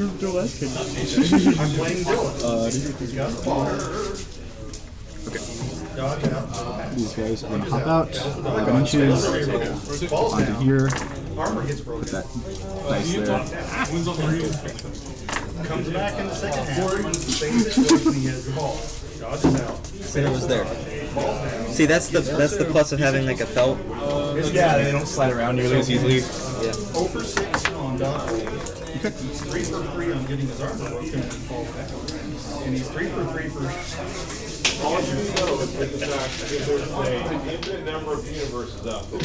Speaker 1: I'm playing Okay. These guys are gonna hop out, bunches, onto here. Put that nice there.
Speaker 7: Comes back in the second half. Same situation he has the ball. Dodges out.
Speaker 3: Center was there. See, that's the plus of having like a felt.
Speaker 1: Yeah, they don't slide around nearly as easily.
Speaker 3: Yeah.
Speaker 7: 0 for 6 on Dante. He's 3 for 3 on getting his armor broken and falls back. And he's 3 for 3 for.
Speaker 6: All you know is the fact that there's an infinite number of universes out there.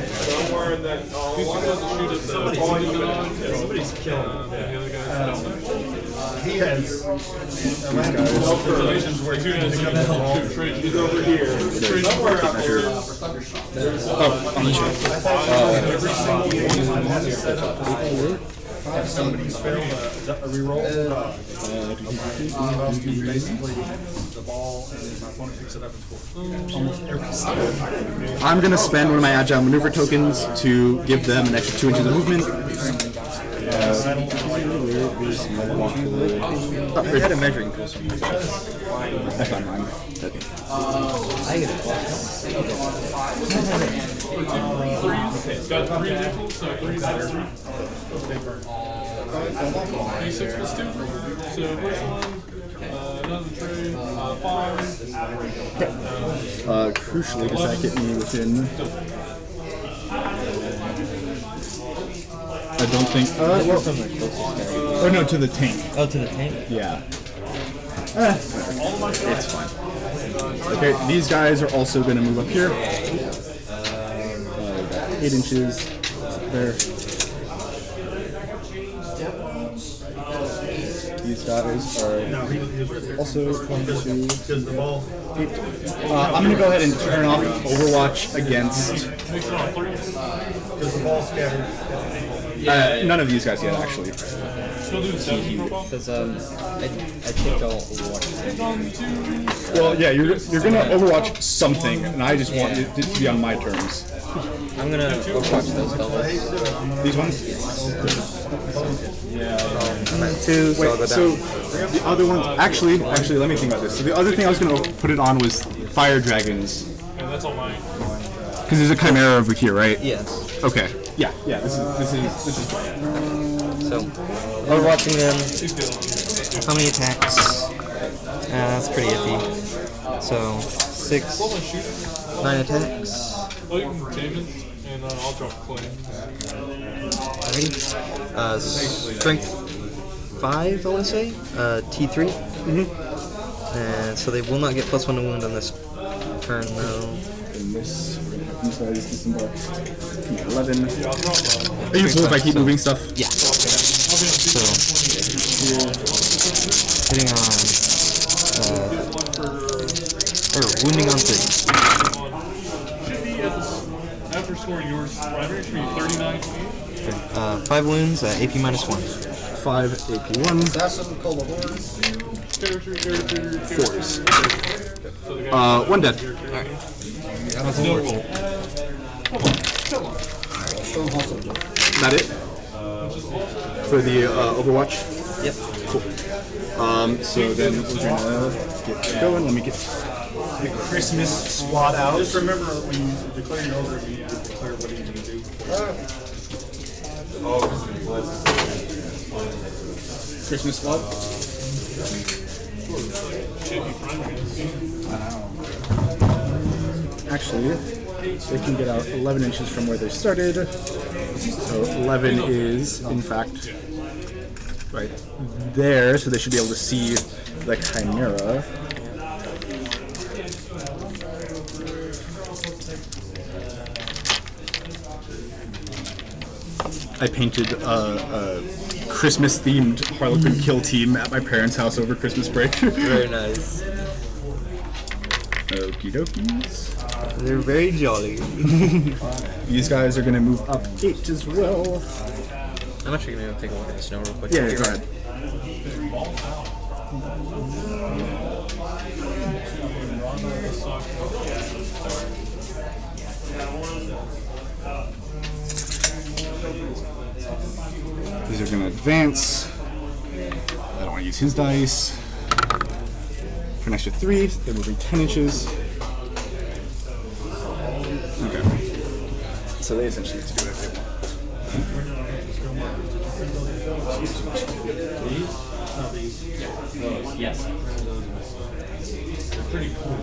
Speaker 6: Somewhere in that, one of
Speaker 2: Somebody's killing. The other guy's
Speaker 7: He has relations where he can become that ball.
Speaker 6: He's over here. Somewhere out there.
Speaker 1: On the show.
Speaker 7: Every single game I've had to set up if somebody's failed a reroll, basically the ball and then my opponent picks it up and scores. Almost every single time.
Speaker 1: I'm gonna spend one of my agile maneuver tokens to give them an extra 2 inches of movement.
Speaker 3: We had a measuring tool.
Speaker 1: That's not mine. Okay.
Speaker 2: got 3 nickels, so 3 better. D6 plus 2. So first one, another trade, 5.
Speaker 1: Crucially, does that get me within? I don't think. Oh no, to the tank.
Speaker 3: Oh, to the tank?
Speaker 1: Yeah. It's fine. Okay, these guys are also going to move up here. 8 inches there. These guys are also going to.
Speaker 7: Because the ball.
Speaker 1: I'm going to go ahead and turn off Overwatch against.
Speaker 2: Makes it on 3.
Speaker 7: Because the ball scattered.
Speaker 1: None of these guys yet, actually.
Speaker 2: Still do the 7 profile.
Speaker 3: Because I think I'll watch it.
Speaker 1: Well, yeah, you're gonna Overwatch something, and I just want it to be on my terms.
Speaker 3: I'm gonna Overwatch those fellas.
Speaker 1: These ones?
Speaker 3: I'm at 2, so I'll go
Speaker 1: Wait,
Speaker 3: down.
Speaker 1: so the other ones, actually, let me think about this. So the other thing I was gonna put it on was Fire Dragons,
Speaker 2: And that's all mine.
Speaker 1: because there's a Chimera over here, right?
Speaker 3: Yes.
Speaker 1: Okay. Yeah. This is.
Speaker 3: So, overwatching them. How many attacks? That's pretty iffy. So, 6, 9 attacks.
Speaker 2: Oh, you can tame it, and I'll drop claim.
Speaker 3: Alrighty. Strength 5, I want to say. T3. And so they will not get +1 to wound on this turn, though.
Speaker 1: And this, these guys disembark. 11. Are you cool if I keep moving stuff?
Speaker 3: Yeah. So, hitting on, or wounding on 3.
Speaker 2: Should be at the, after scoring yours primary, should be 39.
Speaker 3: 5 wounds, AP -1.
Speaker 1: 5 AP1.
Speaker 7: Assassin, Cola Horde.
Speaker 1: Fours. One dead.
Speaker 7: Stone Hustle.
Speaker 1: Is that it? For the Overwatch?
Speaker 3: Yep.
Speaker 1: Cool. So then we're gonna get going. Let me get the Christmas squad out.
Speaker 7: Just remember when you declare your order, you need to declare what you're going to do.
Speaker 1: Christmas squad. Actually, they can get out 11 inches from where they started. So 11 is, in fact, right there. So they should be able to see the Chimera. I painted a Christmas-themed Harlequin kill team at my parents' house over Christmas break.
Speaker 3: Very nice.
Speaker 1: Okie dokies.
Speaker 3: They're very jolly.
Speaker 1: These guys are gonna move up 8 as well.
Speaker 3: I'm actually gonna go take a look at the snow real quick.
Speaker 1: Yeah, go ahead. These are gonna advance. I don't want to use his dice. For an extra 3, they're moving 10 inches. Okay. So they essentially get to do whatever they want.
Speaker 5: Yes.
Speaker 2: They're pretty cool.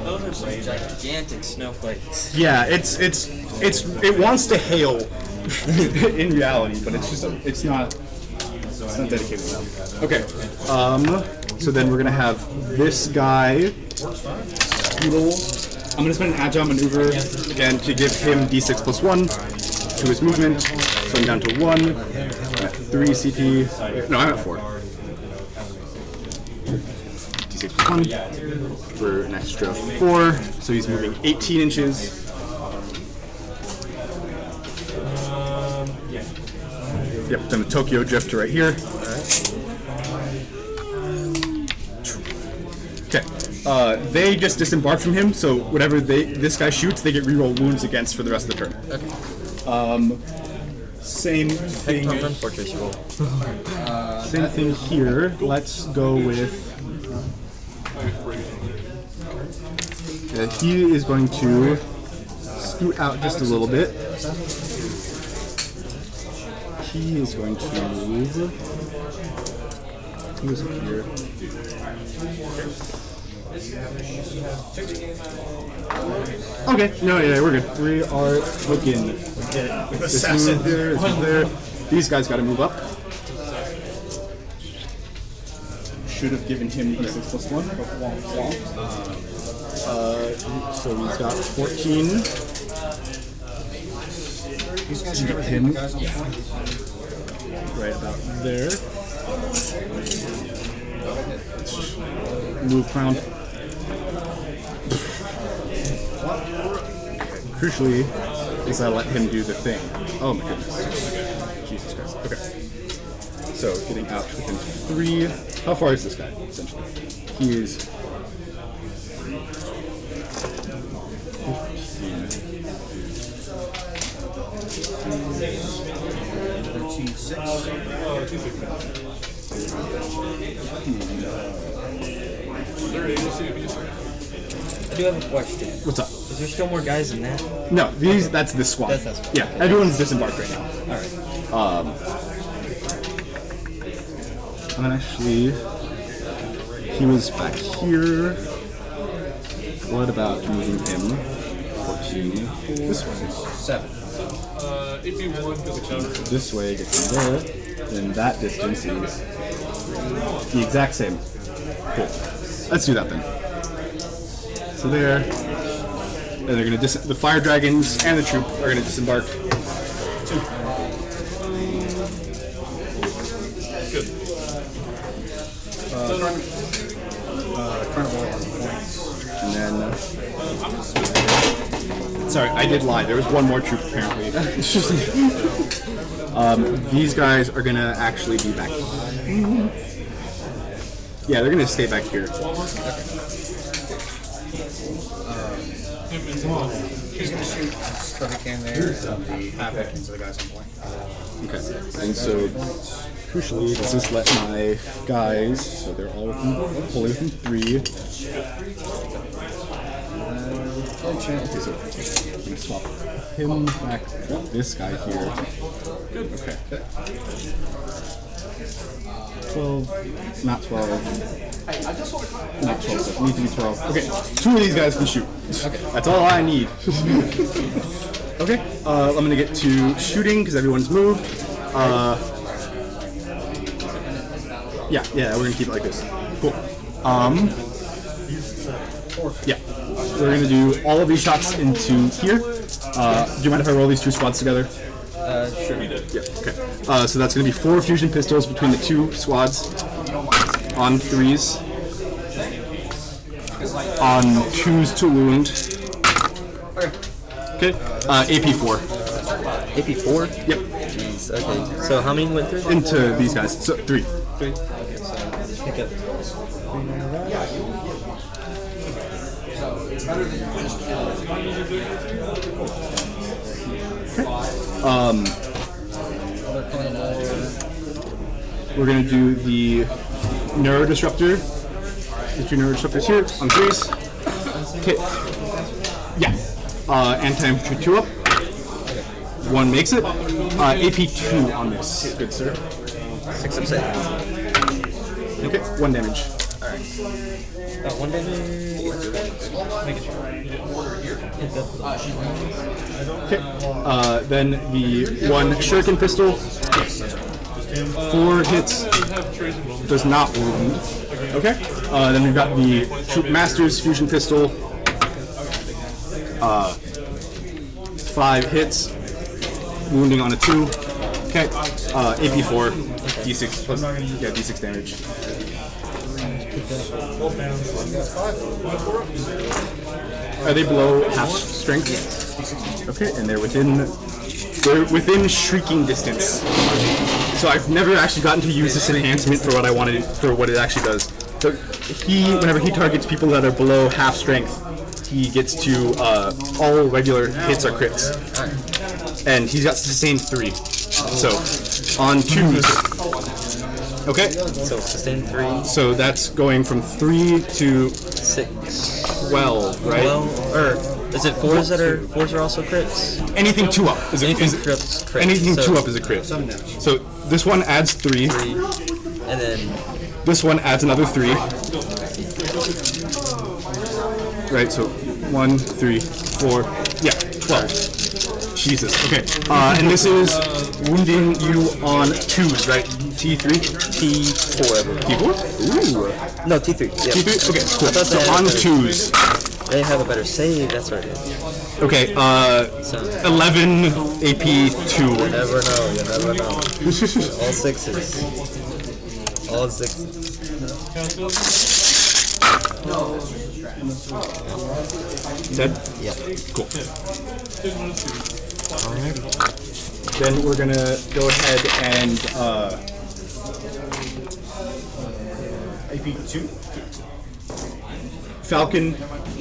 Speaker 3: Those are some gigantic snowflakes.
Speaker 1: Yeah, it wants to hail in reality, but it's not dedicated enough. Okay. So then we're gonna have this guy Scoodle. I'm gonna spend an agile maneuver again to give him d6 plus 1 to his movement. So I'm down to 1. I'm at 3 CP. No, I'm at 4. D6 plus 1 for an extra 4. So he's moving 18 inches. Yep, then the Tokyo drift to right here. Okay. They just disembark from him, so whatever this guy shoots, they get reroll wounds against for the rest of the turn.
Speaker 3: Okay.
Speaker 1: Same thing. Same thing here. Let's go with. He is going to scoot out just a little bit. He is going to move. He was up here. Okay, no, yeah, we're good. We are looking. Assassin there, there. These guys got to move up. Should have given him d6 plus 1, but womp womp. So he's got 14.
Speaker 7: These guys
Speaker 1: Get
Speaker 7: are
Speaker 1: him
Speaker 7: guys on the front.
Speaker 1: right about there. Move crown. Crucially, is I let him do the thing. Oh my goodness. Jesus Christ. Okay. So getting out within 3. How far is this guy, essentially? He is 15.
Speaker 3: I do have a question.
Speaker 1: What's up?
Speaker 3: Is there still more guys in that?
Speaker 1: No, that's this squad.
Speaker 3: That's that squad.
Speaker 1: Yeah, everyone's disembarked right now.
Speaker 3: Alright.
Speaker 1: And then actually, he was back here. What about moving him? 14. This way.
Speaker 7: 7.
Speaker 2: If you want to the counter,
Speaker 1: This way gets him there. Then that distance is the exact same. Cool. Let's do that then. So there. And they're gonna the fire dragons and the troop are gonna disembark.
Speaker 7: Carnival has points.
Speaker 1: And then
Speaker 7: So
Speaker 1: sorry, I did lie. There was one more troop apparently. These guys are gonna actually be back. Yeah, they're gonna stay back here.
Speaker 7: He's gonna shoot stuff he can there. Half it into the guys on point.
Speaker 1: Okay, and so crucially, let's just let my guys, so they're all fully within 3. Okay, so I'm gonna swap him back with this guy here. Okay. 12, not 12. Not 12, so it needs to be 12. Okay, 2 of these guys can shoot. Okay. That's all I need. Okay, I'm gonna get to shooting because everyone's moved. Yeah, we're gonna keep it like this. Cool. Yeah, we're gonna do all of these shots into here. Do you mind if I roll these 2 squads together?
Speaker 3: Sure.
Speaker 1: Yeah, okay. So that's gonna be 4 fusion pistols between the 2 squads on 3s. On 2s to wound. Okay, AP4.
Speaker 3: AP4?
Speaker 1: Yep,
Speaker 3: Jeez, okay. So how many went through?
Speaker 1: into these guys. So 3.
Speaker 3: 3. Okay, so pick up.
Speaker 1: We're gonna do the Neuro Disruptor. The 2 Neuro Disruptors here on 3s. Okay. Yeah. Anti-infantry 2 up. 1 makes it. AP2 on this. Good sir.
Speaker 3: 6 of 6.
Speaker 1: Okay, 1 damage.
Speaker 3: 1 damage. Make it sure.
Speaker 1: Okay. Then the 1 Shuriken pistol. 4 hits. Does not wound. Okay. Then we've got the Troop Master's fusion pistol. 5 hits. Wounding on a 2. Okay. AP4. D6 plus D6 damage. Are they below half strength? Okay, and they're within shrieking distance. So I've never actually gotten to use this enhancement for what I wanted, for what it actually does. So whenever he targets people that are below half strength, he gets to all regular hits are crits, and he's got sustain 3. So on 2s. Okay.
Speaker 3: So sustain 3.
Speaker 1: So that's going from 3 to
Speaker 3: 6.
Speaker 1: 12, right?
Speaker 3: Well, or is it 4s that are 4s are also crits?
Speaker 1: Anything 2 up is a
Speaker 3: Anything
Speaker 1: crit.
Speaker 3: crit.
Speaker 1: Anything
Speaker 3: So
Speaker 1: 2 up is a crit. So this one adds 3.
Speaker 3: 3, and then
Speaker 1: This one adds another 3. Right. So 1, 3, 4. Yeah, 12. Jesus. Okay. And this is wounding you on 2s, right? T3?
Speaker 3: T4.
Speaker 1: T4? Ooh.
Speaker 3: No, T3. Yeah.
Speaker 1: T3? Okay, cool.
Speaker 3: thought
Speaker 1: So
Speaker 3: they
Speaker 1: on
Speaker 3: had
Speaker 1: 2s.
Speaker 3: They have a better save. That's what it is.
Speaker 1: Okay,
Speaker 3: So
Speaker 1: 11 AP2.
Speaker 3: you never know. You never know. All 6s. All 6s.
Speaker 1: Dead?
Speaker 3: Yeah.
Speaker 1: Cool.
Speaker 2: 10 minutes.
Speaker 3: Alrighty.
Speaker 1: Then we're gonna go ahead and AP2. Falcon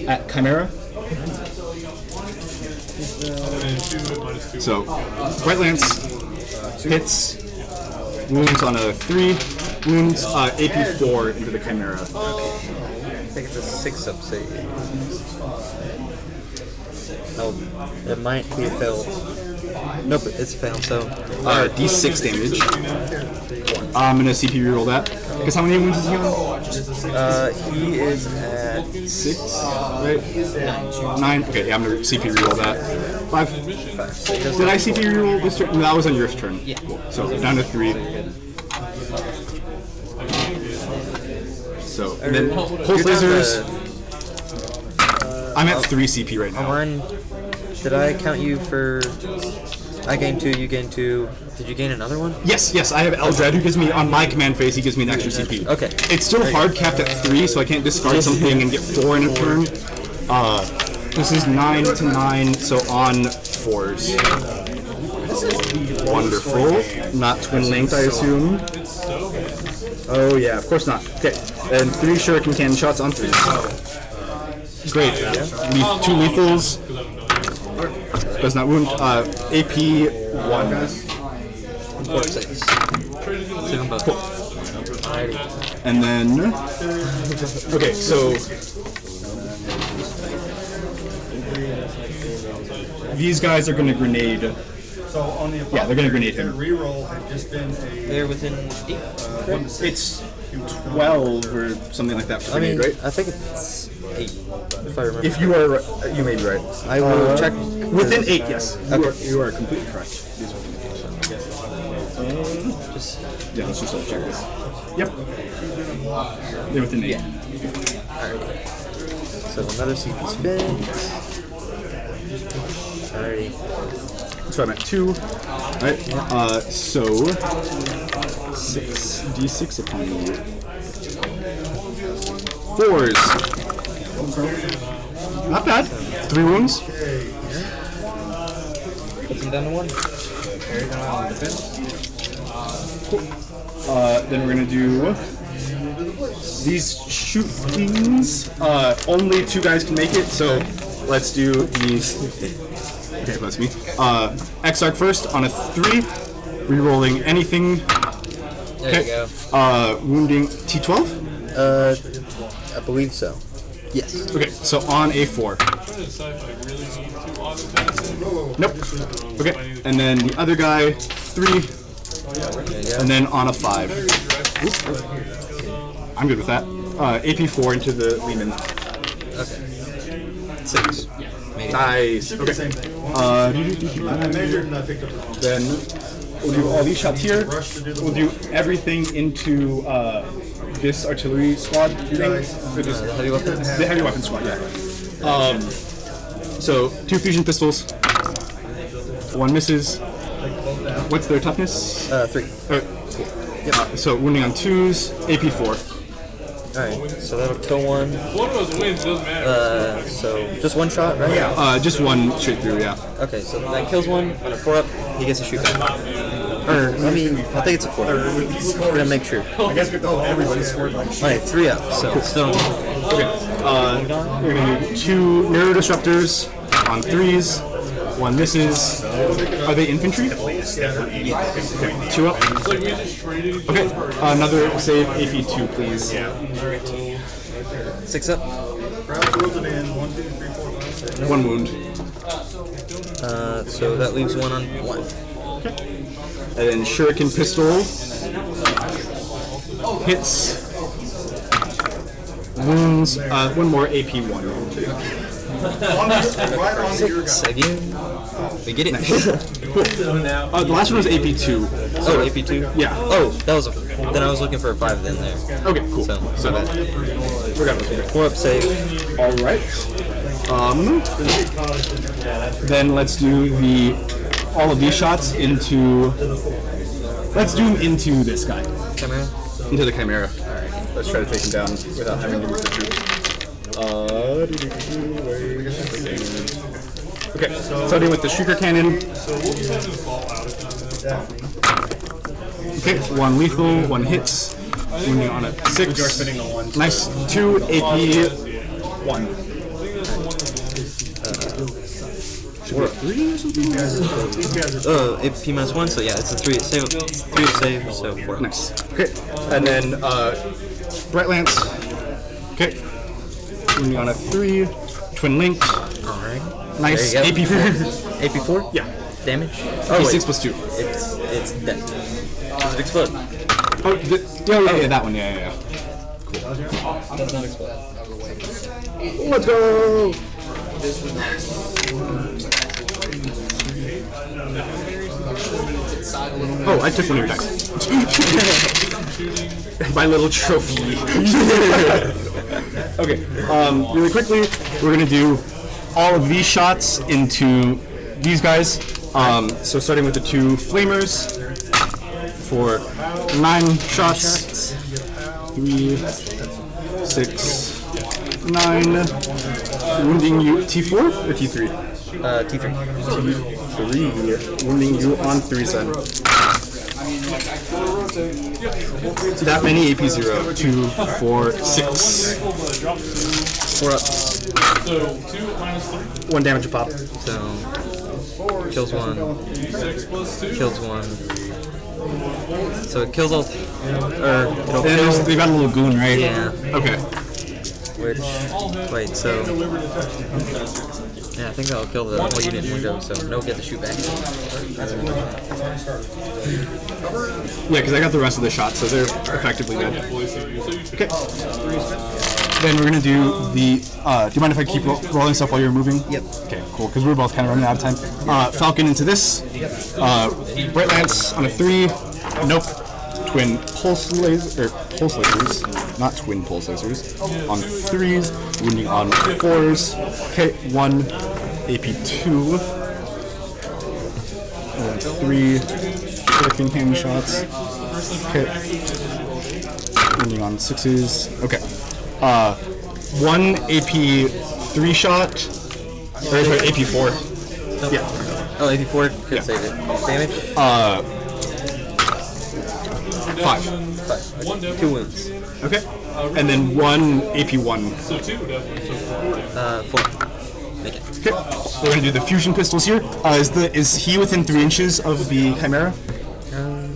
Speaker 1: at Chimera. So Right Lance hits, wounds on a 3, wounds AP4 into the Chimera.
Speaker 3: I think it's a 6 up save. Oh, it might be a failed. Nope, it's failed. So
Speaker 1: D6 damage. I'm gonna CP reroll that. Because how many wounds is he on?
Speaker 3: he is at
Speaker 1: 6, right? 9. Okay, yeah, I'm gonna CP reroll that. 5. Did I CP reroll this turn? No, that was on your turn.
Speaker 3: Yeah.
Speaker 1: Cool. So down to 3. So and then pulse lasers. I'm at 3 CP right now.
Speaker 3: Warren, did I count you for? I gained 2. You gained 2. Did you gain another one?
Speaker 1: Yes, I have Eldred who gives me, on my command phase, he gives me an extra CP.
Speaker 3: Okay.
Speaker 1: It's still hard capped at 3, so I can't discard something and get 4 in a turn. This is 9 to 9, so on 4s. Wonderful. Not twin linked, I assume. Oh yeah, of course not. Okay, and 3 shuriken cannon shots on 3. Great. Two lethals. Does not wound. AP 1.
Speaker 3: 4, 6. Cool.
Speaker 1: And then. Okay, so. These guys are going to grenade.
Speaker 7: So on the
Speaker 1: Yeah, they're going to grenade
Speaker 7: their
Speaker 1: him.
Speaker 7: reroll had just been
Speaker 3: They're within 8.
Speaker 1: It's 12 or something like that for grenade, right?
Speaker 3: I think it's 8, if I remember.
Speaker 1: If you are, you may be right.
Speaker 3: I will check.
Speaker 1: Within 8, yes.
Speaker 3: Okay.
Speaker 1: You are completely correct.
Speaker 3: Just
Speaker 1: Yeah, let's just double check this. Yep. They're within 8.
Speaker 3: alright. So another CP spin. Alrighty.
Speaker 1: So I'm at 2. Alright. So 6d6 upon you. 4s. Not bad. 3 wounds.
Speaker 3: Put them down to 1.
Speaker 1: Then we're gonna do these shootings. Only 2 guys can make it, so let's do these. Okay, that's me. X-Arc first on a 3, re-rolling anything.
Speaker 3: There you go.
Speaker 1: Wounding T12.
Speaker 3: I believe so. Yes.
Speaker 1: Okay, so on a 4. Nope. Okay, and then the other guy 3, and then on a 5. I'm good with that. AP4 into the Lehman.
Speaker 3: Okay. 6. Made it.
Speaker 1: Nice. Okay.
Speaker 7: I measured and I picked up the wrong.
Speaker 1: Then we'll do all these shots here. We'll do everything into this artillery squad thing. Or this-
Speaker 3: The heavy weapon.
Speaker 1: the heavy weapon squad, yeah. So 2 fusion pistols. 1 misses. What's their toughness?
Speaker 3: 3.
Speaker 1: So wounding on 2s, AP4.
Speaker 3: Alright, so that'll kill 1.
Speaker 2: One of us wins, doesn't matter.
Speaker 3: So just 1 shot, right?
Speaker 1: Yeah. Just 1 straight through, yeah.
Speaker 3: Okay, so that kills 1. On a 4 up, he gets a shoot back. Or, I mean, I think it's a 4. We're gonna make sure.
Speaker 7: I guess we have to hope everybody scored like
Speaker 3: Alright, 3 up, so still.
Speaker 1: Okay. We're gonna do 2 narrow disruptors on 3s. 1 misses. Are they infantry? 2 up.
Speaker 2: It's like we just traded each
Speaker 1: Okay.
Speaker 2: other.
Speaker 1: Another save AP2, please.
Speaker 3: 6 up.
Speaker 7: Crowd rolls it in. 1, 2, 3, 4, 5, 6.
Speaker 1: 1 wound.
Speaker 3: So that leaves 1 on 1.
Speaker 1: And then shuriken pistol hits. Wounds. 1 more AP1.
Speaker 7: Right on your guy.
Speaker 3: 6 again. We get it.
Speaker 1: Cool. The last one was AP2.
Speaker 3: Oh, AP2?
Speaker 1: Yeah.
Speaker 3: Oh, that was a. Then I was looking for a 5 then there.
Speaker 1: Okay, cool.
Speaker 3: So,
Speaker 1: So
Speaker 3: bad.
Speaker 1: forgot about that.
Speaker 3: 4 up save.
Speaker 1: All right. Then let's do all of these shots into. Let's do them into this guy.
Speaker 3: Camera.
Speaker 1: Into the Chimera. Alright. Let's try to take him down without having to use the troops. Okay, starting with the Shrieker Cannon. Okay, 1 lethal, 1 hits. Wounding on a 6. Nice. 2 AP 1. Should be 3 or something?
Speaker 3: AP minus 1, so yeah, it's a 3 save. 3 save, so 4 up.
Speaker 1: Nice. Okay, and then Bright Lance. Okay. Wounding on a 3. Twin Link.
Speaker 3: Alright.
Speaker 1: Nice.
Speaker 3: There you go.
Speaker 1: AP4.
Speaker 3: AP4?
Speaker 1: Yeah.
Speaker 3: Damage?
Speaker 1: AP6 plus 2.
Speaker 3: It's dead. Does it explode?
Speaker 1: Oh, yeah, that one. Yeah.
Speaker 3: Does not explode.
Speaker 1: Let's go! Oh, I took one of your dice. My little trophy. Okay, really quickly, we're gonna do all of these shots into these guys. So starting with the 2 flamers for 9 shots. 3, 6, 9. Wounding you T4 or T3?
Speaker 3: T3.
Speaker 1: T3. Wounding you on 3s then. That many AP0. 2, 4, 6. 4 ups.
Speaker 2: So 2 minus 3.
Speaker 1: 1 damage a pop.
Speaker 3: So kills 1.
Speaker 2: 6 plus 2.
Speaker 3: Kills 1. So it kills all. Or it'll
Speaker 1: They
Speaker 3: kill.
Speaker 1: got a little goon, right?
Speaker 3: Yeah.
Speaker 1: Okay.
Speaker 3: Which. Wait. So. Yeah, I think that'll kill the whole unit in one go. So no get to shoot back.
Speaker 1: Yeah, because I got the rest of the shots, so they're effectively dead. Okay. Then we're gonna do the. Do you mind if I keep rolling stuff while you're moving?
Speaker 3: Yep.
Speaker 1: Okay, cool. Because we're both kind of running out of time. Falcon into this. Bright Lance on a 3. Nope. Twin pulse lasers, not twin pulse lasers. On 3s, wounding on 4s. Okay, 1 AP2. And 3 working hand shots. Okay. Wounding on 6s. Okay. 1 AP3 shot. Or sorry, AP4. Yeah.
Speaker 3: Oh, 84 could
Speaker 1: Yeah.
Speaker 3: save it. Damage?
Speaker 1: 5.
Speaker 3: 2 wounds.
Speaker 1: Okay. And then 1 AP1.
Speaker 2: So 2 definitely. So 4.
Speaker 3: 4. Make it.
Speaker 1: Okay. We're gonna do the fusion pistols here. Is he within 3 inches of the Chimera?
Speaker 2: And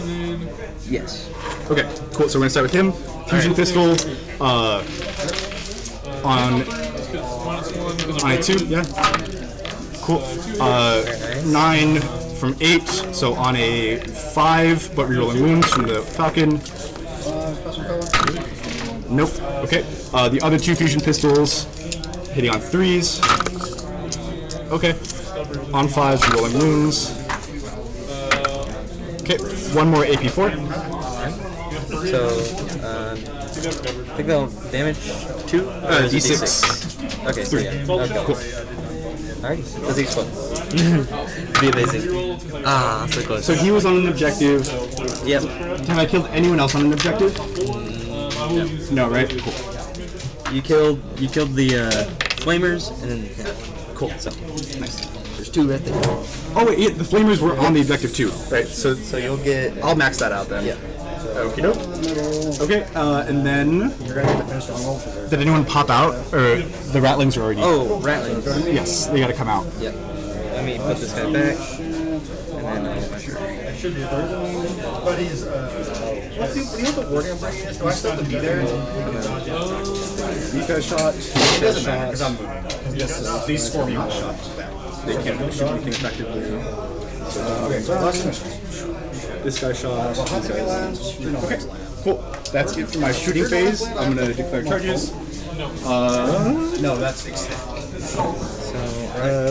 Speaker 2: then
Speaker 3: Yes.
Speaker 1: Okay, cool. So we're gonna start with him. Fusion pistol. On a 2, yeah. Cool. 9 from 8, so on a 5, but rerolling wounds from the Falcon. Nope. Okay. The other 2 fusion pistols hitting on 3s. Okay. On 5s, rerolling wounds. Okay. 1 more AP4.
Speaker 3: So, I think that'll damage 2?
Speaker 1: D6.
Speaker 3: Okay, so yeah. Okay,
Speaker 1: Cool.
Speaker 3: Alright, does he explode? Be amazing. Ah, so close.
Speaker 1: So he was on an objective.
Speaker 3: Yep.
Speaker 1: Have I killed anyone else on an objective? No, right? Cool.
Speaker 3: You killed the flamers and then yeah. Cool. So
Speaker 1: Nice.
Speaker 3: there's 2 right there.
Speaker 1: Oh wait, yeah, the flamers were on the objective too, right? So
Speaker 3: So you'll get
Speaker 1: I'll max that out then.
Speaker 3: yeah.
Speaker 1: Okie doke. Okay, and then
Speaker 7: You're gonna get the finish strong roll for this.
Speaker 1: did anyone pop out, or the ratlings are already?
Speaker 3: Oh, rattling.
Speaker 1: yes, they gotta come out.
Speaker 3: Yep. Let me put this guy back, and then I'll measure.
Speaker 7: Should be a third. But he's, do you know what the wording I'm bringing is? Do I still have to be there?
Speaker 1: Mika shot.
Speaker 7: It doesn't matter, because I'm moving. These score me on shot.
Speaker 1: They can't really shoot anything effectively.
Speaker 7: Okay, so last finish.
Speaker 1: This guy shot. These guys. Okay, cool. That's it for my shooting phase. I'm gonna declare charges.
Speaker 7: No, that's
Speaker 3: So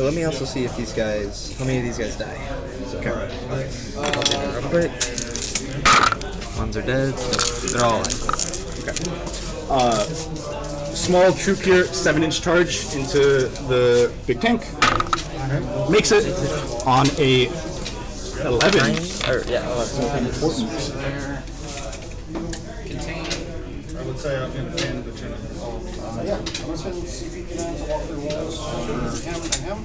Speaker 3: let me also see if these guys, how many of these guys die.
Speaker 1: Okay.
Speaker 3: I'll do that real quick. Ones are dead. They're all alive.
Speaker 1: Okay. Small troop here, 7-inch charge into the big tank. Makes it on a 11.
Speaker 3: 9? Or yeah, 11.
Speaker 7: I would say I'm in a fan of the channel.
Speaker 8: Yeah, I'm gonna send CP9 to walk through walls. Him and him.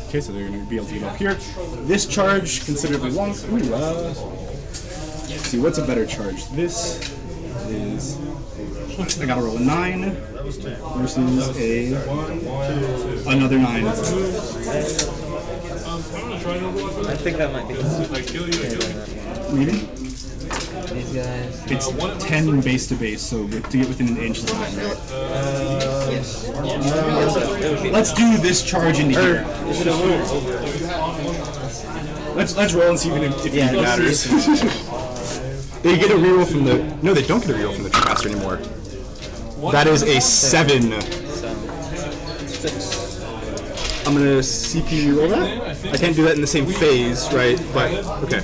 Speaker 1: Okay, so they're going to be able to get up here. This charge considerably long. Ooh, let's see, what's a better charge? This is. I gotta roll a 9 versus another 9.
Speaker 2: I'm gonna try to roll
Speaker 3: I think that might be.
Speaker 2: I kill you, I kill you.
Speaker 1: Maybe?
Speaker 3: These guys.
Speaker 1: It's 10 base to base, so to get within an inch is 9, right?
Speaker 3: Yes. Yes, it would be.
Speaker 1: Let's do this charge into here.
Speaker 3: Is it a little
Speaker 1: Let's roll and see if it
Speaker 3: Yeah,
Speaker 1: even matters. They get a reroll from the. No, they don't get a reroll from the Tripmaster anymore. That is a 7. I'm gonna CP reroll that. I can't do that in the same phase, right? But okay.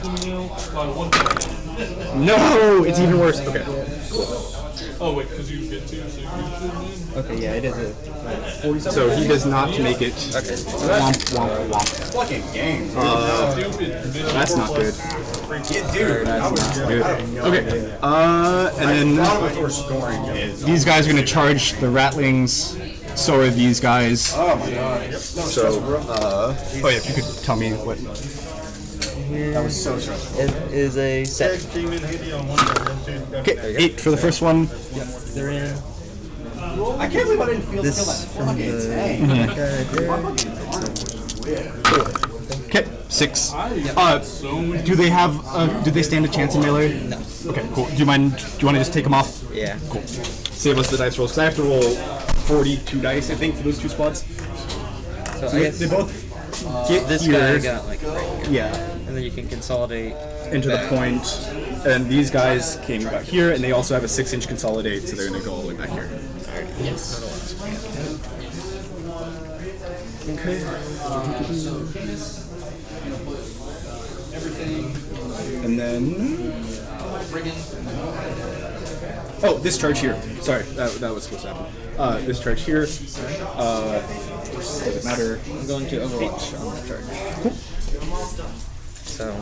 Speaker 1: No, it's even worse. Okay.
Speaker 2: Oh wait, because you get 2, so you should
Speaker 3: Okay, yeah, it is a
Speaker 7: 47.
Speaker 1: So he does not make it.
Speaker 3: okay.
Speaker 1: Womp, womp, womp.
Speaker 8: It's like a game.
Speaker 1: That's not good.
Speaker 8: Yeah, dude, I was
Speaker 1: Good. Okay. And
Speaker 8: before scoring.
Speaker 1: these guys are going to charge the Ratlings. So are these guys.
Speaker 8: Oh my god.
Speaker 1: So, oh yeah, if you could tell me what.
Speaker 8: That was so stressful.
Speaker 3: It is a set.
Speaker 7: Came in Haiti on one of them,
Speaker 1: Okay, 8 for the first one.
Speaker 3: They're in.
Speaker 8: I can't believe I didn't feel
Speaker 3: This
Speaker 8: that
Speaker 3: from
Speaker 8: tank.
Speaker 1: Okay, 6. Do they have? Do they stand a chance in melee?
Speaker 3: No.
Speaker 1: Okay, cool. Do you want to just take them off?
Speaker 3: Yeah.
Speaker 1: Cool. Save us the dice rolls because I have to roll 42 dice, I think, for those 2 squads.
Speaker 3: So I guess
Speaker 1: They both get
Speaker 3: this
Speaker 1: here.
Speaker 3: guy got like right here.
Speaker 1: Yeah,
Speaker 3: And then you can consolidate.
Speaker 1: into the point, and these guys came about here, and they also have a 6-inch consolidate, so they're going to go all the way back here.
Speaker 3: Yes.
Speaker 1: Okay. And then. Oh, this charge here. Sorry, that was supposed to happen. This charge here. Doesn't matter.
Speaker 3: I'm going to Overwatch on that charge.
Speaker 1: Cool.
Speaker 3: So,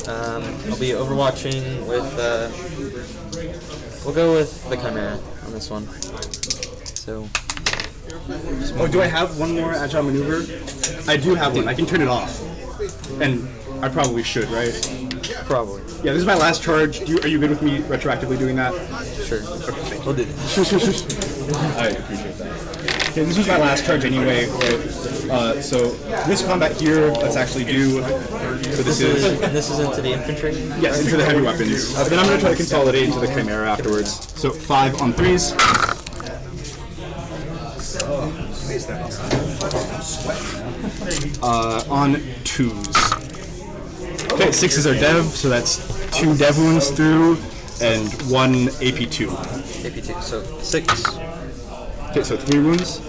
Speaker 3: I'll be overwatching with, we'll go with the Chimera on this one. So,
Speaker 1: Oh, do I have one more agile maneuver? I do have one. I can turn it off. And I probably should, right?
Speaker 3: probably.
Speaker 1: Yeah, this is my last charge. Are you good with me retroactively doing that?
Speaker 3: Sure. We'll do that.
Speaker 1: I appreciate that. Okay, this was my last charge anyway. So this combat here, let's actually do. So this is
Speaker 3: And this is into the infantry?
Speaker 1: yes into the heavy weapons. Then I'm gonna try to consolidate into the Chimera afterwards. So 5 on 3s. On 2s. Okay, 6s are dev, so that's 2 dev wounds through and 1 AP2.
Speaker 3: AP2. So 6,
Speaker 1: Okay, so 3 wounds.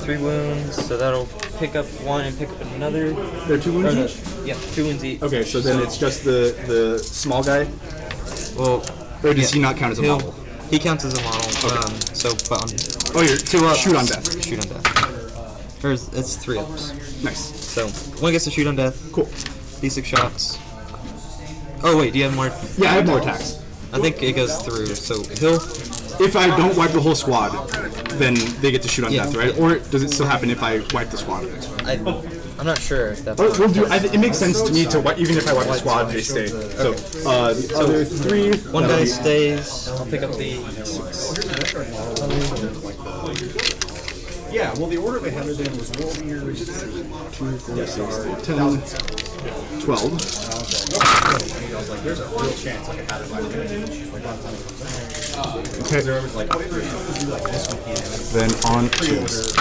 Speaker 3: 3 wounds. So that'll pick up 1 and pick up another.
Speaker 1: There are 2 wounds
Speaker 3: Or
Speaker 1: each?
Speaker 3: yeah, 2 wounds each.
Speaker 1: Okay, so then it's just the small guy?
Speaker 3: Well,
Speaker 1: Or does he not count as a model?
Speaker 3: he counts as a model. So, but on
Speaker 1: Oh, you're shoot on death.
Speaker 3: shoot on death. Or it's 3 ups.
Speaker 1: Nice.
Speaker 3: So 1 gets to shoot on death.
Speaker 1: Cool.
Speaker 3: D6 shots. Oh wait, do you have more?
Speaker 1: Yeah, I have more attacks.
Speaker 3: I think it goes through. So he'll.
Speaker 1: If I don't wipe the whole squad, then they get to shoot on
Speaker 3: Yeah.
Speaker 1: death, right? Or does it still happen if I wipe the squad?
Speaker 3: I'm not sure if that's.
Speaker 1: We'll do. It makes sense to me to wipe, even if I wipe the squad, they stay. So the other 3.
Speaker 3: 1 guy stays. I'll pick up the.
Speaker 8: Yeah, well, the order they had it in was Warriors.
Speaker 1: 10, 12.
Speaker 8: I was like, there's a real chance I could have it by the
Speaker 1: Okay. Then on 2s.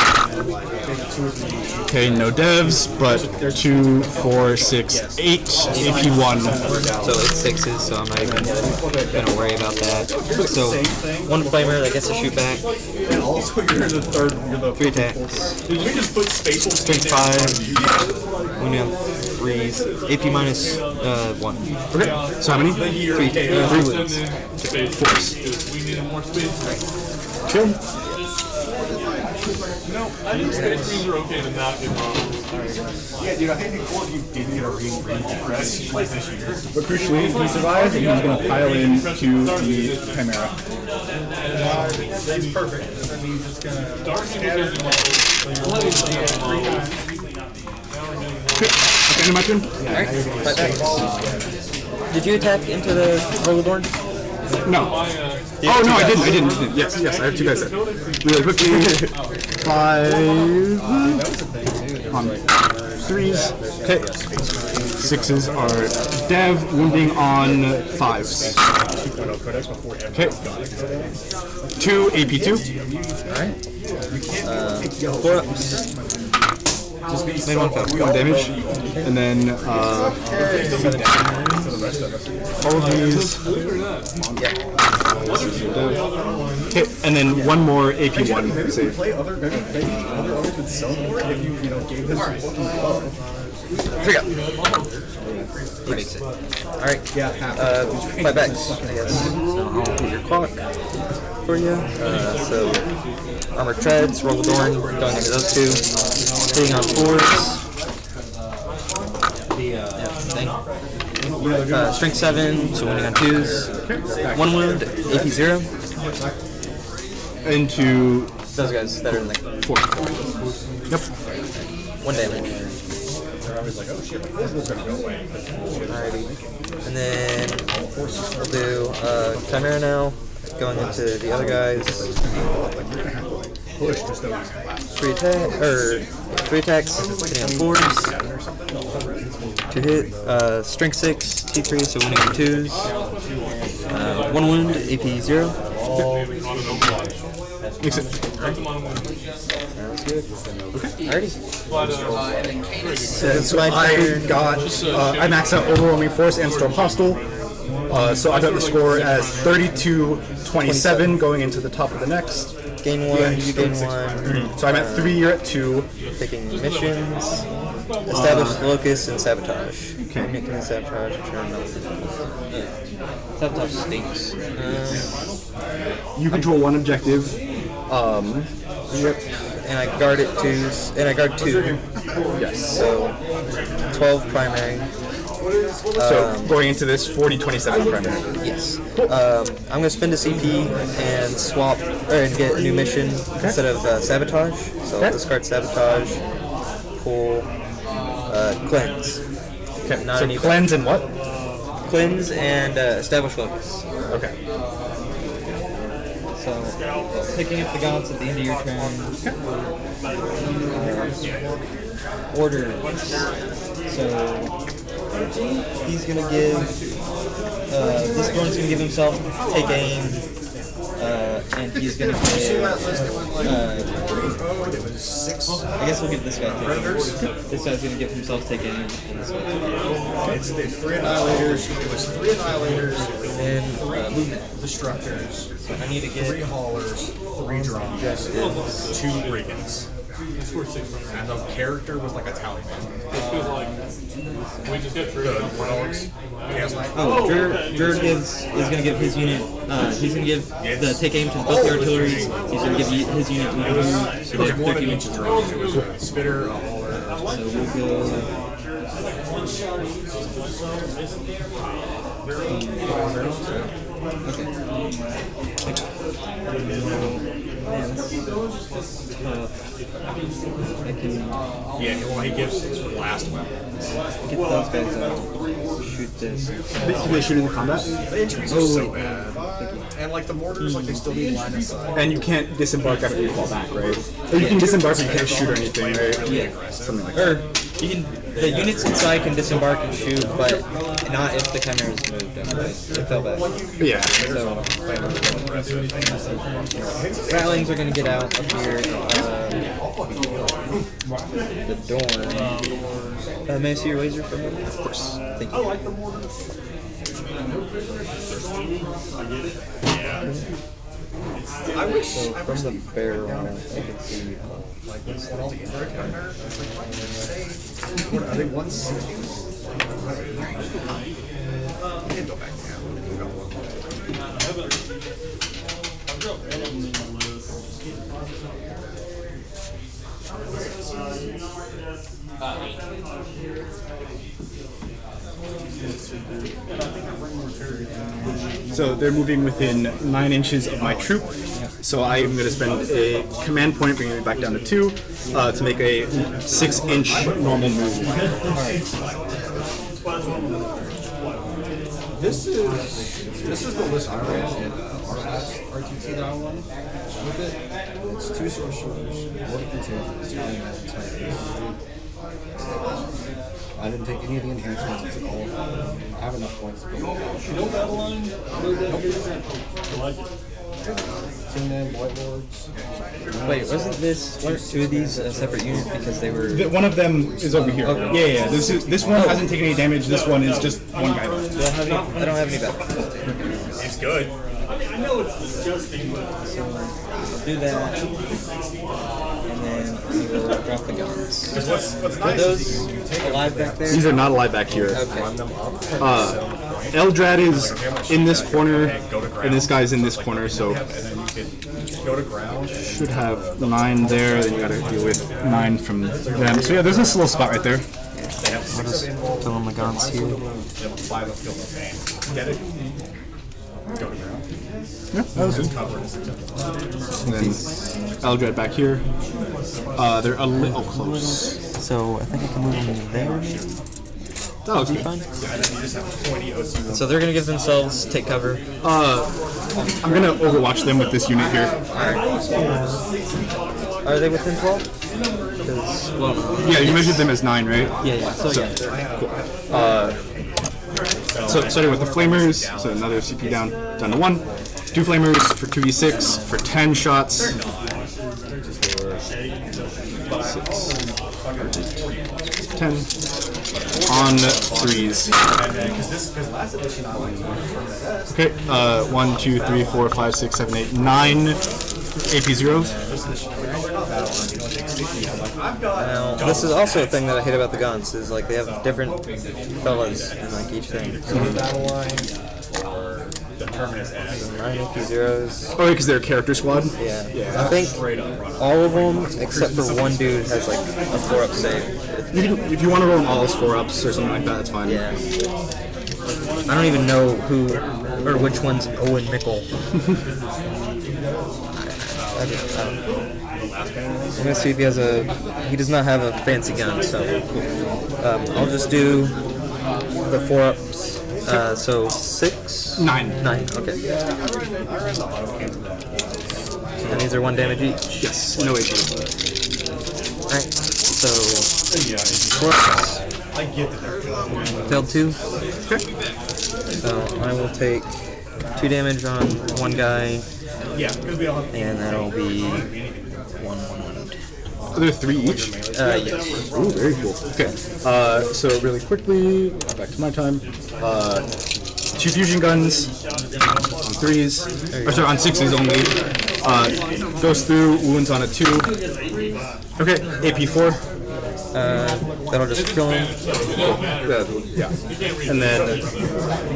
Speaker 1: Okay, no devs, but 2, 4, 6, 8 AP1.
Speaker 3: So it's 6s. So I'm not even gonna worry about that. So 1 flamer that gets to shoot back.
Speaker 8: And also, you're the third. You're the
Speaker 3: 3 attacks.
Speaker 6: Did we just put Staples
Speaker 3: Strength 5. When you have 3s. AP minus 1.
Speaker 1: Okay, so how many?
Speaker 3: 3 wounds.
Speaker 1: Force.
Speaker 2: We needed more space.
Speaker 1: Chill.
Speaker 2: No, I think space are okay to not get models.
Speaker 8: Yeah, dude, I think the core of you didn't get a ring press like this year.
Speaker 1: But crucially, he survives, and he's going to pile in to the Chimera.
Speaker 7: That's perfect. That means it's gonna.
Speaker 2: Darcy was getting models.
Speaker 1: Okay, end of my turn?
Speaker 3: Alright, fight back. Did you attack into the Rollerborn?
Speaker 1: No. Oh, no, I didn't. Yes, I have 2 guys there. Really quickly. 5 on 3s. Okay. 6s are dev, wounding on 5s. Okay. 2 AP2.
Speaker 3: 4 ups. Made 1 fail.
Speaker 1: 1 damage. And then all of these. Okay, and then 1 more AP1 save.
Speaker 8: Play other others would sell more if you gave them some love.
Speaker 3: He makes it. Alright, fight backs, I guess. So I'll put your clock. for you. So armor treads, roll with Dorn, going into those two. Hitting on 4s. Strength 7, so winning on 2s. 1 wound, AP 0.
Speaker 1: Into
Speaker 3: Those guys that are like
Speaker 1: 4. Yep.
Speaker 3: 1 damage. Alrighty. And then we'll do Chimera now, going into the other guys. 3 attacks, hitting on 4s. 2 hit, strength 6, T3, so winning on 2s. 1 wound, AP 0.
Speaker 1: Makes it.
Speaker 3: Sounds good. Okay. Alrighty.
Speaker 1: So I got I maxed out Overwhelming Force and Storm Hostile. So I got the score as 32-27 going into the top of the next.
Speaker 3: Gain 1, you gain 1.
Speaker 1: So I'm at 3, you're at 2.
Speaker 3: Picking missions. Establish the locus and sabotage. Okay. Making the sabotage return. Sabotage stinks.
Speaker 1: You control 1 objective.
Speaker 3: Yep. And I guard it 2. And I guard 2.
Speaker 1: Yes.
Speaker 3: So 12 primary.
Speaker 1: So going into this 40-27 primary.
Speaker 3: Yes. I'm gonna spend a CP and swap and get a new mission instead of sabotage. So I'll discard sabotage, pull cleanse.
Speaker 1: Okay.
Speaker 3: Not
Speaker 1: So
Speaker 3: any
Speaker 1: cleanse and what?
Speaker 3: cleanse and establish focus.
Speaker 1: Okay.
Speaker 3: So picking up the gods at the end of your turn. Order. So he's gonna give this one's gonna give himself take aim, and he's gonna give I guess we'll give this guy take aim. This guy's gonna give himself take aim, and this guy take aim.
Speaker 7: It's the 3 annihilators. It was 3 annihilators,
Speaker 3: And
Speaker 7: movement destructors,
Speaker 3: so I need to
Speaker 7: 3
Speaker 3: get
Speaker 7: haulers, 3 drums, 2 brigands. And the character was like a talisman.
Speaker 2: Feels like we just get through it.
Speaker 3: is gonna give his unit. He's gonna give the take aim to both the artilleries. He's gonna give his unit move, so they have 30 inches.
Speaker 7: It was a spitter, a hauler.
Speaker 3: So we'll go. Man, this is tough. I can
Speaker 4: Yeah, well, he gives his last weapon.
Speaker 3: get those guys out. Shoot this.
Speaker 1: Do they shoot in the combat?
Speaker 7: The injuries are so bad. And like the mortars, like they still need line of sight.
Speaker 1: And you can't disembark after you fall back, right? Or you can disembark but you can't shoot or anything, right?
Speaker 3: Yeah.
Speaker 1: Something like that.
Speaker 3: Or you can. The units inside can disembark and shoot, but not if the chimera is moved. It fell back.
Speaker 1: Yeah.
Speaker 3: So rattlings are gonna get out up here. The door. May I see your laser for a moment? Of course. Thank you.
Speaker 7: I wish
Speaker 3: So from the barrel, I can see.
Speaker 7: like what's that all the chimera? It's like why did you say what are they 160? You can go back down. You got one.
Speaker 1: So they're moving within 9 inches of my troop. So I am going to spend a command point, bringing it back down to 2, to make a 6-inch normal move.
Speaker 7: This is the list I ran in our last RTT that I won with it. It's 2 sorcerers, 1 contingent, 2 elements, I didn't take any of the enhancements, I took all of them. I have enough points to go. Two man White Lords.
Speaker 3: Wait, weren't 2 of these a separate unit because they were?
Speaker 1: One of them is over here.
Speaker 3: Okay.
Speaker 1: Yeah. This one hasn't taken any damage. This one is just one guy left.
Speaker 3: I don't have any battle.
Speaker 4: It's good.
Speaker 3: So I'll do that, and then and we will drop the guns.
Speaker 4: What's
Speaker 3: Are those alive back there?
Speaker 1: These are not alive back here.
Speaker 3: Okay.
Speaker 1: Eldrad is in this corner, and this guy's in this corner, so
Speaker 4: go to ground.
Speaker 1: should have 9 there, then you gotta deal with 9 from them. So yeah, there's this little spot right there.
Speaker 3: I'll just fill in the guns here.
Speaker 4: They have a 5 of Field of Pain. Get it? Go to ground.
Speaker 1: Yeah, that was good.
Speaker 4: Cover it.
Speaker 1: And then Eldrad back here. They're a little close.
Speaker 3: So I think I can move them there.
Speaker 1: That looks good.
Speaker 3: Fine. So they're gonna give themselves take cover.
Speaker 1: I'm gonna overwatch them with this unit here.
Speaker 3: Are they within 12? Because, well,
Speaker 1: Yeah, you measured them as 9, right?
Speaker 3: yeah. So yeah.
Speaker 1: So starting with the flamers, so another CP down to 1. 2 flamers for 2v6 for 10 shots. 10 on 3s. Okay, 1, 2, 3, 4, 5, 6, 7, 8, 9 AP zeros.
Speaker 3: Now, this is also a thing that I hate about the guns, is like they have different fellas in like each thing. So, 9 AP zeros.
Speaker 1: Oh, because they're a character squad?
Speaker 3: Yeah. I think all of them, except for one dude, has like a 4-up save.
Speaker 1: You can, if you want to roll them all as 4-ups or something like that, that's fine.
Speaker 3: Yeah. I don't even know who or which one's Owen Mickle. I don't know. I'm gonna see if he has a. He does not have a fancy gun, so I'll just do the 4-ups. So 6?
Speaker 1: 9.
Speaker 3: 9. Okay. And these are 1 damage each.
Speaker 1: Yes, no AP.
Speaker 3: Alright. So 4-ups. Failed 2.
Speaker 1: Okay.
Speaker 3: So I will take 2 damage on one guy. And that'll be 1 wound.
Speaker 1: Are there 3 each?
Speaker 3: Yes.
Speaker 1: Ooh, very cool. Okay. So really quickly, back to my time. 2 fusion guns on 3s. Or sorry, on 6s only. Goes through, wounds on a 2. Okay, AP 4.
Speaker 3: That'll just kill him.
Speaker 1: Yeah. And then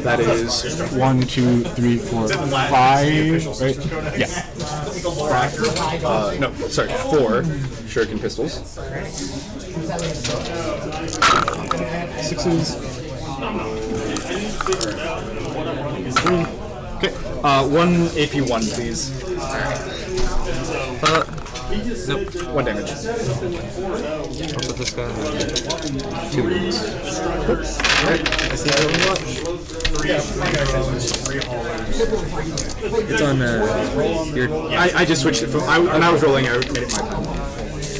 Speaker 1: that is 1, 2, 3, 4, 5. Right? Yeah. 5. No, sorry, 4 shuriken pistols. 6s. 3. Okay. 1 AP 1, please. Nope. 1 damage.
Speaker 3: I'll put this guy on 2 wounds. Alright, I see how we watch. It's on your.
Speaker 1: I just switched it from. When I was rolling, I made it my time.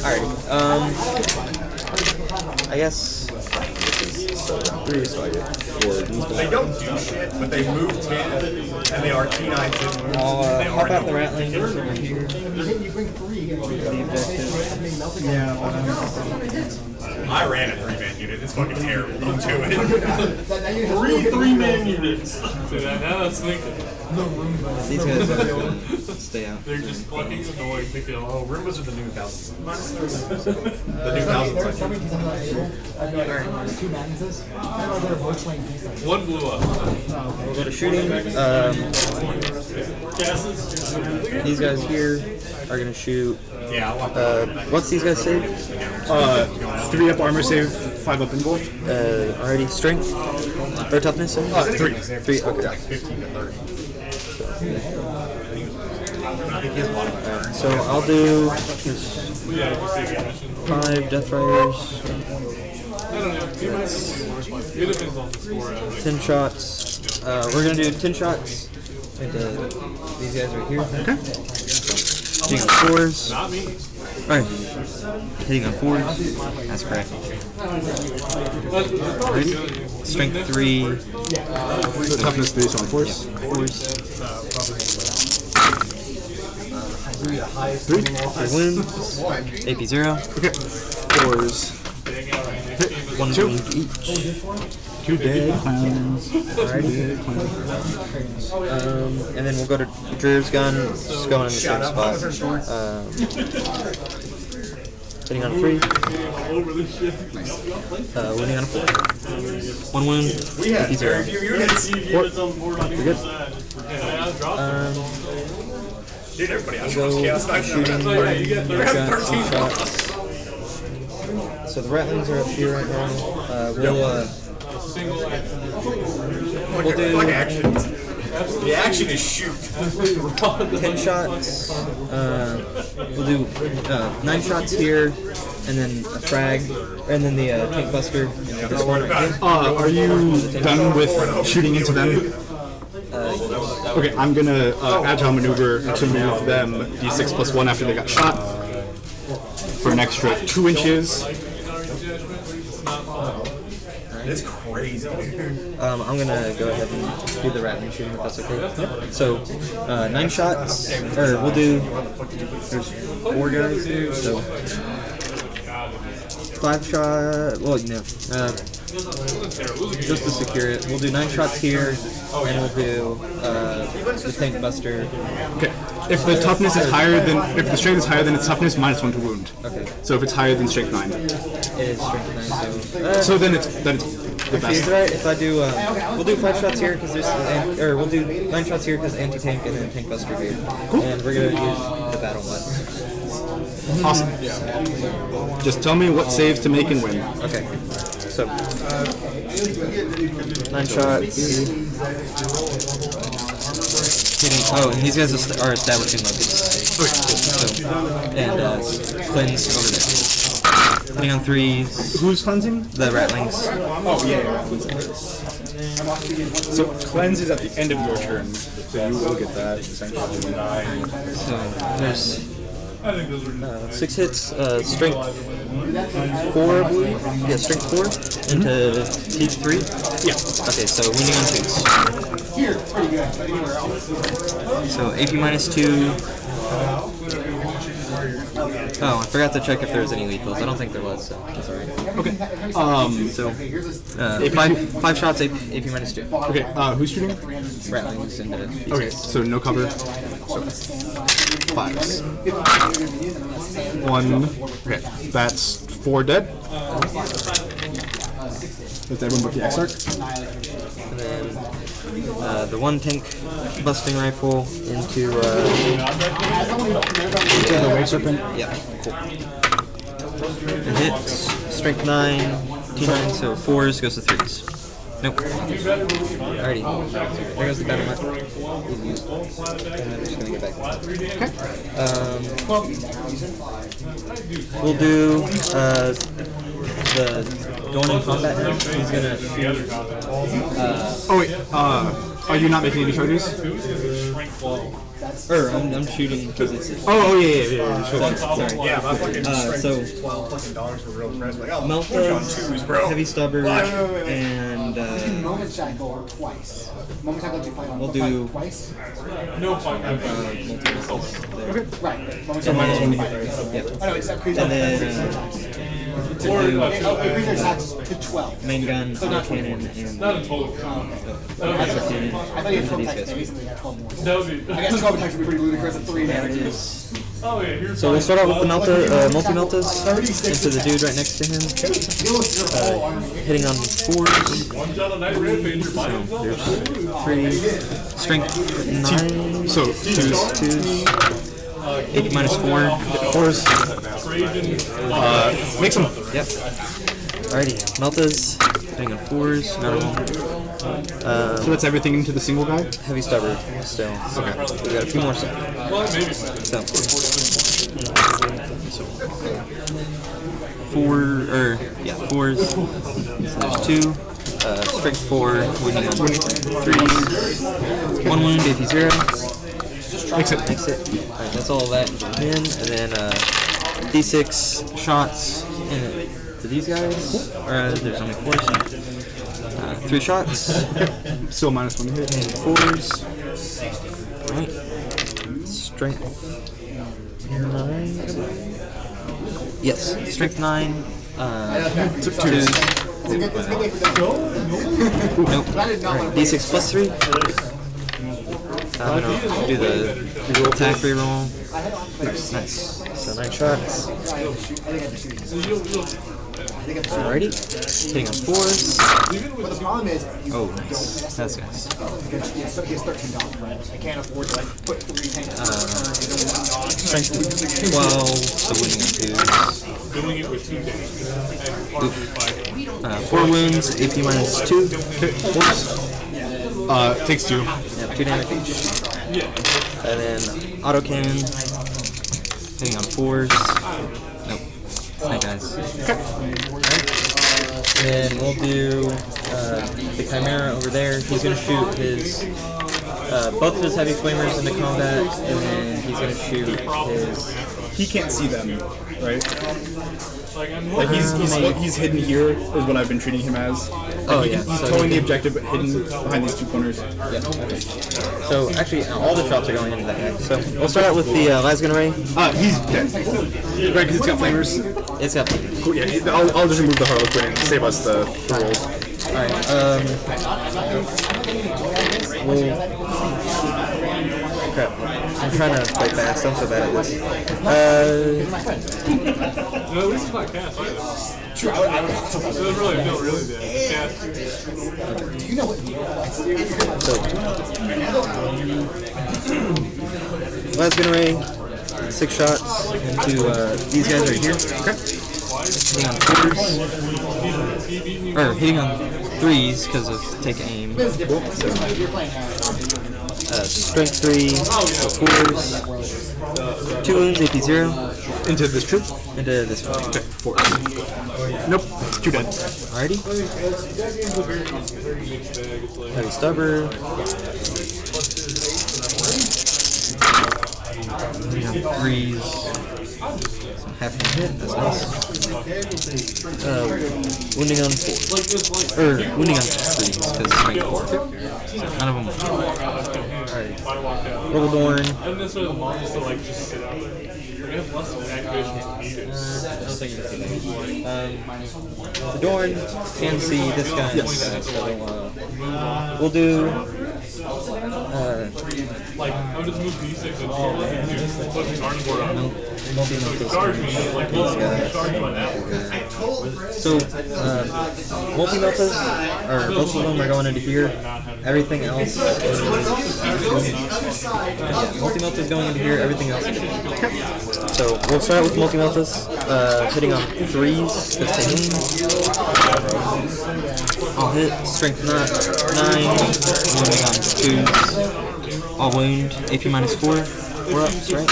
Speaker 3: Alrighty. I guess.
Speaker 1: 3, so I get 4.
Speaker 4: They don't do shit, but they move 10, and they are T9 10
Speaker 3: I'll
Speaker 4: moves.
Speaker 3: hop out the Ratling over here.
Speaker 4: I ran a 3-man unit. It's fucking terrible. Don't do it.
Speaker 6: 3-man units.
Speaker 2: So now that's thinking.
Speaker 3: These guys stay out.
Speaker 2: They're just fucking annoying thinking, oh,
Speaker 4: Roombas are the new Thousand Suns. The new Thousand Suns.
Speaker 2: one blew up.
Speaker 3: We'll go to shooting. These guys here are gonna shoot.
Speaker 4: Yeah, I want
Speaker 3: What's these guys save?
Speaker 1: 3 up armor save, 5 up invuln.
Speaker 3: Already strength or toughness?
Speaker 1: 3.
Speaker 3: 3. Okay.
Speaker 4: 15 to 30.
Speaker 3: So I'll do
Speaker 2: Yeah, just take it.
Speaker 3: 5 Death Riders,
Speaker 2: I don't know. It depends on the score.
Speaker 3: 10 shots. We're gonna do 10 shots into these guys right here. Okay. Hitting on 4s.
Speaker 2: Not me.
Speaker 3: Alright. Hitting on 4s. That's correct. Ready? Strength 3.
Speaker 1: So toughness 3, so on 4s.
Speaker 3: 4s.
Speaker 1: 3.
Speaker 3: 3 wounds. AP 0.
Speaker 1: Okay. 4s.
Speaker 3: 1
Speaker 1: 2.
Speaker 3: wound each.
Speaker 1: 2 dead clowns.
Speaker 3: Alrighty. And then we'll go to Drew's gun, just going in the same spot. Hitting on a 3.
Speaker 2: Over this shit.
Speaker 3: Winning on a 4. 1 wound. AP 0.
Speaker 2: You're good.
Speaker 4: Dude, everybody else
Speaker 3: Go
Speaker 4: chaos knife.
Speaker 3: shooting. Got 2 shots. So the Rattlings are up here right now. We'll do
Speaker 4: Fuck action. The action is shoot.
Speaker 3: 10 shots. We'll do 9 shots here, and then a frag, and then the tank buster. This one right here.
Speaker 1: Are you done with shooting into them? Okay, I'm gonna agile maneuver to move them d6 plus 1 after they got shot for an extra 2 inches.
Speaker 4: It's crazy.
Speaker 3: I'm gonna go ahead and do the rattling shooting if that's okay. Yep. So 9 shots, or we'll do. There's 4 guys here, so 5 shot. Well, just to secure it, we'll do 9 shots here, and we'll do the tank buster.
Speaker 1: Okay. If the toughness is higher than, if the strength is higher than its toughness, -1 to wound.
Speaker 3: Okay.
Speaker 1: So if it's higher than strength 9.
Speaker 3: It is strength 9,
Speaker 1: So then it's the
Speaker 3: Is
Speaker 1: best.
Speaker 3: it right if I do? We'll do 5 shots here because there's, or we'll do 9 shots here because anti-tank and then tank buster here, and we're gonna use the battle mud.
Speaker 1: Awesome. Just tell me what saves to make and win.
Speaker 3: Okay, so 9 shots. Hitting. Oh, and these guys are establishing locations. So, and cleanse over there. Hitting on 3s.
Speaker 1: Who's cleansing?
Speaker 3: The Rattlings.
Speaker 1: Oh, yeah. So cleanse is at the end of your turn, so you will get that essentially.
Speaker 3: So there's 6 hits, strength 4, I believe. Yeah, strength 4 into teach 3.
Speaker 1: Yeah.
Speaker 3: Okay, so winning on 2s. So AP -2. Oh, I forgot to check if there was any lethals. I don't think there was, so that's alright.
Speaker 1: Okay.
Speaker 3: So 5 shots, AP -2.
Speaker 1: Okay. Who's shooting?
Speaker 3: Rattlings into
Speaker 1: Okay. So no cover. So 5s. 1. Okay. That's 4 dead. That's everyone but the Exarch.
Speaker 3: and then the 1 tank busting rifle into
Speaker 1: the Wave Serpent.
Speaker 3: yeah, cool. It hits strength 9, T9, so 4s goes to 3s. Nope. Alrighty. There goes the battle map. Easy use. And then we're just gonna get back. Okay. We'll do the Dawn in combat now. He's gonna shoot.
Speaker 1: Oh wait. Are you not making any charges?
Speaker 3: Or I'm shooting because it's.
Speaker 1: Oh yeah. Sure.
Speaker 3: Sorry.
Speaker 4: Yeah, my fucking
Speaker 3: So
Speaker 4: $12 for real press. Like, oh,
Speaker 3: Melta,
Speaker 4: twos, bro.
Speaker 3: Heavy Stubber, and
Speaker 8: Moment cycle twice. Moment cycle you fight on.
Speaker 3: we'll do
Speaker 8: twice.
Speaker 2: No fuck.
Speaker 3: multi-missiles there.
Speaker 8: Right. Moment
Speaker 3: And
Speaker 8: cycle.
Speaker 3: then,
Speaker 8: I
Speaker 3: yep.
Speaker 8: know it's that crazy.
Speaker 3: And then
Speaker 8: it increases attacks to 12.
Speaker 3: main gun, cannon, and
Speaker 2: Not a total.
Speaker 3: laser cannon
Speaker 8: I thought you had 12
Speaker 3: into these
Speaker 8: attacks.
Speaker 3: guys.
Speaker 8: Basically, got 12 more.
Speaker 2: That would be.
Speaker 8: I guess 12 attacks would be pretty ludicrous at 3 damages.
Speaker 2: Oh yeah, here's.
Speaker 3: So we'll start out with the multi-meltas into the dude right next to him, hitting on 4s.
Speaker 2: One shot on night rampage. You're buying
Speaker 3: There's 3, strength 9,
Speaker 1: So 2s.
Speaker 3: 2s, AP -4, 4s.
Speaker 1: Make some.
Speaker 3: Yep. Alrighty, Meltas, hitting on 4s, none of them.
Speaker 1: So that's everything into the single guy.
Speaker 3: Heavy Stubber still. Okay. We got a few more stuff.
Speaker 2: Well, maybe.
Speaker 3: So 4s. So there's 2. Strength 4, winning on 3s. 1 wound, AP 0.
Speaker 1: Exit.
Speaker 3: Alright, that's all of that in. And then D6 shots to these guys. There's only 4, so 3 shots.
Speaker 1: Still -1 to hit.
Speaker 3: And 4s. Alright. Strength 9. Yes, strength 9. 2s. Nope. Alright, D6 plus 3. I'm gonna do the attack reroll. Nice. So 9 shots. Alrighty. Hitting on 4s.
Speaker 8: But the problem is,
Speaker 3: Oh, nice. That's nice.
Speaker 8: he has $13, right? I can't afford to like put 3 tanks.
Speaker 3: Strength 12, so winning on 2s.
Speaker 2: Doing it with 2 days.
Speaker 3: 4 wounds, AP minus 2. Force.
Speaker 1: Takes 2.
Speaker 3: Yeah, 2 damage each. And then autocannon. Hitting on 4s. Nope. Hi guys. And then we'll do the Chimera over there. He's going to shoot his both of his heavy flamers into combat, and then he's going to shoot his.
Speaker 1: He can't see them, right?
Speaker 2: Like
Speaker 1: He's hidden here is what I've been treating him as.
Speaker 3: Oh
Speaker 1: He's
Speaker 3: yeah.
Speaker 1: towing the objective, but hidden behind these 2 corners.
Speaker 3: Yeah. Okay. So actually, all the shots are going into that guy. So we'll start out with the Lasgun Ray.
Speaker 1: He's dead. Right, because it's got flamers.
Speaker 3: It's got.
Speaker 1: Cool, yeah, I'll just remove the Harlequin and save us the rolls.
Speaker 3: Alright, crap. I'm trying to play fast, I'm so bad at this.
Speaker 2: no, this is not cast either. True, I don't know. It doesn't really feel really bad. Cast.
Speaker 8: Do you know what?
Speaker 3: Lasgun Ray, 6 shots into these guys right here. Okay. Hitting on 4s. Or hitting on 3s because of take aim. Strength 3, so 4s. 2 wounds, AP 0.
Speaker 1: Into this troop?
Speaker 3: Into this one.
Speaker 1: Okay, 4. Nope, 2 dead.
Speaker 3: Alrighty. Heavy stubber. Threes. Some half a hit, that's nice. Wounding on 4. Or wounding on 3s, because it's rank 4. None of them. Alright. Roll-Dorn.
Speaker 2: I don't necessarily the monsters to like just sit out there. We have less activations needed.
Speaker 3: I don't think you can see that. The Dorn can see this guy and this guy, so we'll do.
Speaker 2: Like, I would just move D6 and just put the carnivore on.
Speaker 3: Multi-Miltos.
Speaker 2: Charge me, like,
Speaker 3: These guys.
Speaker 2: charge by that.
Speaker 3: So, multi-Miltos, or both of them are going into here. Everything else is... Yeah, multi-Miltos is going into here, everything else is here. So, we'll start with multi-Miltos, hitting on 3s, that's the I'll hit, strength 9, wounding on 2s. I'll wound, AP minus 4. 4 ups, right?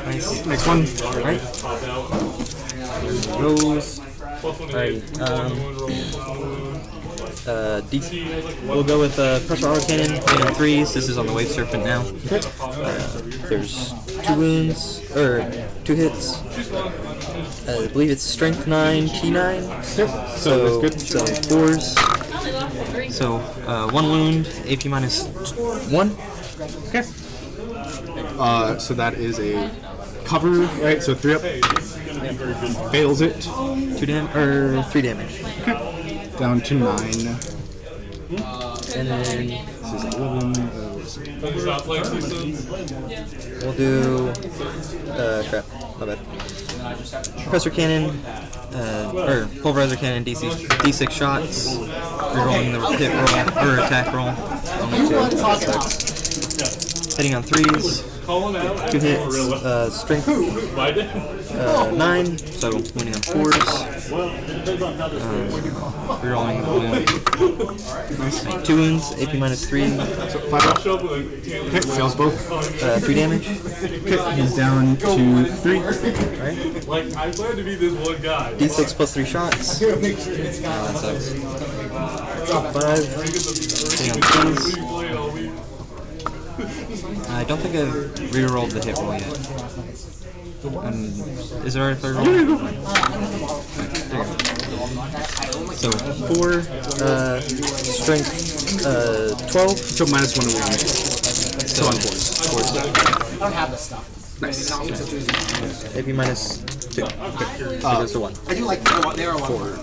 Speaker 3: Nice.
Speaker 1: Next one.
Speaker 3: Alright. Rolls. Alright. We'll go with Pressure Auto Cannon, hitting on 3s. This is on the Wave Serpent now. There's 2 wounds, or 2 hits. I believe it's Strength 9, T9.
Speaker 1: Yep.
Speaker 3: So
Speaker 1: that's good.
Speaker 3: So 4s. So 1 wound, AP minus 1.
Speaker 1: Okay. So that is a cover, right? So 3 up. Fails it.
Speaker 3: 3 damage.
Speaker 1: Okay. Down to 9.
Speaker 3: And then
Speaker 1: This is 11.
Speaker 3: we'll do crap, my bad. Pressure cannon, or pulverizer cannon, D6 shots. Rerolling the hit roll or attack roll. Only 2. Hitting on 3s. 2 hits. Strength 9. So winning on 4s. Rerolling the wound. 2 wounds. AP minus 3.
Speaker 1: So 5 up. Okay, fails both.
Speaker 3: 3 damage.
Speaker 1: Okay, he's down to 3.
Speaker 3: Alright.
Speaker 2: Like, I plan to be this one guy.
Speaker 3: D6 plus 3 shots. That sucks. 5. Hitting on 2s. I don't think I've re-rolled the hit roll yet. Is there a third roll? So 4, strength 12.
Speaker 1: So minus 1 to wound.
Speaker 3: So on 4s.
Speaker 8: I don't have this stuff.
Speaker 1: Nice.
Speaker 3: AP minus 2. So goes to 1.
Speaker 8: I do like they are a lot. They are a lot fun.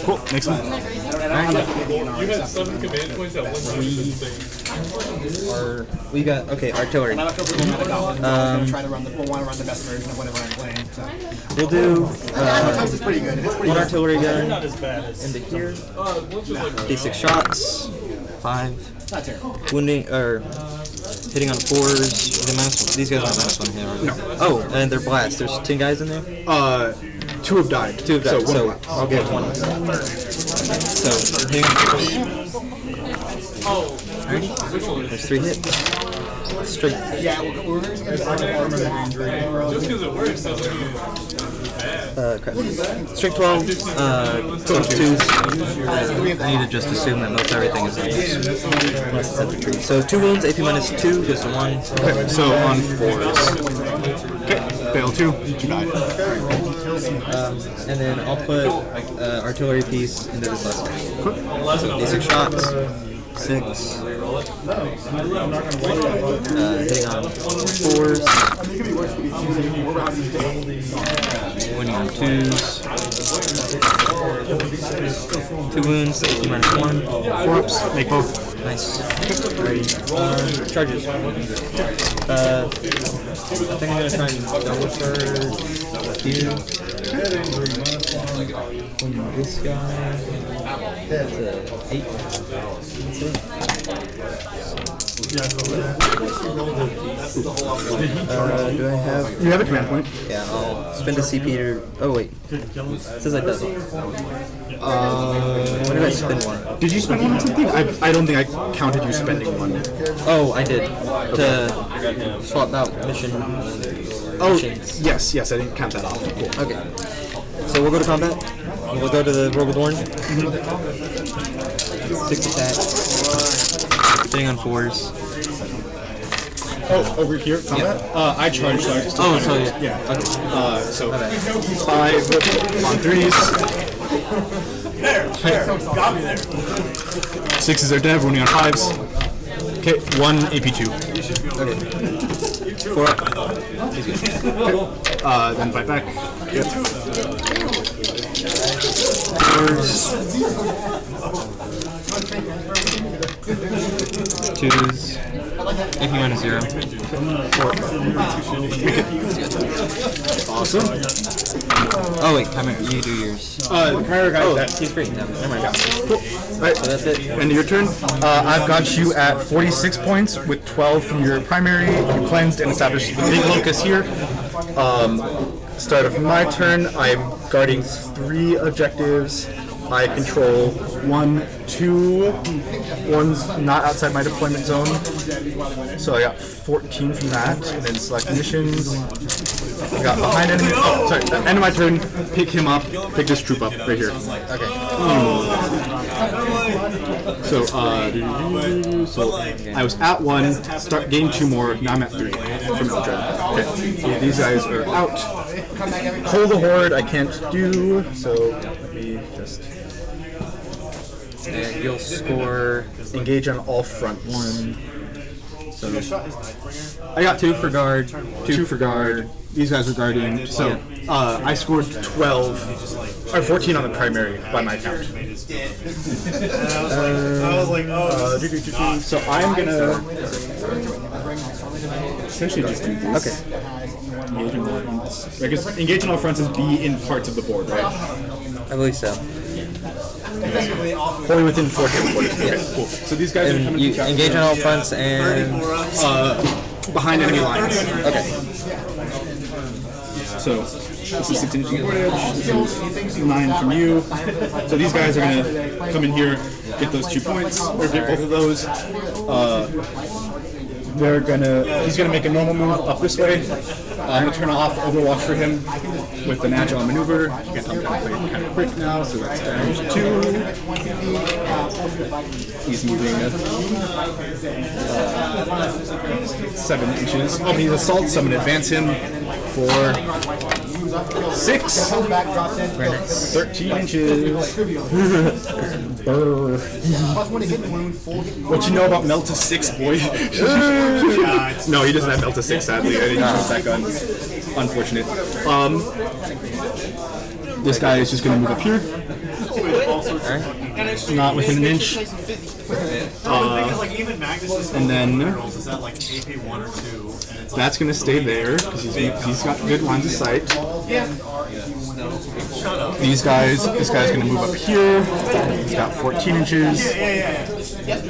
Speaker 1: Cool. Next one.
Speaker 8: And I like the
Speaker 2: You had 7 command points at one time. It's insane.
Speaker 3: We got, okay, artillery.
Speaker 8: And I feel pretty mad about it. I'm gonna try to run the best version of whatever I'm playing. So.
Speaker 3: We'll do
Speaker 8: Sometimes it's pretty good. It's pretty
Speaker 3: 1
Speaker 8: good.
Speaker 3: artillery gun into here. D6 shots. 5.
Speaker 8: Not terrible.
Speaker 3: Wounding, or hitting on 4s. The minus, these guys aren't -1 here, are they? No. Oh, and they're blast. There's 10 guys in there?
Speaker 1: 2 have died.
Speaker 3: 2 of that,
Speaker 1: So,
Speaker 3: so
Speaker 1: one
Speaker 3: I'll get 1. So, hitting on 4s. There's 3 hits. Straight.
Speaker 8: Yeah, we're going to
Speaker 2: Just because it works doesn't mean it's bad.
Speaker 3: Crap. Straight 12, 2s. I need to just assume that most everything is unless it's infantry. So 2 wounds, AP minus 2, goes to 1.
Speaker 1: Okay, so on 4s. Okay, fail 2, 2 died.
Speaker 3: And then I'll put artillery piece into this last guy. So these 6 shots. 6. Hitting on 4s. Winning on 2s. 2 wounds, AP minus 1.
Speaker 1: 4 ups, make both.
Speaker 3: Nice. Charges. I think I'm gonna try and go for you. This guy. That's 8. That's it. Do I have?
Speaker 1: You have a command point.
Speaker 3: Yeah, I'll spend a CP to. Oh wait, it says I doesn't. When did I spend 1?
Speaker 1: Did you spend 1 on something? I don't think I counted you spending 1.
Speaker 3: Oh, I did. To swap out mission. Missions.
Speaker 1: Yes, I didn't count that off. Cool.
Speaker 3: Okay. So we'll go to combat. We'll go to the roll with Warren. 6 attacks. Hitting on 4s.
Speaker 1: Oh, over here, combat? I charged, so I just
Speaker 3: Oh, so yeah.
Speaker 1: yeah.
Speaker 3: Okay.
Speaker 1: So 5 on 3s.
Speaker 6: Got me there.
Speaker 1: 6s are dead, running on 5s. Okay, 1 AP2.
Speaker 3: Okay. 4 up.
Speaker 1: Then fight back. Yep.
Speaker 3: 4s. 2s. AP minus 0. 4.
Speaker 1: Awesome.
Speaker 3: Oh wait, time out. You do yours.
Speaker 1: The prior guy.
Speaker 3: Oh, he's free. No, never mind.
Speaker 1: Cool. Alright,
Speaker 3: So that's it.
Speaker 1: end of your turn. I've got you at 46 points with 12 from your primary. You cleansed and established the big locus here. Start of my turn, I'm guarding 3 objectives. I control 1, 2. One's not outside my deployment zone. So I got 14 from that. And then select missions. I got behind enemy. Oh, sorry. End of my turn. Pick him up. Pick this troop up right here.
Speaker 3: Okay.
Speaker 1: So, so I was at 1. Start gain 2 more. Now I'm at 3 from Eldred. Okay. So these guys are out. Hold the horde. I can't do. So let me just.
Speaker 3: And you'll score.
Speaker 1: Engage on all fronts.
Speaker 3: 1.
Speaker 1: So I got 2 for guard, 2 for guard. These guys are guarding. So I scored 12 or 14 on the primary by my count.
Speaker 6: I was like, oh,
Speaker 1: So I'm gonna essentially just do this.
Speaker 3: Okay.
Speaker 1: Engage on all fronts. I guess engage on all fronts is be in parts of the board, right?
Speaker 3: I believe so.
Speaker 1: Only within 4 hit points. Okay, cool. So these guys are
Speaker 3: And
Speaker 1: coming
Speaker 3: you
Speaker 1: to
Speaker 3: engage on all fronts and.
Speaker 1: behind enemy lines.
Speaker 3: Okay.
Speaker 1: So this is 6 inches of footage. This is 9 from you. So these guys are gonna come in here, get those 2 points, or get both of those. He's gonna make a normal move up this way. I'm gonna turn off Overwatch for him with an agile maneuver. You can tell I'm gonna play kind of quick now, so that's down to 2. He's moving 7 inches. Oh, he's assault, so I'm gonna advance him for 6. 13 inches. Brr.
Speaker 8: Plus 1 hit and wound, full hit and wound.
Speaker 1: What you know about Melt to 6, boy? No, he doesn't have Melt to 6, sadly. I didn't choose that gun. Unfortunate. This guy is just going to move up here. Not within an inch. And then that's going to stay there because he's got good lines of sight. This guy's going to move up here. He's got 14 inches.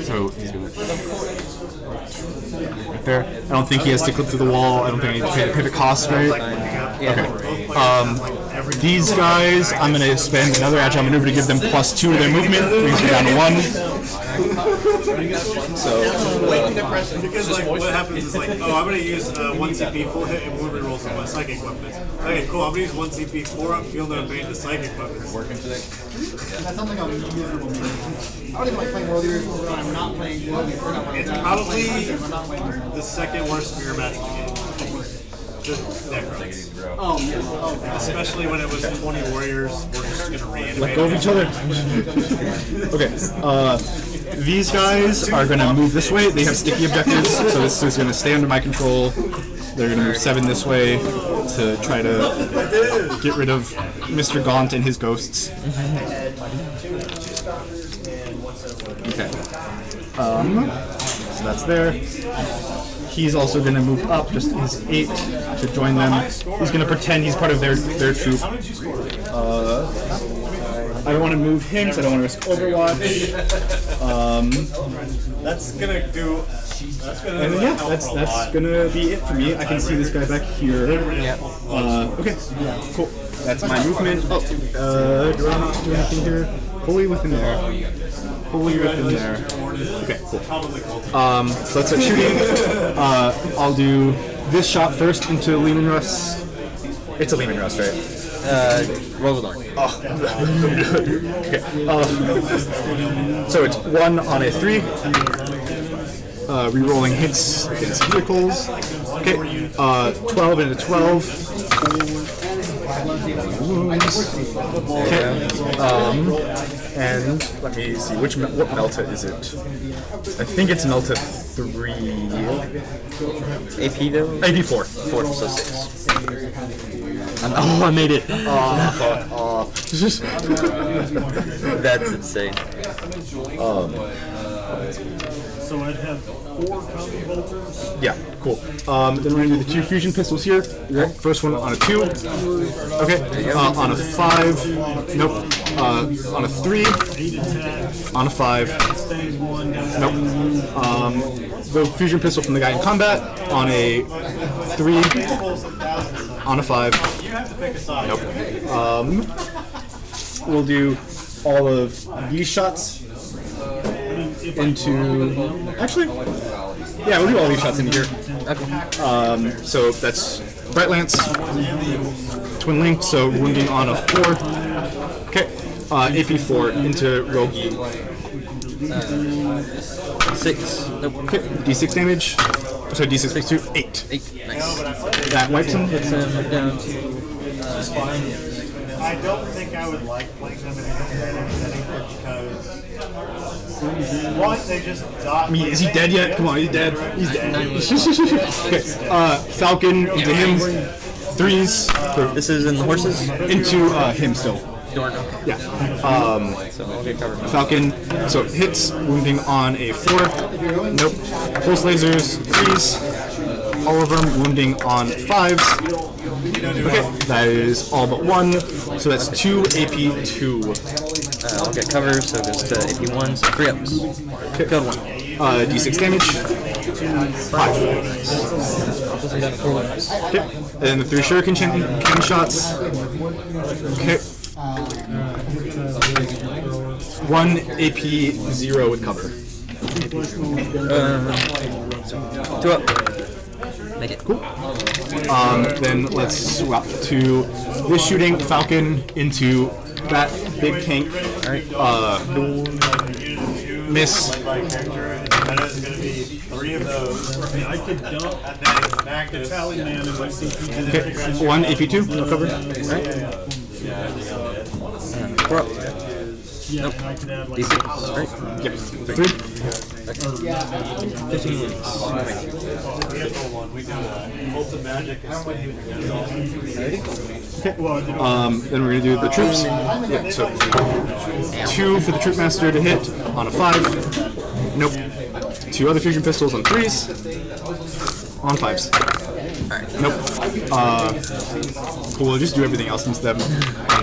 Speaker 1: So he's going to right there. I don't think he has to clip through the wall. I don't think I need to pay the pivot cost, right? Okay. These guys, I'm going to spend another agile maneuver to give them +2 to their movement. Brings me down to 1. So,
Speaker 9: because like what happens is like, oh, I'm gonna use 1 CP full hit and movement rolls on my psychic weapons. Okay, cool. I'm gonna use 1 CP 4 up, feel no pain to psychic weapons. Working today.
Speaker 8: That's something I'm miserable. I don't even like playing World Years when I'm not playing World Years.
Speaker 9: It's probably the second worst mirror match in the game. Just Necrons. Especially when it was 20 warriors, we're just gonna reanimate.
Speaker 1: let go of each other. Okay. These guys are going to move this way. They have sticky objectives, so this is going to stay under my control. They're going to move 7 this way to try to get rid of Mr. Gaunt and his ghosts. Okay. So that's there. He's also going to move up, just his 8 to join them. He's going to pretend he's part of their troop. I don't want to move him, so I don't want to risk Overwatch.
Speaker 9: That's gonna do.
Speaker 1: And then, yeah, that's gonna be it for me. I can see this guy back here. Okay, cool. That's my movement. Oh, do I not do anything here? Wholly within there. Wholly within there. Okay, cool. So let's start shooting. I'll do this shot first into Lehman Russ. It's a Lehman Russ, right?
Speaker 3: Roll the dark.
Speaker 1: Oh. Okay. So it's 1 on a 3. Rerolling hits against vehicles. Okay. 12 into 12. Okay. And let me see what Melta is it? I think it's Melta 3.
Speaker 3: AP though?
Speaker 1: AP 4. 4, so 6. Oh, I made it. Oh, fuck off.
Speaker 3: That's insane.
Speaker 9: So I'd have 4 combi bolters.
Speaker 1: Yeah, cool. Then we're gonna do the 2 fusion pistols here. First one on a 2. Okay. On a 5. Nope. On a 3. On a 5. Nope. The fusion pistol from the guy in combat on a 3. On a 5. Nope. We'll do all of these shots into. Actually, yeah, we'll do all these shots in here. So that's Bright Lance, Twin Link, so wounding on a 4. Okay. AP 4 into Rogi.
Speaker 3: 6. Nope.
Speaker 1: Okay. D6 damage. So D6 plus 2, 8.
Speaker 3: 8. Nice.
Speaker 1: That wipes him.
Speaker 3: Puts him down to.
Speaker 9: I don't think I would like playing them in a competitive setting because one, they just dot.
Speaker 1: I mean, is he dead yet? Come on, he's dead. He's dead. Okay. Falcon into him. 3s.
Speaker 3: This is in the horses?
Speaker 1: Into him still.
Speaker 3: Dorn.
Speaker 1: Yeah.
Speaker 3: So I'll get covered.
Speaker 1: Falcon. So hits, wounding on a 4. Nope. Pulse lasers. 3s. All of them wounding on 5s. Okay. That is all but 1. So that's 2 AP 2.
Speaker 3: I'll get cover, so it goes to AP 1, so 3 ups.
Speaker 1: Okay.
Speaker 3: Killed 1.
Speaker 1: D6 damage. 5.
Speaker 3: Puts him down to 4 wounds.
Speaker 1: Okay. And then the 3 shuriken cannon shots. Okay. 1 AP 0 with cover.
Speaker 3: 2 up. Make it.
Speaker 1: Cool. Then let's swap to this shooting Falcon into that big tank.
Speaker 3: Alright.
Speaker 1: Miss.
Speaker 9: That is going to be 3 of those. I could dump and then back to tally man and my CP.
Speaker 1: Okay. 1 AP 2. No cover. Alright.
Speaker 3: 4 up.
Speaker 9: Yeah, and I could add like
Speaker 3: D6, right?
Speaker 1: Yep. 3.
Speaker 3: 15 minutes.
Speaker 9: we do Ultimate Magic is
Speaker 1: Then we're gonna do the troops. Yeah, so 2 for the troop master to hit on a 5. Nope. 2 other fusion pistols on 3s. On 5s. Nope. Cool. We'll just do everything else instead. On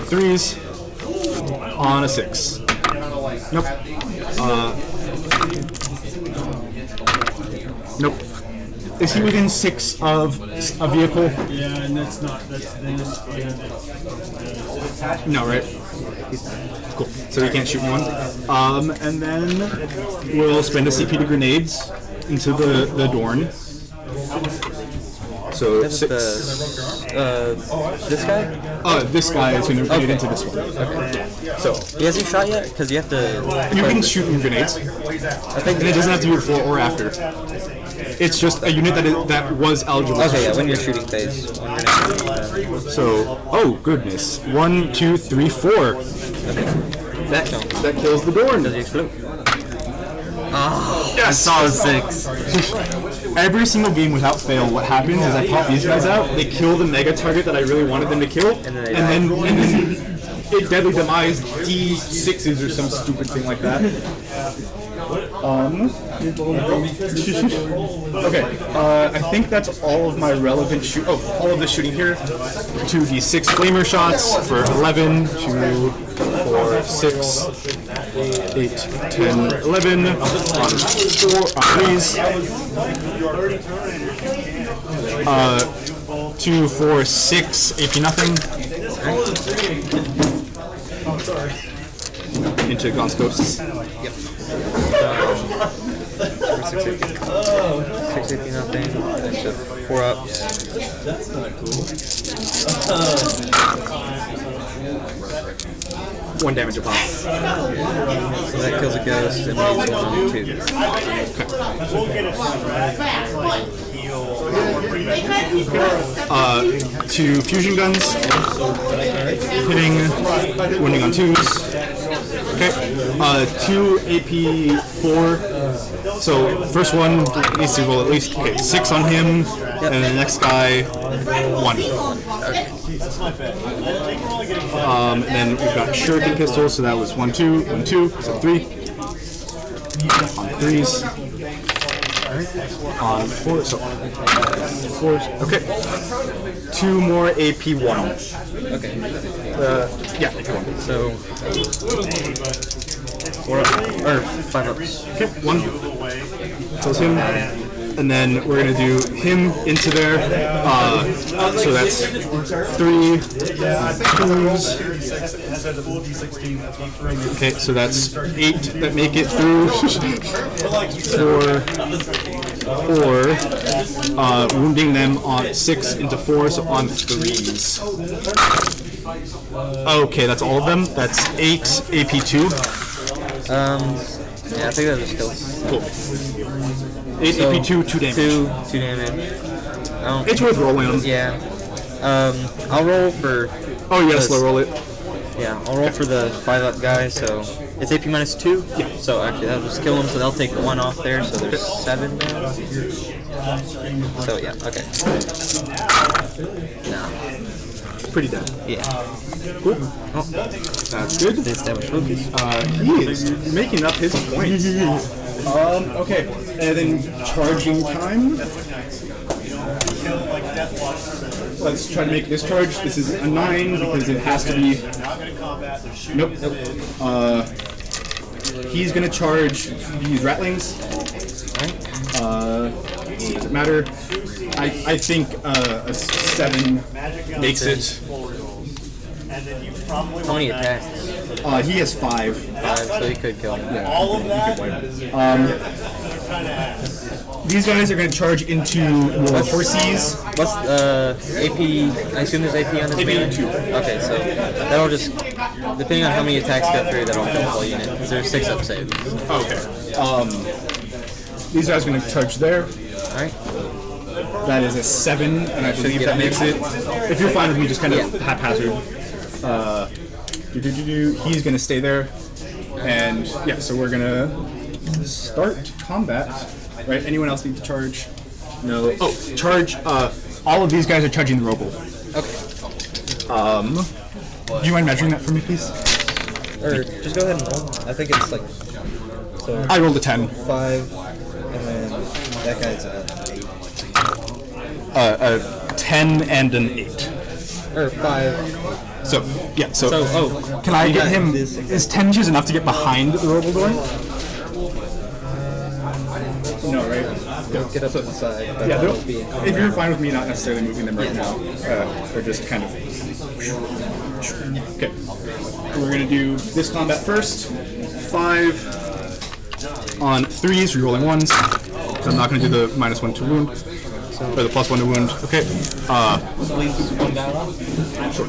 Speaker 1: 3s. On a 6. Nope. Nope. Is he within 6 of a vehicle?
Speaker 9: Yeah, and that's this.
Speaker 1: No, right? Cool. So he can't shoot anyone. And then we'll spend a CP to grenades into the Dorn. So
Speaker 3: That's
Speaker 1: 6.
Speaker 3: This guy?
Speaker 1: This guy is going to grenade into this one.
Speaker 3: Okay.
Speaker 1: So
Speaker 3: He hasn't shot yet? Because you have to...
Speaker 1: you can shoot in grenades,
Speaker 3: I think...
Speaker 1: and it doesn't have to be before or after. It's just a unit that was eligible.
Speaker 3: Okay, yeah, when you're shooting phase.
Speaker 1: So, oh goodness, 1, 2, 3, 4. That kills the Dorn.
Speaker 3: Does he explode?
Speaker 1: Yes,
Speaker 3: I saw a 6.
Speaker 1: Every single game without fail, what happens is I pop these guys out, they kill the mega target that I really wanted them to kill, and then it deadly demise D6s or some stupid thing like that. Okay, I think that's all of my relevant all of the shooting here. 2d6 flamer shots for 11, 2, 4, 6, 8, 10, 11, on 3s. 2, 4, 6, AP nothing. Into Gaunt's Ghosts.
Speaker 3: Yep. 680 nothing. Into 4 ups.
Speaker 1: One damage a pop.
Speaker 3: So that kills a ghost and leaves 1, 2.
Speaker 1: 2 fusion guns. Hitting, wounding on 2s. Okay. 2 AP 4. So first one needs to roll at least 6 on him, and then the next guy 1. And then we've got shuriken pistols, so that was 1, 2, 1, 2, so 3. On 3s. On 4, so 4s. Okay. 2 more AP1.
Speaker 3: Okay.
Speaker 1: Yeah, AP1.
Speaker 3: So 4 up, or 5 ups.
Speaker 1: Okay, 1. Kills him. And then we're gonna do him into there. So that's 3 2s. Okay, so that's 8 that make it through. 4. Wounding them on 6 into 4, so on 3s. Okay, that's all of them. That's 8 AP2.
Speaker 3: Yeah, I think that just kills.
Speaker 1: Cool. 8
Speaker 3: So,
Speaker 1: AP2, 2 damage.
Speaker 3: 2 damage.
Speaker 1: It's worth rolling them.
Speaker 3: Yeah. I'll roll for...
Speaker 1: Oh, you gotta slow roll it.
Speaker 3: Yeah, I'll roll for the 5 up guy, so... It's AP minus 2? Yeah. So actually, that'll just kill him, so they'll take 1 off there, so there's 7 now. So yeah, okay. Nah.
Speaker 1: Pretty dead.
Speaker 3: Yeah.
Speaker 1: Cool.
Speaker 3: Oh,
Speaker 1: That's good.
Speaker 3: they established focus.
Speaker 1: He is making up his points. Okay, and then charging time. Let's try to make this charge. This is a 9 because it has to be. Nope. He's gonna charge these ratlings. Doesn't matter. I think a 7 makes it.
Speaker 3: How many attacks?
Speaker 1: He has 5.
Speaker 3: 5, so he could kill him.
Speaker 1: These guys are going to charge into your horses.
Speaker 3: What's AP? I assume there's AP on this
Speaker 1: AP
Speaker 3: man?
Speaker 1: 2.
Speaker 3: Okay, so that'll just, depending on how many attacks go through, that'll kill the whole unit. Because there's 6 up saves.
Speaker 1: Okay. These guys are going to charge there.
Speaker 3: Alright.
Speaker 1: That is a 7, and I believe that makes it. If you're fine with me just kind of haphazard. He's going to stay there. And yeah, so we're gonna start combat. Right? Anyone else need to charge? No. Oh, charge. All of these guys are charging the robo.
Speaker 3: Okay.
Speaker 1: Do you mind measuring that for me, please?
Speaker 3: Or just go ahead and roll. I think it's like. So
Speaker 1: I rolled a 10.
Speaker 3: 5, and then that guy's a 8.
Speaker 1: A 10 and an 8.
Speaker 3: Or 5.
Speaker 1: So yeah. So can I
Speaker 3: you
Speaker 1: get
Speaker 3: got
Speaker 1: him?
Speaker 3: this.
Speaker 1: Is 10 inches enough to get behind the robo door? No, right?
Speaker 3: Get up to the side. But
Speaker 1: Yeah,
Speaker 3: that'll be
Speaker 1: if you're fine with me not necessarily moving them right now, or just kind of. Okay, we're gonna do this combat first. 5 on 3s, rerolling 1s. So I'm not gonna do the -1 to wound, or the +1 to wound. Okay.
Speaker 3: leaves one guy off.
Speaker 1: Sure.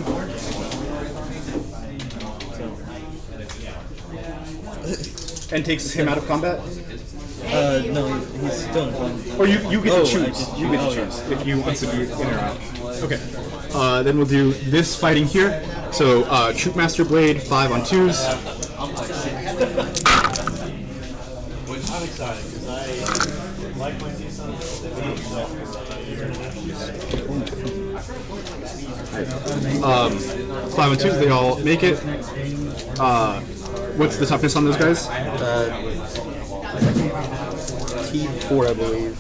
Speaker 1: And takes him out of combat.
Speaker 3: No, he's still in play.
Speaker 1: Or you get to
Speaker 3: I
Speaker 1: choose.
Speaker 3: just-
Speaker 1: You get to choose if you want to do in or out. Okay. Then we'll do this fighting here. So Troopmaster Blade, 5 on 2s.
Speaker 9: I'm excited because I like my two sons.
Speaker 1: 5 on 2s. They all make it. What's the toughness on those guys?
Speaker 3: T4, I believe.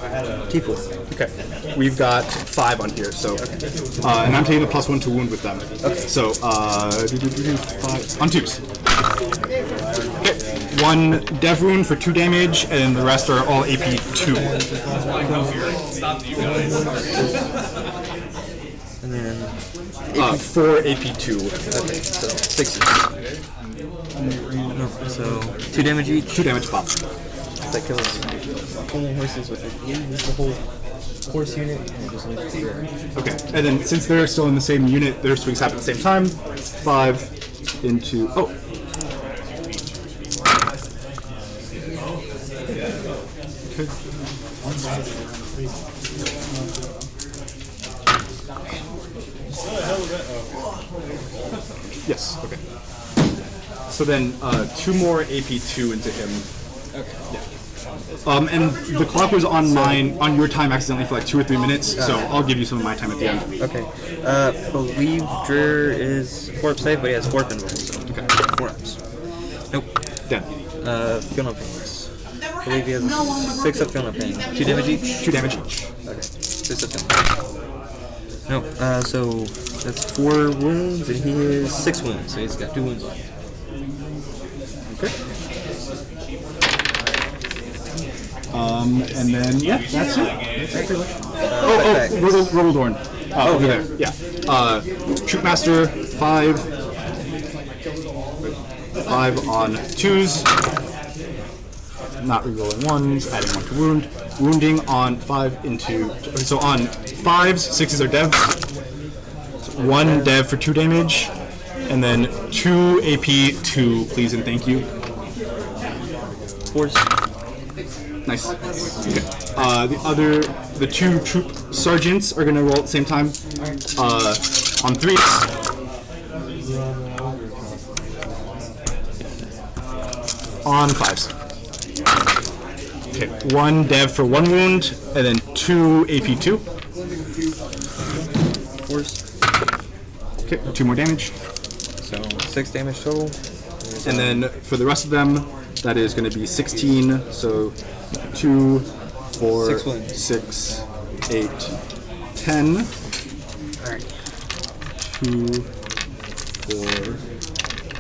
Speaker 3: T4.
Speaker 1: Okay. We've got 5 on here. So, and I'm taking the +1 to wound with them. Okay. So 5 on 2s. Okay. 1 dev wound for 2 damage, and the rest are all AP 2.
Speaker 3: And then
Speaker 1: 4 AP 2.
Speaker 3: okay, so 6. No, so 2 damage each.
Speaker 1: 2 damage pop.
Speaker 3: That kills only horses with it. Use the whole horse unit and just leave it here.
Speaker 1: Okay. And then since they're still in the same unit, their swings happen at the same time. 5 into Okay. Yes. Okay. So then 2 more AP2 into him.
Speaker 3: Okay.
Speaker 1: Yeah. And the clock was on your time accidentally for like 2 or 3 minutes, so I'll give you some of my time at the end.
Speaker 3: Okay. Believe Dreer is 4 up save, but he has 4 pinballs, so
Speaker 1: Okay.
Speaker 3: 4 ups. Nope.
Speaker 1: Dead.
Speaker 3: Feel no pains. I believe he has 6 up feel no pain. 2 damage each?
Speaker 1: 2 damage each.
Speaker 3: Okay. 6 up feel no pain. Nope. So that's 4 wounds, and he is 6 wounds, so he's got 2 wounds left.
Speaker 1: Okay. And then yeah, that's it. That's pretty much. Roboldorn. Over there. Yeah. Troopmaster 5 on 2s. Not rerolling 1s. Adding 1 to wound. Wounding on 5 into. So on 5s, 6s are devs. So 1 dev for 2 damage, and then 2 AP 2, please and thank you.
Speaker 3: Force.
Speaker 1: Nice. Okay. The 2 troop sergeants are gonna roll at the same time. On 3s. On 5s. Okay. 1 dev for 1 wound, and then 2 AP2.
Speaker 3: Force.
Speaker 1: Okay. 2 more damage,
Speaker 3: So 6 damage total.
Speaker 1: and then for the rest of them, that is going to be 16. So 2, 4,
Speaker 3: 6 wounds.
Speaker 1: 6, 8, 10.
Speaker 3: Alright.
Speaker 1: 2, 4,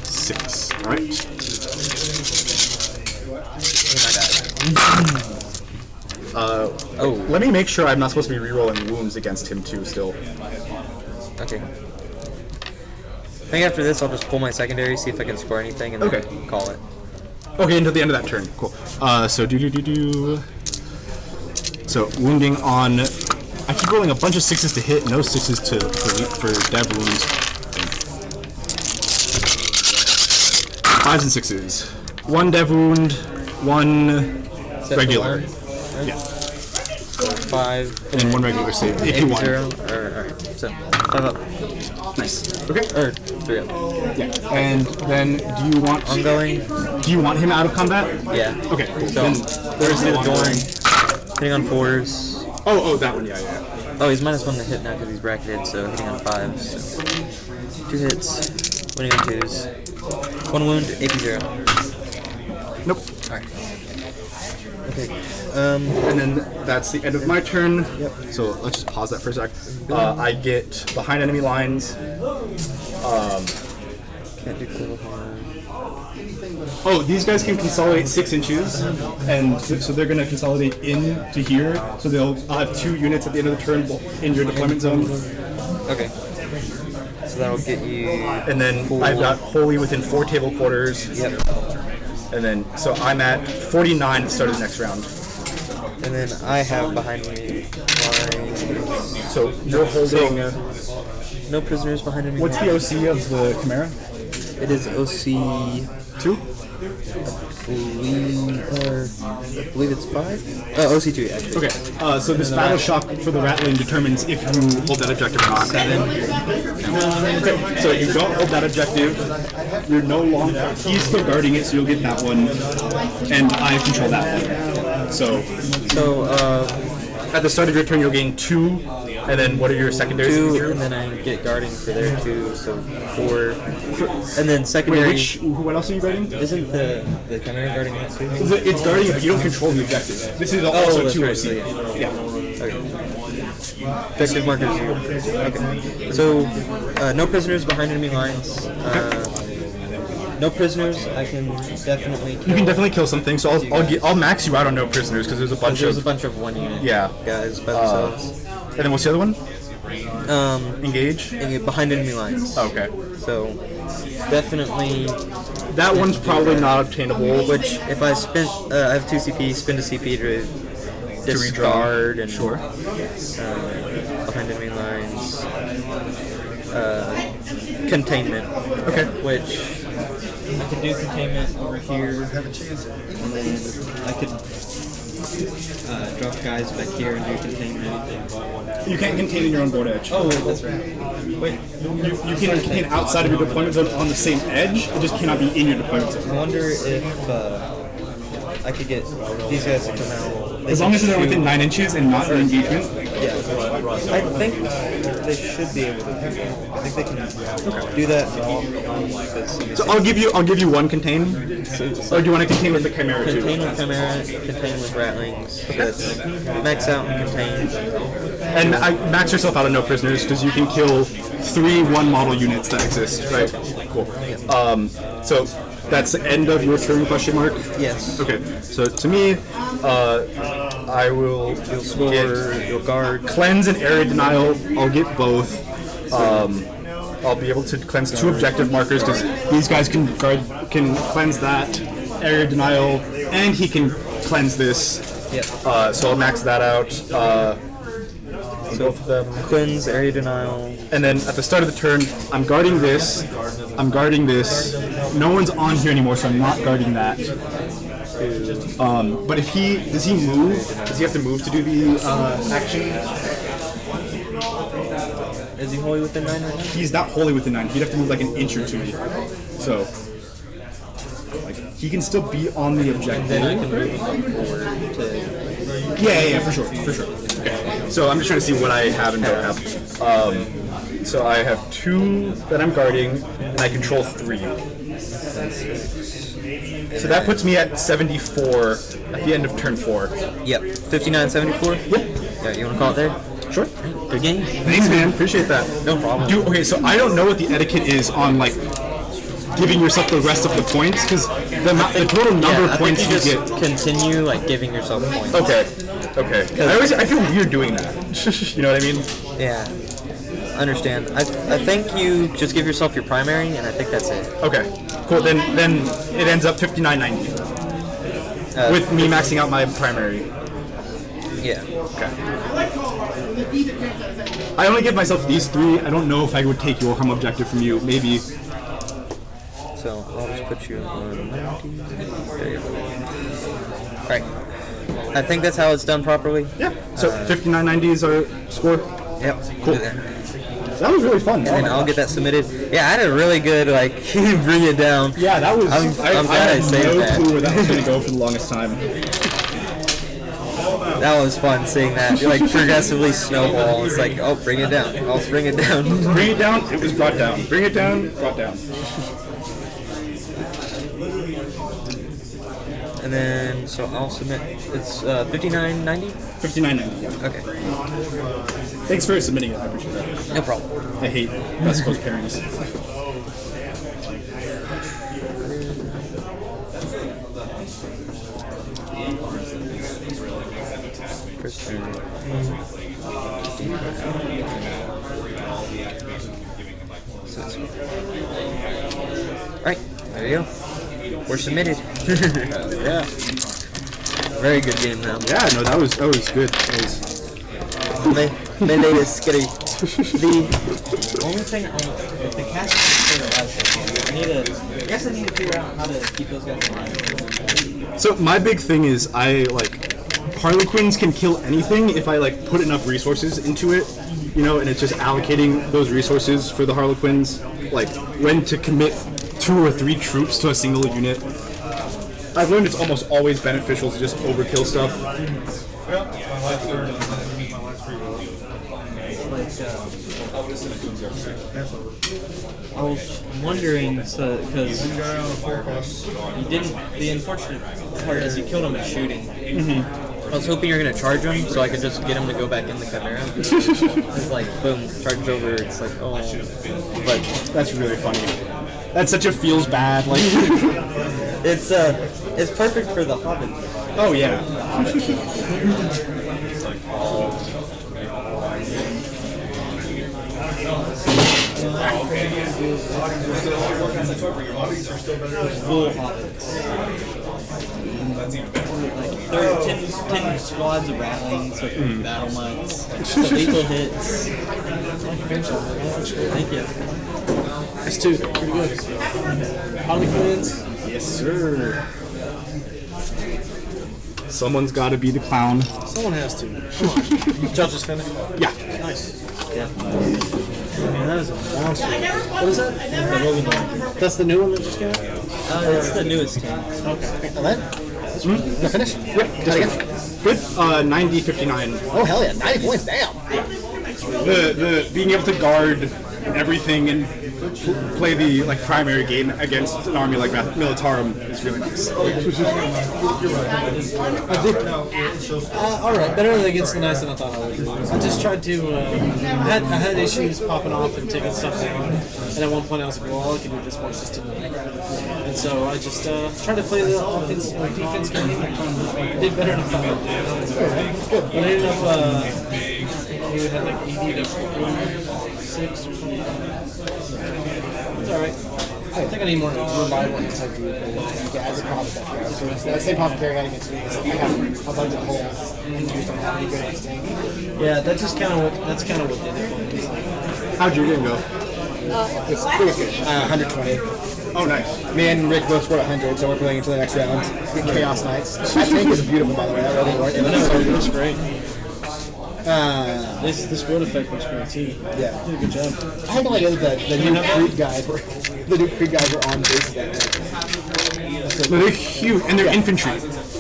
Speaker 1: 6. All right. Let me make sure I'm not supposed to be rerolling wounds against him too. Still.
Speaker 3: Okay. I think after this, I'll just pull my secondary, see if I can score anything, and then call it.
Speaker 1: Okay, until the end of that turn. Cool. So So wounding on. I keep rolling a bunch of 6s to hit, no 6s for dev wounds. 5s and 6s. 1 dev wound, 1 regular. Yeah.
Speaker 3: 5.
Speaker 1: And then 1 regular save if you want.
Speaker 3: 0. Alright, so 5 up.
Speaker 1: Nice. Okay.
Speaker 3: Or 3 up.
Speaker 1: Yeah. And then do you want
Speaker 3: Ongoing.
Speaker 1: Do you want him out of combat?
Speaker 3: Yeah.
Speaker 1: Okay. Cool.
Speaker 3: So,
Speaker 1: Then
Speaker 3: there's the
Speaker 1: ongoing.
Speaker 3: Doring. Hitting on 4s.
Speaker 1: Oh, that one. Yeah.
Speaker 3: Oh, he's -1 to hit now because he's bracketed, so hitting on 5s. So 2 hits, winning on 2s. 1 wound, AP 0.
Speaker 1: Nope.
Speaker 3: Alright. Okay.
Speaker 1: And then that's the end of my turn. Yep. So let's just pause that for a sec. I get behind enemy lines.
Speaker 3: Can't do cool harm.
Speaker 1: Oh, these guys can consolidate 6 inches, and so they're going to consolidate in to here. So they'll have 2 units at the end of the turn in your deployment zone.
Speaker 3: Okay. So that'll get you.
Speaker 1: And then
Speaker 3: 4.
Speaker 1: I've got wholly within 4 table quarters.
Speaker 3: Yep.
Speaker 1: And then so I'm at 49 at the start of the next round.
Speaker 3: And then I have behind me lines.
Speaker 1: So you're holding.
Speaker 3: No prisoners behind me.
Speaker 1: What's the OC of the Chimera?
Speaker 3: It is OC
Speaker 1: 2.
Speaker 3: I believe it's 5. OC 2 actually.
Speaker 1: Okay. So this battle shock for the rattling determines if you hold that objective or not.
Speaker 3: 7.
Speaker 1: Okay. So you don't hold that objective. You're no longer. He's still guarding it, so you'll get that one, and I control that one. So at the start of your turn, you'll gain 2. And then what are your secondaries?
Speaker 3: 2, and then I get guarding for there 2, so 4. And then secondary.
Speaker 1: Wait, what else are you guarding?
Speaker 3: Isn't the Chimera guarding that too?
Speaker 1: It's guarding, but you don't control the objective. This is also
Speaker 3: that's
Speaker 1: 2
Speaker 3: right,
Speaker 1: OC.
Speaker 3: so
Speaker 1: Yeah.
Speaker 3: Okay. Objective markers. Okay. So no prisoners behind enemy lines. No prisoners. I can definitely kill.
Speaker 1: You can definitely kill something. So I'll max you out on no prisoners because there's a bunch
Speaker 3: There's a bunch of 1 unit guys by themselves.
Speaker 1: And then what's the other one? Engage?
Speaker 3: Behind enemy lines.
Speaker 1: Okay.
Speaker 3: So definitely
Speaker 1: that one's probably not obtainable.
Speaker 3: Which if I spent, I have 2 CP, spend a CP to discard and behind enemy lines. Containment. Okay. Which I could do containment over here. Have a chance. And then I could drop guys back here and do containment.
Speaker 1: You can't contain in your own board edge.
Speaker 3: Oh, that's right. Wait,
Speaker 1: you can contain outside of your deployment zone on the same edge. It just cannot be in your deployment zone.
Speaker 3: I wonder if I could get these guys to come out.
Speaker 1: As long as they're within 9 inches and not in engagement.
Speaker 3: Yeah, I think they should be able to do that. I think they can do that.
Speaker 1: So I'll give you 1 contain. Or do you want to contain with the Chimera too?
Speaker 3: Contain with Chimera, contain with Rattlings. That's max out and contain.
Speaker 1: And max yourself out of no prisoners because you can kill 3 1-model units that exist, right? Cool. So that's the end of your turn, question mark?
Speaker 3: Yes.
Speaker 1: Okay. So to me, I will
Speaker 3: you'll guard.
Speaker 1: Cleanse and area denial. I'll get both. I'll be able to cleanse 2 objective markers because these guys can cleanse that area denial, and he can cleanse this.
Speaker 3: Yep.
Speaker 1: So I'll max that out. Both of them.
Speaker 3: Cleanse, area denial.
Speaker 1: And then at the start of the turn, I'm guarding this. I'm guarding this. No one's on here anymore, so I'm not guarding that. But if does he move? Does he have to move to do the action?
Speaker 3: Is he wholly within 9 right now?
Speaker 1: He's not wholly within 9. He'd have to move like an inch or 2. So, like, he can still be on the objective.
Speaker 3: Then I can move forward to.
Speaker 1: Yeah, for sure. Okay. So I'm just trying to see what I have and don't have. So I have 2 that I'm guarding, and I control 3. So that puts me at 74 at the end of turn 4.
Speaker 3: Yep. 59, 74? Yep. Yeah, you want to call it there?
Speaker 1: Sure.
Speaker 3: Good game.
Speaker 1: Thanks, man. Appreciate that.
Speaker 3: No problem.
Speaker 1: Okay, so I don't know what the etiquette is on, like, giving yourself the rest of the points, because the total number of points
Speaker 3: you
Speaker 1: you get...
Speaker 3: continue, like, giving yourself points.
Speaker 1: Okay. I feel weird doing that. You know what I mean?
Speaker 3: Yeah. Understand. I think you just give yourself your primary, and I think that's it.
Speaker 1: Okay. Cool. Then it ends up 59.90. With me maxing out my primary.
Speaker 3: Yeah.
Speaker 1: Okay. I only give myself these 3. I don't know if I would take your home objective from you. Maybe.
Speaker 3: So I'll just put you on 90. There you go. Alright. I think that's how it's done properly.
Speaker 1: Yeah. So 5990 is our score.
Speaker 3: Yep.
Speaker 1: Cool. That was really fun.
Speaker 3: And I'll get that submitted. Yeah, I had a really good bring it down.
Speaker 1: Yeah, that was.
Speaker 3: I'm glad I saved
Speaker 1: no
Speaker 3: that.
Speaker 1: clue where that was going to go for the longest time.
Speaker 3: That was fun seeing that. You progressively snowball. It's like, oh, bring it down. I'll bring it down.
Speaker 1: Bring it down. It was brought down. Bring it down. Brought down.
Speaker 3: And then, so I'll submit. It's 5990.
Speaker 1: 5990. Yeah.
Speaker 3: Okay.
Speaker 1: Thanks for submitting it. I appreciate that.
Speaker 3: No problem.
Speaker 1: I hate West Coast pairings.
Speaker 3: First turn. Alright, there you go. We're submitted.
Speaker 1: Yeah.
Speaker 3: Very good game now.
Speaker 1: Yeah. No, that was good. That was.
Speaker 3: Melee is scary. The only thing if the cast is I guess I need to figure out how to keep those guys alive.
Speaker 1: So my big thing is Harlequins can kill anything if I put enough resources into it, and it's just allocating those resources for the Harlequins, when to commit 2 or 3 troops to a single unit. I've learned it's almost always beneficial to just overkill stuff.
Speaker 3: I was wondering, because you didn't. The unfortunate part is you killed him with shooting. I was hoping you were gonna charge him, so I could just get him to go back in the Chimera. It's like boom, charge over. It's like oh,
Speaker 1: but that's really funny. That's such a feels bad
Speaker 3: It's perfect for the Hobbit.
Speaker 1: Oh yeah.
Speaker 3: Full Hobbits. There are 10 squads of ratlings with battle mutts, lethal hits. Thank you.
Speaker 5: That's 2. Pretty good. Harlequins.
Speaker 1: Yes, sir. Someone's got to be the clown.
Speaker 5: Someone has to. Come on. Judges finished.
Speaker 1: Yeah.
Speaker 5: Nice.
Speaker 3: Yeah. Man, that was a monster.
Speaker 5: What is that? That's the new one that just came out?
Speaker 3: It's the newest team.
Speaker 5: Okay. And then? The finish?
Speaker 1: Yep. Good. 90-59.
Speaker 5: Oh, hell yeah. 90 points. Damn.
Speaker 1: The being able to guard everything and play the primary game against an army like Militarum is really nice.
Speaker 5: All right, better against the nice than I thought I would. I just tried to. I had issues popping off and taking stuff down, and at one point I was like, well, all I can do at this point is just to. And so I just tried to play the offense or defense game. Did better than I thought. Good. But I ended up. He had 80 to 46 or something. It's alright. I think I need more reliable type of that's a problem. That same problem carrying out against me. I have a bunch of holes and just don't have any good instinct. Yeah, that's kind of what did it for me.
Speaker 1: How'd your game go?
Speaker 5: It was good. 120.
Speaker 1: Oh, nice.
Speaker 5: Me and Rick both scored 100, so we're playing into the next round. Chaos Knights. That tank is beautiful, by the way. That really worked. It looks great. This road effect looks great too. Yeah, did a good job. I had no idea that the new Creed guys were on base that night.
Speaker 1: They're huge and they're infantry.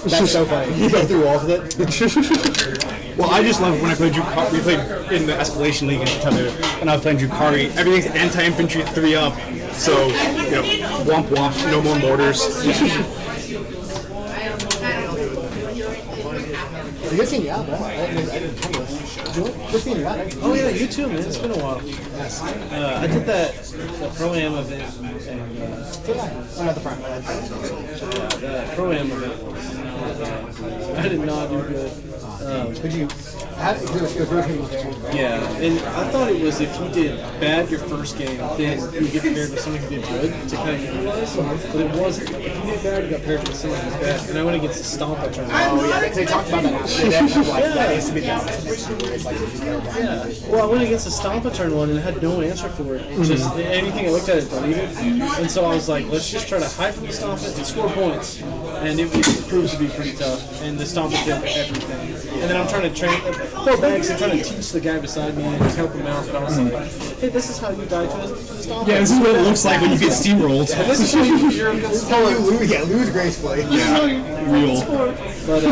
Speaker 5: That's so funny. You go through walls with it.
Speaker 1: Well, I just love when I played Drukari. We played in the Escalation League against each other, and I was playing Drukari. Everything's anti-infantry 3-up, so womp womp, no more mortars.
Speaker 5: You guys seen me out, man. I didn't come with. Good seeing you out. Oh yeah, you too, man. It's been a while. Yes. I did that Pro-Am event. Not the front. The Pro-Am event. I did not do good. Did you? Yeah, and I thought it was if you did bad your first game, then you get paired with someone who did good to kind of equalize. But it wasn't. If you did bad, you got paired with someone who was bad. And I went against the Stomper tournament. Oh yeah, they talked about that. That needs to be the opposite. Yeah. Well, I went against the Stomper one and had no answer for it. Just anything I looked at it deleted. And so I was like, let's just try to hide from the Stomper and score points. and it proved to be pretty tough. And the stomp did everything. And then I'm trying to train 4 bags. I'm trying to teach the guy beside me and help him out. But I was like, hey, this is how you die to the stomp.
Speaker 1: Yeah, this is what it looks like when you get steamrolled.
Speaker 5: And this is how you're a good sport.
Speaker 7: lose gracefully.
Speaker 1: Yeah, real.
Speaker 5: But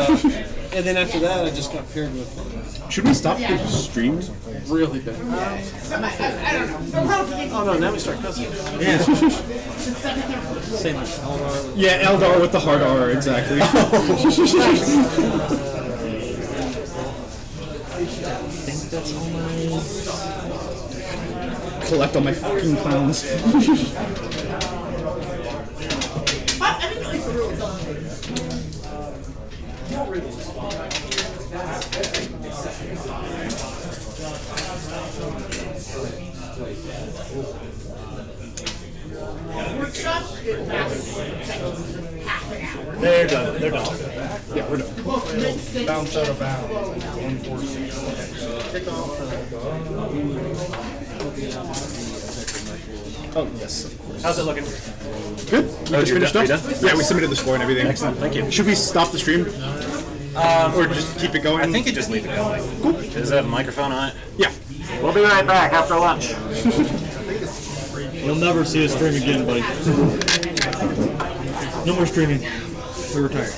Speaker 5: and then after that, I just got paired with
Speaker 1: Should we stop the stream?
Speaker 5: really bad. Oh no, now we start cussing.
Speaker 3: Yeah. Same as Eldar.
Speaker 1: Yeah, Eldar with the hard R, exactly.
Speaker 3: I think that's all my...
Speaker 1: Collect all my fucking clowns.
Speaker 9: They're done. They're done.
Speaker 1: Yeah, we're done.
Speaker 7: Bounce out of bounds. 146.
Speaker 1: Oh, yes, of course.
Speaker 9: How's it looking?
Speaker 1: Good. You just finished up?
Speaker 9: done?
Speaker 1: Yeah, we submitted the score and everything.
Speaker 9: Excellent, thank you.
Speaker 1: Should we stop the stream? Or just keep it going?
Speaker 9: I think you just leave it going. Cool. Does it have a microphone on it?
Speaker 1: Yeah.
Speaker 9: We'll be right back after lunch.
Speaker 3: You'll never see us stream again, buddy. No more streaming. We're retired.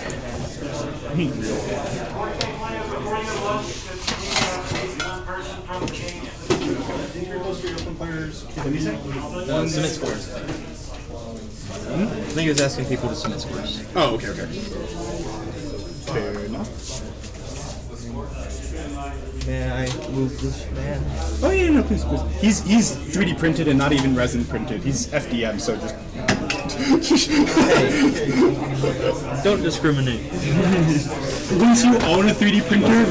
Speaker 3: Submit scores. I think he was asking people to submit scores.
Speaker 1: Oh, okay, okay. Fair enough.
Speaker 3: May I move this man?
Speaker 1: Oh yeah, no, please, please. He's 3D printed and not even resin printed. He's FDM, so just.
Speaker 3: Don't discriminate.
Speaker 1: Once you own a 3D printer,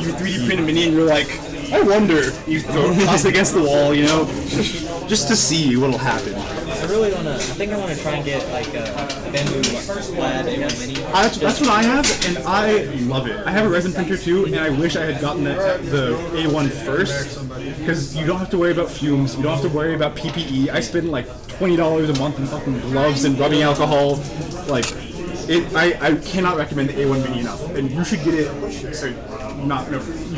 Speaker 1: you 3D print a mini, and you're like, I wonder. You toss it against the wall, you know, just to see what'll happen.
Speaker 3: I really wanna. I think I wanna try and get like a bamboo plaid A1 mini.
Speaker 1: That's what I have, and I love it. I have a resin printer too, and I wish I had gotten the A1 first, because you don't have to worry about fumes, you don't have to worry about PPE. I spend like $20 a month in fucking gloves and rubbing alcohol. Like, I cannot recommend the A1 mini enough, and you should get it. You should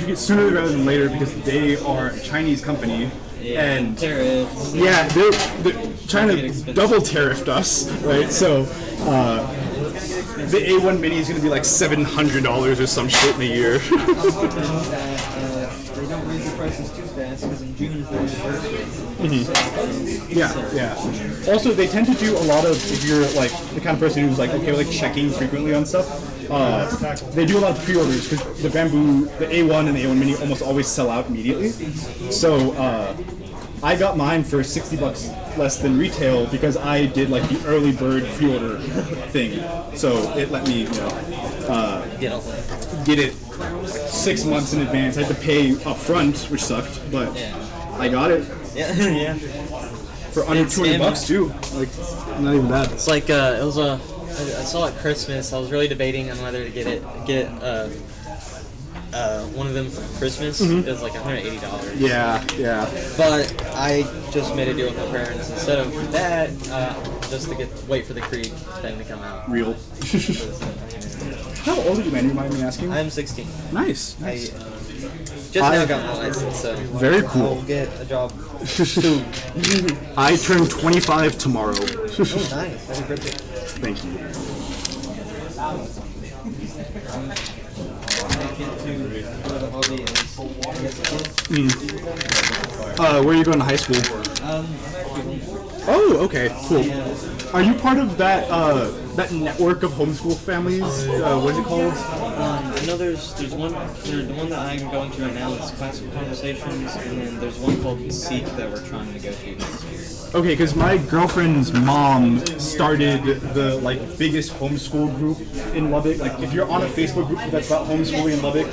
Speaker 1: get it sooner rather than later, because they are a Chinese company. And yeah, they're China double tariffed us, right? So the A1 mini is going to be like $700 or some shit in a year.
Speaker 3: They don't raise the prices too fast because in June is their anniversary.
Speaker 1: Yeah. Also, they tend to do a lot of, if you're like the kind of person who's like okay with like checking frequently on stuff, they do a lot of pre-orders because the bamboo, the A1 and the A1 mini almost always sell out immediately. So I got mine for $60 less than retail because I did like the early bird pre-order thing. So it let me, get it 6 months in advance. I had to pay up front, which sucked, but I got it.
Speaker 3: Yeah.
Speaker 1: For under $20 too. Like, not even bad.
Speaker 3: It's like it was I saw it at Christmas. I was really debating on whether to get one of them for Christmas. It was like $180.
Speaker 1: Yeah.
Speaker 3: But I just made a deal with my parents instead of that, just to wait for the Creed thing to come out.
Speaker 1: Real. How old are you, man? You mind me asking?
Speaker 3: I'm 16.
Speaker 1: Nice.
Speaker 3: I just now got my license, so
Speaker 1: very cool.
Speaker 3: I'll get a job soon.
Speaker 1: I turn 25 tomorrow.
Speaker 3: Oh, nice. Happy birthday.
Speaker 1: Thank you. Where are you going to high school? Oh, okay, cool. Are you part of that that network of homeschool families? What is it called?
Speaker 3: I know there's one. The one that I'm going to right now is Classical Conversations, and then there's one called Seek that we're trying to go to next year.
Speaker 1: Okay, because my girlfriend's mom started the like biggest homeschool group in Lubbock. Like, if you're on a Facebook group that's about homeschooling in Lubbock,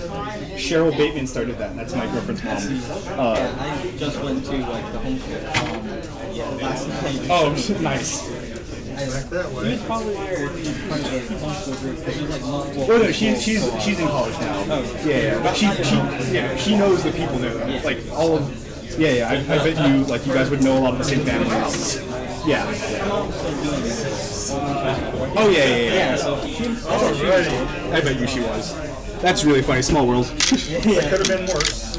Speaker 1: Cheryl Bateman started that. And that's my girlfriend's mom.
Speaker 3: Yeah, I just went to like the homeschool last night.
Speaker 1: Oh, nice.
Speaker 3: He's probably there if he's part of the homeschool group. There's like multiple.
Speaker 1: Well, no, she's in college now.
Speaker 3: Oh,
Speaker 1: yeah. But she knows the people there. Like all of. Yeah. I bet you you guys would know a lot of the same families. Yeah. Oh yeah.
Speaker 3: So
Speaker 1: I bet you she was. That's really funny. Small world.
Speaker 7: It could have been worse.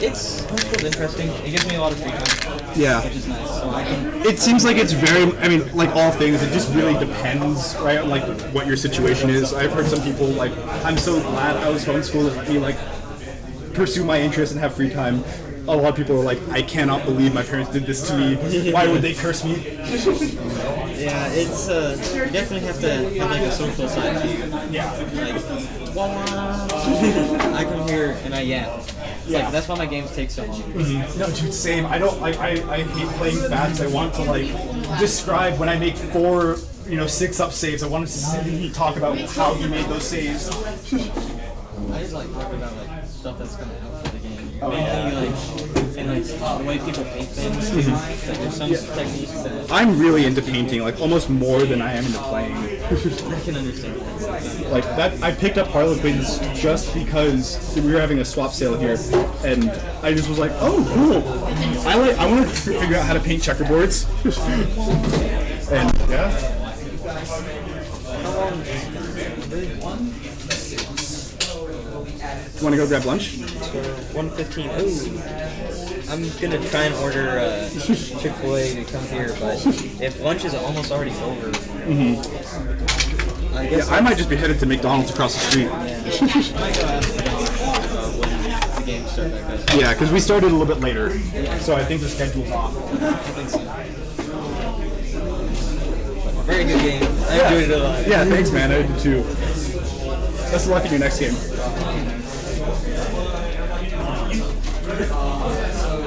Speaker 3: it's interesting. It gives me a lot of free time,
Speaker 1: Yeah.
Speaker 3: which is nice. So I can.
Speaker 1: It seems like it's very, I mean, like all things, it just really depends, right, on like what your situation is. I've heard some people like, I'm so glad I was homeschooled and let me like pursue my interests and have free time. A lot of people are like, I cannot believe my parents did this to me. Why would they curse me?
Speaker 3: Yeah, it's you definitely have to have like a social side to you.
Speaker 1: Yeah.
Speaker 3: Like, I come here and I yap. Like that's why my games take so long.
Speaker 1: No, dude, same. I don't like. I hate playing fast. I want to like describe when I make 4, 6-up saves. I want to sit and talk about how he made those saves.
Speaker 3: I just like talk about like stuff that's coming out for the game.
Speaker 1: Oh,
Speaker 3: Mainly like and like the way people paint things. Like, there's some techniques that
Speaker 1: I'm really into painting, like almost more than I am into playing.
Speaker 3: I can understand.
Speaker 1: Like that, I picked up Harlequins just because we were having a swap sale here, and I just was like, oh, cool. I want to figure out how to paint checkerboards. And yeah. You want to go grab lunch?
Speaker 3: 1:15. Ooh. I'm gonna try and order Chick-fil-A to come here, but if lunch is almost already over, I guess
Speaker 1: I might just be headed to McDonald's across the street.
Speaker 3: I might go ask when the games start back up.
Speaker 1: Yeah, because we started a little bit later, so I think the schedule's off.
Speaker 3: I think so. Very good game. I enjoyed it a lot.
Speaker 1: Yeah, thanks, man. I did too. Best of luck in your next game.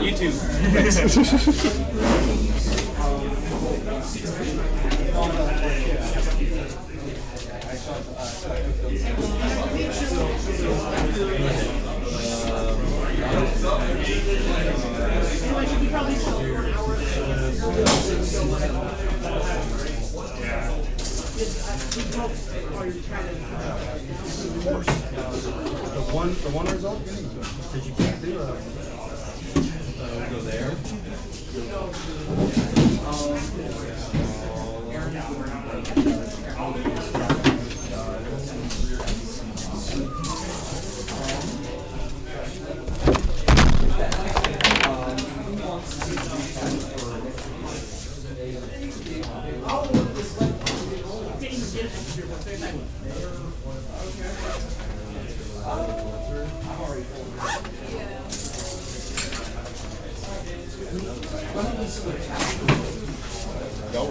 Speaker 3: You too.
Speaker 7: The one result? Because you can't do go there.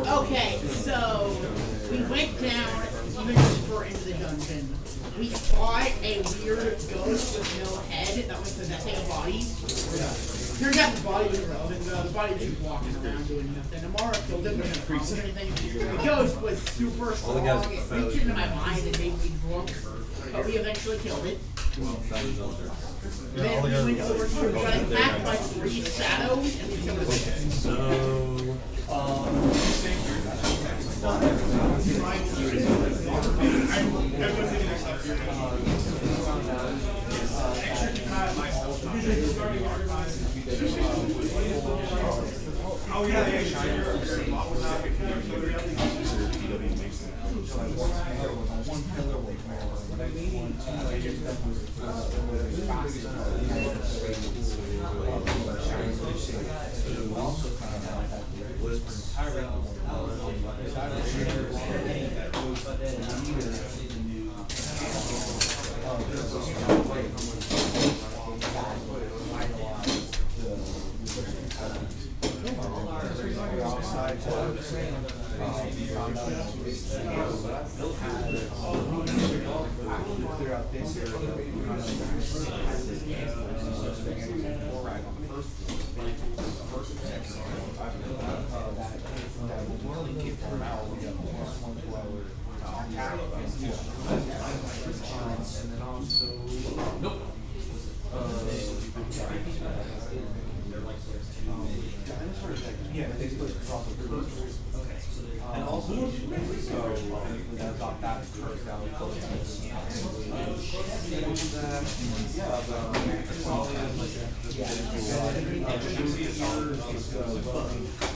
Speaker 10: Okay, so we went down even deeper into the dungeon. We fought a weird ghost with no head that was possessing a body. Turns out the body was irrelevant. The body was just walking around doing nothing. Amara killed him, didn't accomplish anything. The ghost was super strong. It reached into my mind and made me drunk. But we eventually killed it. Then we went over to got attacked by 3 shadows and we killed it.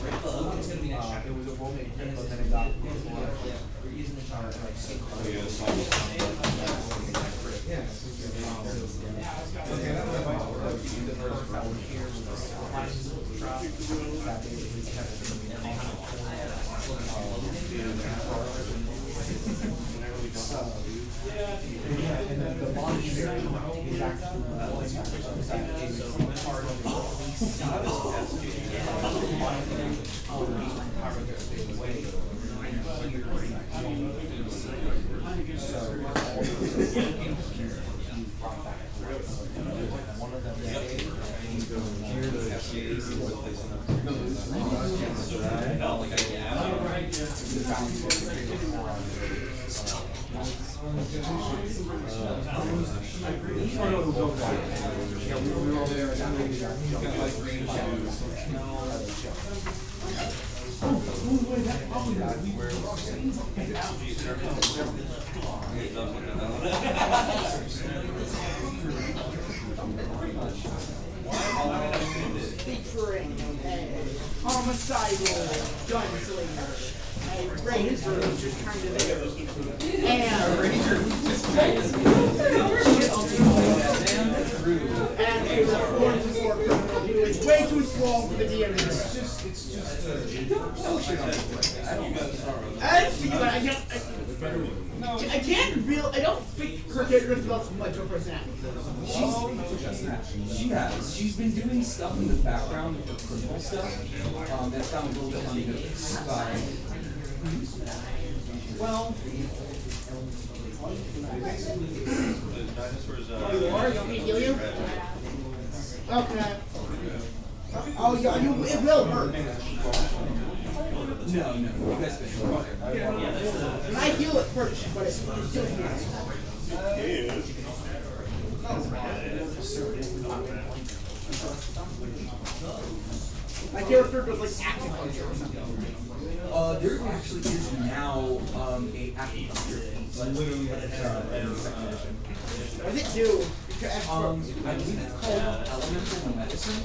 Speaker 8: It was a well-made print, but then it got and then the bond is actually part of
Speaker 10: featuring a homicidal gunslinger, a ranger who's just kind of there, and a reformed war criminal who is way too strong for the DM. I can't real. I don't think her character develops much of a personality.
Speaker 8: She has. She's been doing stuff in the background with the criminal stuff. That's gotten a little bit unnoticed by. Well.
Speaker 10: Oh, you are? You want me to heal you? Okay. Oh, yeah, it will hurt.
Speaker 8: No, you guys finish.
Speaker 10: I heal it first, but it still heals. My character does like acupuncture or something.
Speaker 8: There actually is now a acupuncture. Literally,
Speaker 10: What does it do?
Speaker 8: I believe it's called elemental medicine.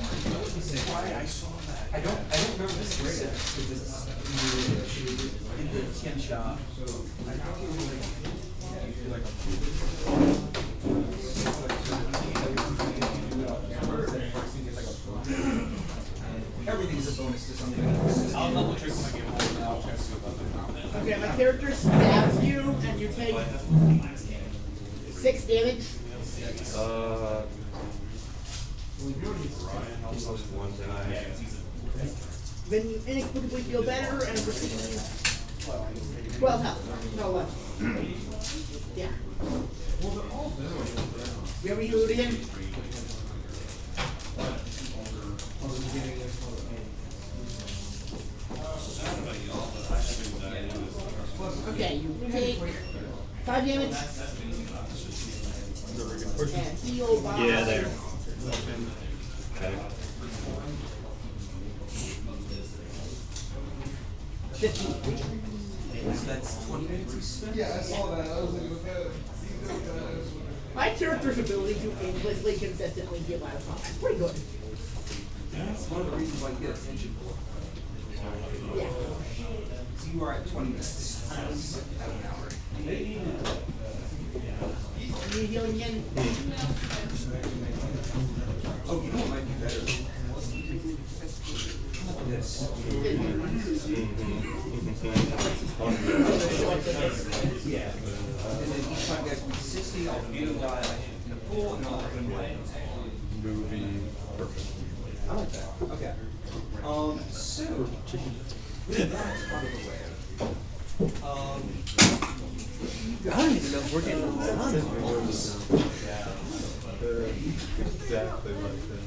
Speaker 8: I don't remember the specifics because it's in the tin shop. Everything's a bonus to something. I'll double check when I get home.
Speaker 10: Okay, my character stabs you and you take 6 damage. Then you inexplicably feel better and receive 12 health. No less. Yeah. You ever heal it again? Okay, you take 5 damage. And heal by...
Speaker 4: Yeah, there. Okay.
Speaker 10: 15.
Speaker 8: That's 20 minutes.
Speaker 7: Yeah, I saw that. I was looking at that.
Speaker 10: My character's ability to aimlessly consistently heal out of combat is pretty good.
Speaker 8: That's one of the reasons why you get attention for.
Speaker 10: Yeah.
Speaker 8: So you are at 20 minutes. At an hour.
Speaker 10: Are you healing again?
Speaker 8: Oh, you know what might be better? This. Yeah. And then each time guys with 60, I'll do a guy in a pool and I'll open one.
Speaker 4: Movie. Perfect.
Speaker 8: I like that. Okay. So with that out of the way.
Speaker 3: I don't even know if we're getting on.
Speaker 4: Exactly like that.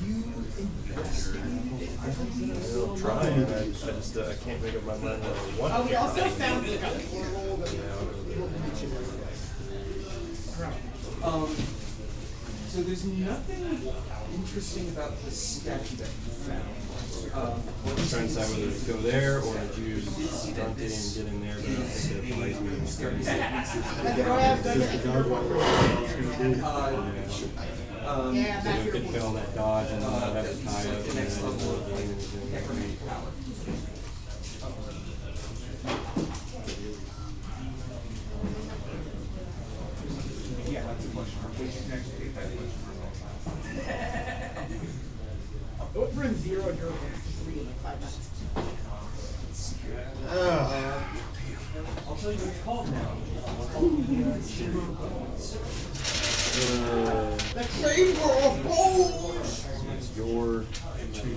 Speaker 8: You investigated.
Speaker 4: I'll try. I just I can't make up my mind what I want.
Speaker 10: Oh, we also found like a portal that
Speaker 8: so there's nothing interesting about the statue that you found.
Speaker 4: I'm trying to decide whether to go there or to use stunt it and get in there, but I don't think it applies me in
Speaker 10: I can go after
Speaker 8: Sure.
Speaker 10: Yeah, that's your
Speaker 11: Get all that dodge and then have to tie up.
Speaker 8: The next level of necromantic power.
Speaker 5: Yeah, that's a question mark. We can actually take that question mark.
Speaker 10: It went from 0 to 3 in like 5 minutes.
Speaker 8: I'll tell you what it's called now.
Speaker 10: The Chamber of Bones!
Speaker 11: Your 10.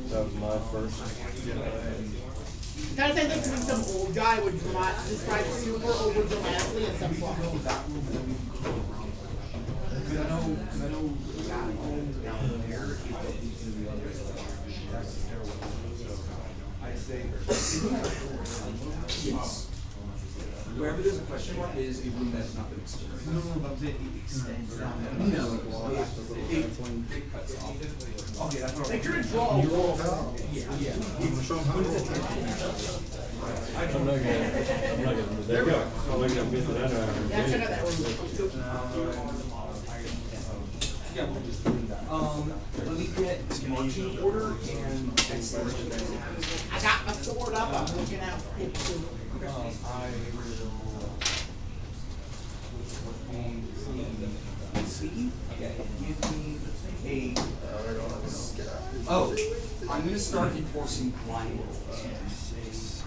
Speaker 11: That was my first.
Speaker 10: Kind of sounds like when some old guy would describe super over dramatically and some fluff.
Speaker 8: Wherever there's a question mark is a room that's not been explored. No, but it extends. No, it cuts off. Okay, that's what
Speaker 10: Make sure to draw a wall.
Speaker 8: Yeah.
Speaker 11: I'm not gonna. There we go. I'm not gonna miss that.
Speaker 10: Yeah, check out that room.
Speaker 8: Let me get marching order and exploration.
Speaker 10: I got my sword up, I'm looking out for it too.
Speaker 8: I will speaking. Okay, give me a. Oh, I'm going to start enforcing blind rolls.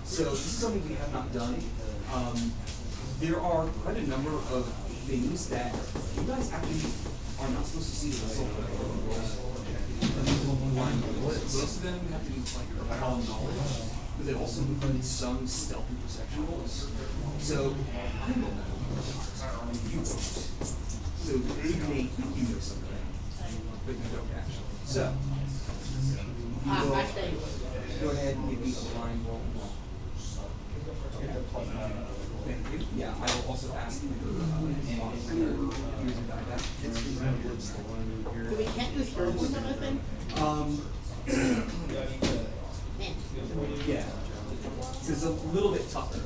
Speaker 8: So this is something we have not done. There are quite a number of things that you guys actually are not supposed to see the result of. Blind rolls. Most of them have to do like common knowledge, but they also include some stealth and perception rolls. So I will know. You won't. So they may think you know something, but you don't actually. So you will
Speaker 10: I stay.
Speaker 8: go ahead and give me a blind roll. Thank you. Yeah, I will also ask you for
Speaker 10: So we can't use herbals on this thing?
Speaker 8: Yeah. So it's a little bit tougher.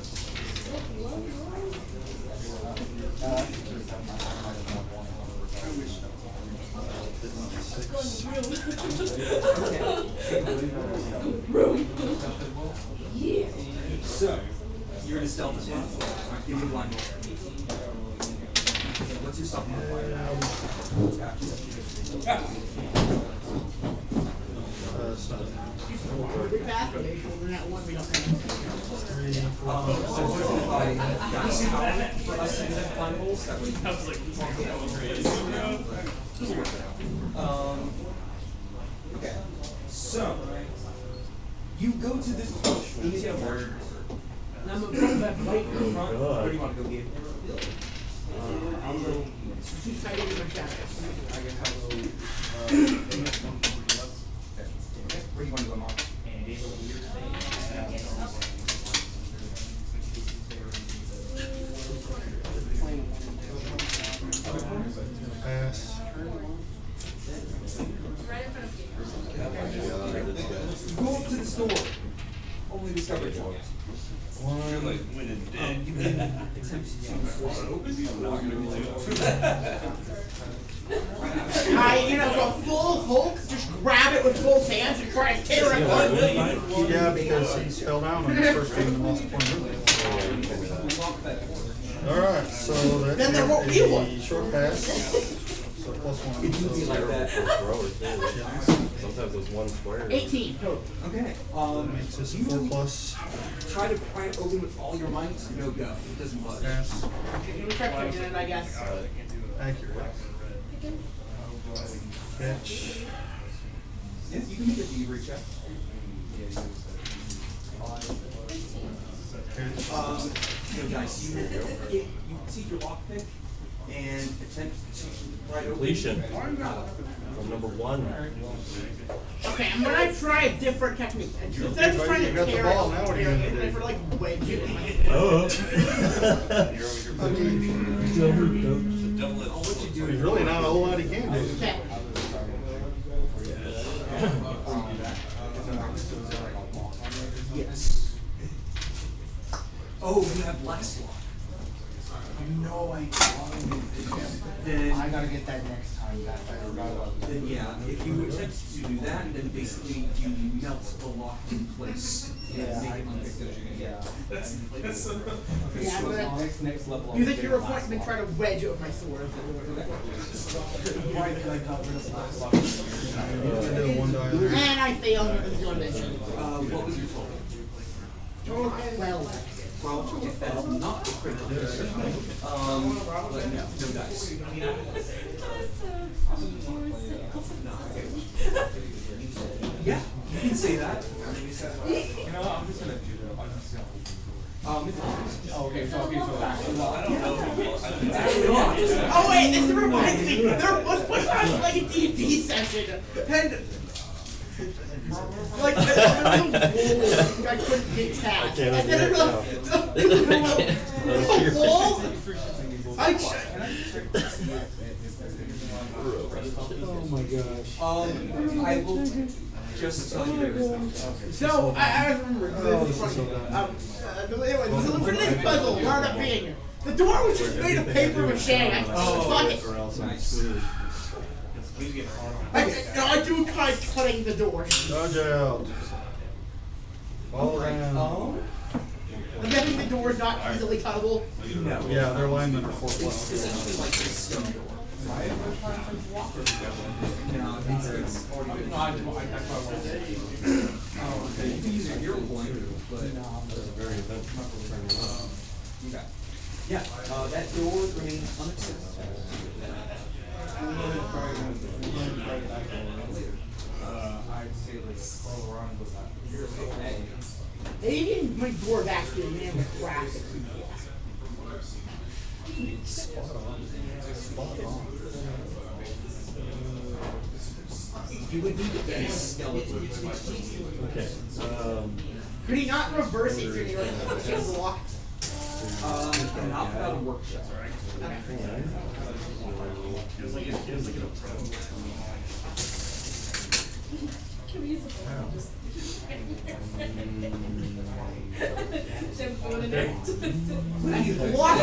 Speaker 10: Yeah.
Speaker 8: So, you're gonna stealth this one. Give me a blind roll. What's your stealth modifier?
Speaker 10: We passed it, we're not one, we don't have.
Speaker 8: So if I for us to get blind rolls, that would okay. So you go to this bush. You see a word.
Speaker 10: I'm gonna put that right in front.
Speaker 8: Where do you want to go, Gabe?
Speaker 10: Keep fighting in my shadows.
Speaker 8: Where do you want to go, Mark?
Speaker 7: Pass.
Speaker 8: Go up to the store. Only discovery points. You can attempt to
Speaker 10: go full Hulk, just grab it with both hands and try to tear it apart.
Speaker 7: Yeah, because he fell down on his first game and lost a point. Alright, so
Speaker 10: Then
Speaker 7: that's
Speaker 10: there won't be one.
Speaker 7: a short pass. So +1.
Speaker 8: It's easy like that.
Speaker 11: Sometimes there's one square.
Speaker 10: 18 total.
Speaker 8: Okay.
Speaker 7: Makes this a 4+.
Speaker 8: Try to pry it open with all your might. No go. It doesn't budge.
Speaker 7: Pass.
Speaker 10: You try putting it in, I guess.
Speaker 7: Accurate. Catch.
Speaker 8: Yeah, you can make a thievery check. No dice. You see your lockpick and attempt to pry it open.
Speaker 11: Completion. From number 1.
Speaker 10: Okay, I'm gonna try a different technique. Instead of just trying to
Speaker 7: You got the
Speaker 10: tear
Speaker 7: ball,
Speaker 10: it,
Speaker 7: now what are you gonna do?
Speaker 10: for like wedge it in my
Speaker 11: Oh.
Speaker 7: There's really not a whole lot he can do.
Speaker 10: Okay.
Speaker 8: Yes. Oh, you have blast lock. no idea, then
Speaker 5: I gotta get that next time.
Speaker 8: then yeah, if you attempt to do that, then basically you melt the lock in place.
Speaker 5: Yeah,
Speaker 8: That's
Speaker 10: Yeah, but
Speaker 5: next level.
Speaker 10: you think your opponent's been trying to wedge over my sword. And I failed with your mission.
Speaker 8: what was your total?
Speaker 10: Total 12.
Speaker 8: 12. If that is not the critical but no dice. Yeah, you can say that.
Speaker 5: You know what? I'm just gonna do that. I'm just gonna. Okay, so
Speaker 10: Oh wait, this reminds me. There was like a D&D session, and like I couldn't get past. And then the wall.
Speaker 5: Oh my gosh.
Speaker 8: I will just tell you everything.
Speaker 10: So I remember this is funny. Anyway, so for this puzzle, what ended up being the door was just made of paper mache. I do kind of cutting the door.
Speaker 7: Dodge out. All around.
Speaker 10: I'm guessing the door is not easily cuttable.
Speaker 8: No.
Speaker 7: Yeah, they're lined under 4 blocks.
Speaker 8: It's essentially like this stone door. No, it's already been. You can use your point, but
Speaker 11: Very eventful.
Speaker 8: okay. Yeah, that door remains unaccessible.
Speaker 5: I'd say like scroll around with that.
Speaker 10: They didn't bring door back to the man with graphics.
Speaker 7: Spot on.
Speaker 10: You would need to get
Speaker 8: Skeleton.
Speaker 11: Okay.
Speaker 10: Could he not reverse it through the block?
Speaker 8: Not without a workshop.
Speaker 10: Block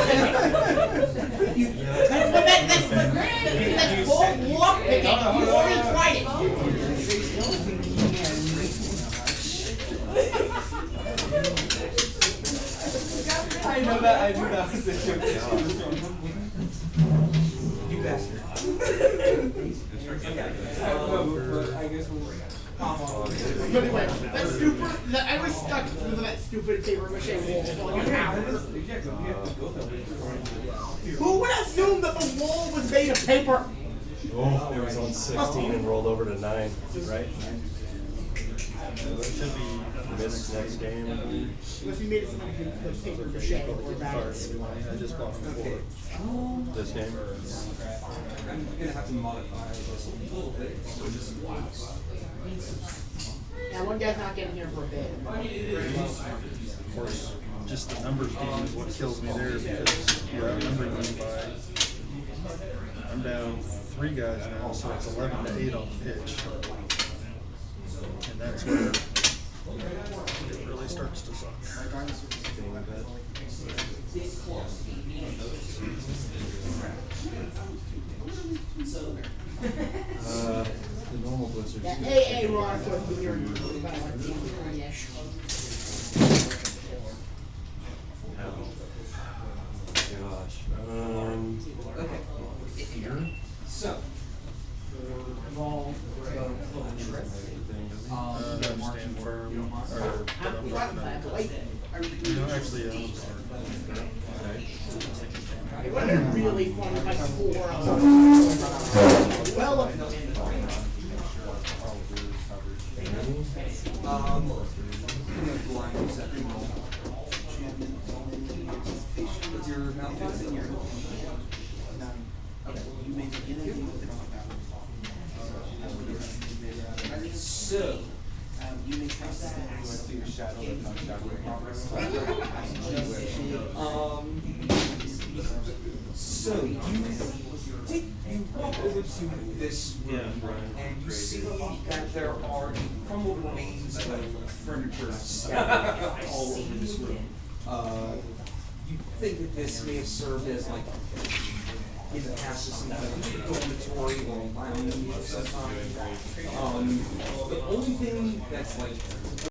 Speaker 10: that's full block picking. You already tried it.
Speaker 5: I know that. I knew that was the joke.
Speaker 8: You bastard.
Speaker 5: I guess we'll.
Speaker 10: But anyway, that stupid. I was stuck with that stupid paper mache wall for like an hour. Who would assume that the wall was made of paper?
Speaker 11: Oh, it was on 16 and rolled over to 9, right?
Speaker 7: It should be
Speaker 11: Missed next game.
Speaker 10: Unless you made it something with paper mache or that.
Speaker 7: I just bought 4.
Speaker 11: This game.
Speaker 8: I'm gonna have to modify this a little bit. So just
Speaker 10: Yeah, one guy's not getting here for a bit.
Speaker 7: Of course, just the numbers game is what kills me there because you're outnumbering me by. I'm down 3 guys now, so it's 11 to 8 on the pitch. And that's where it really starts to suck.
Speaker 11: The normal blizzards.
Speaker 10: Yeah, AA Ron was when you're about like 3-ish.
Speaker 11: Gosh.
Speaker 8: okay. So
Speaker 7: Stand firm, or, no, actually,
Speaker 10: It would have been really fun if I swore well up.
Speaker 8: blind perception roll. What's your mouth? Okay. You may begin. So, you may cast that. So you walk over to this room and you see that there are crumbled remains of furniture scattered all over this room. You think that this may have served as like in the past as some kind of dormitory or lounge of some kind. The only thing that's like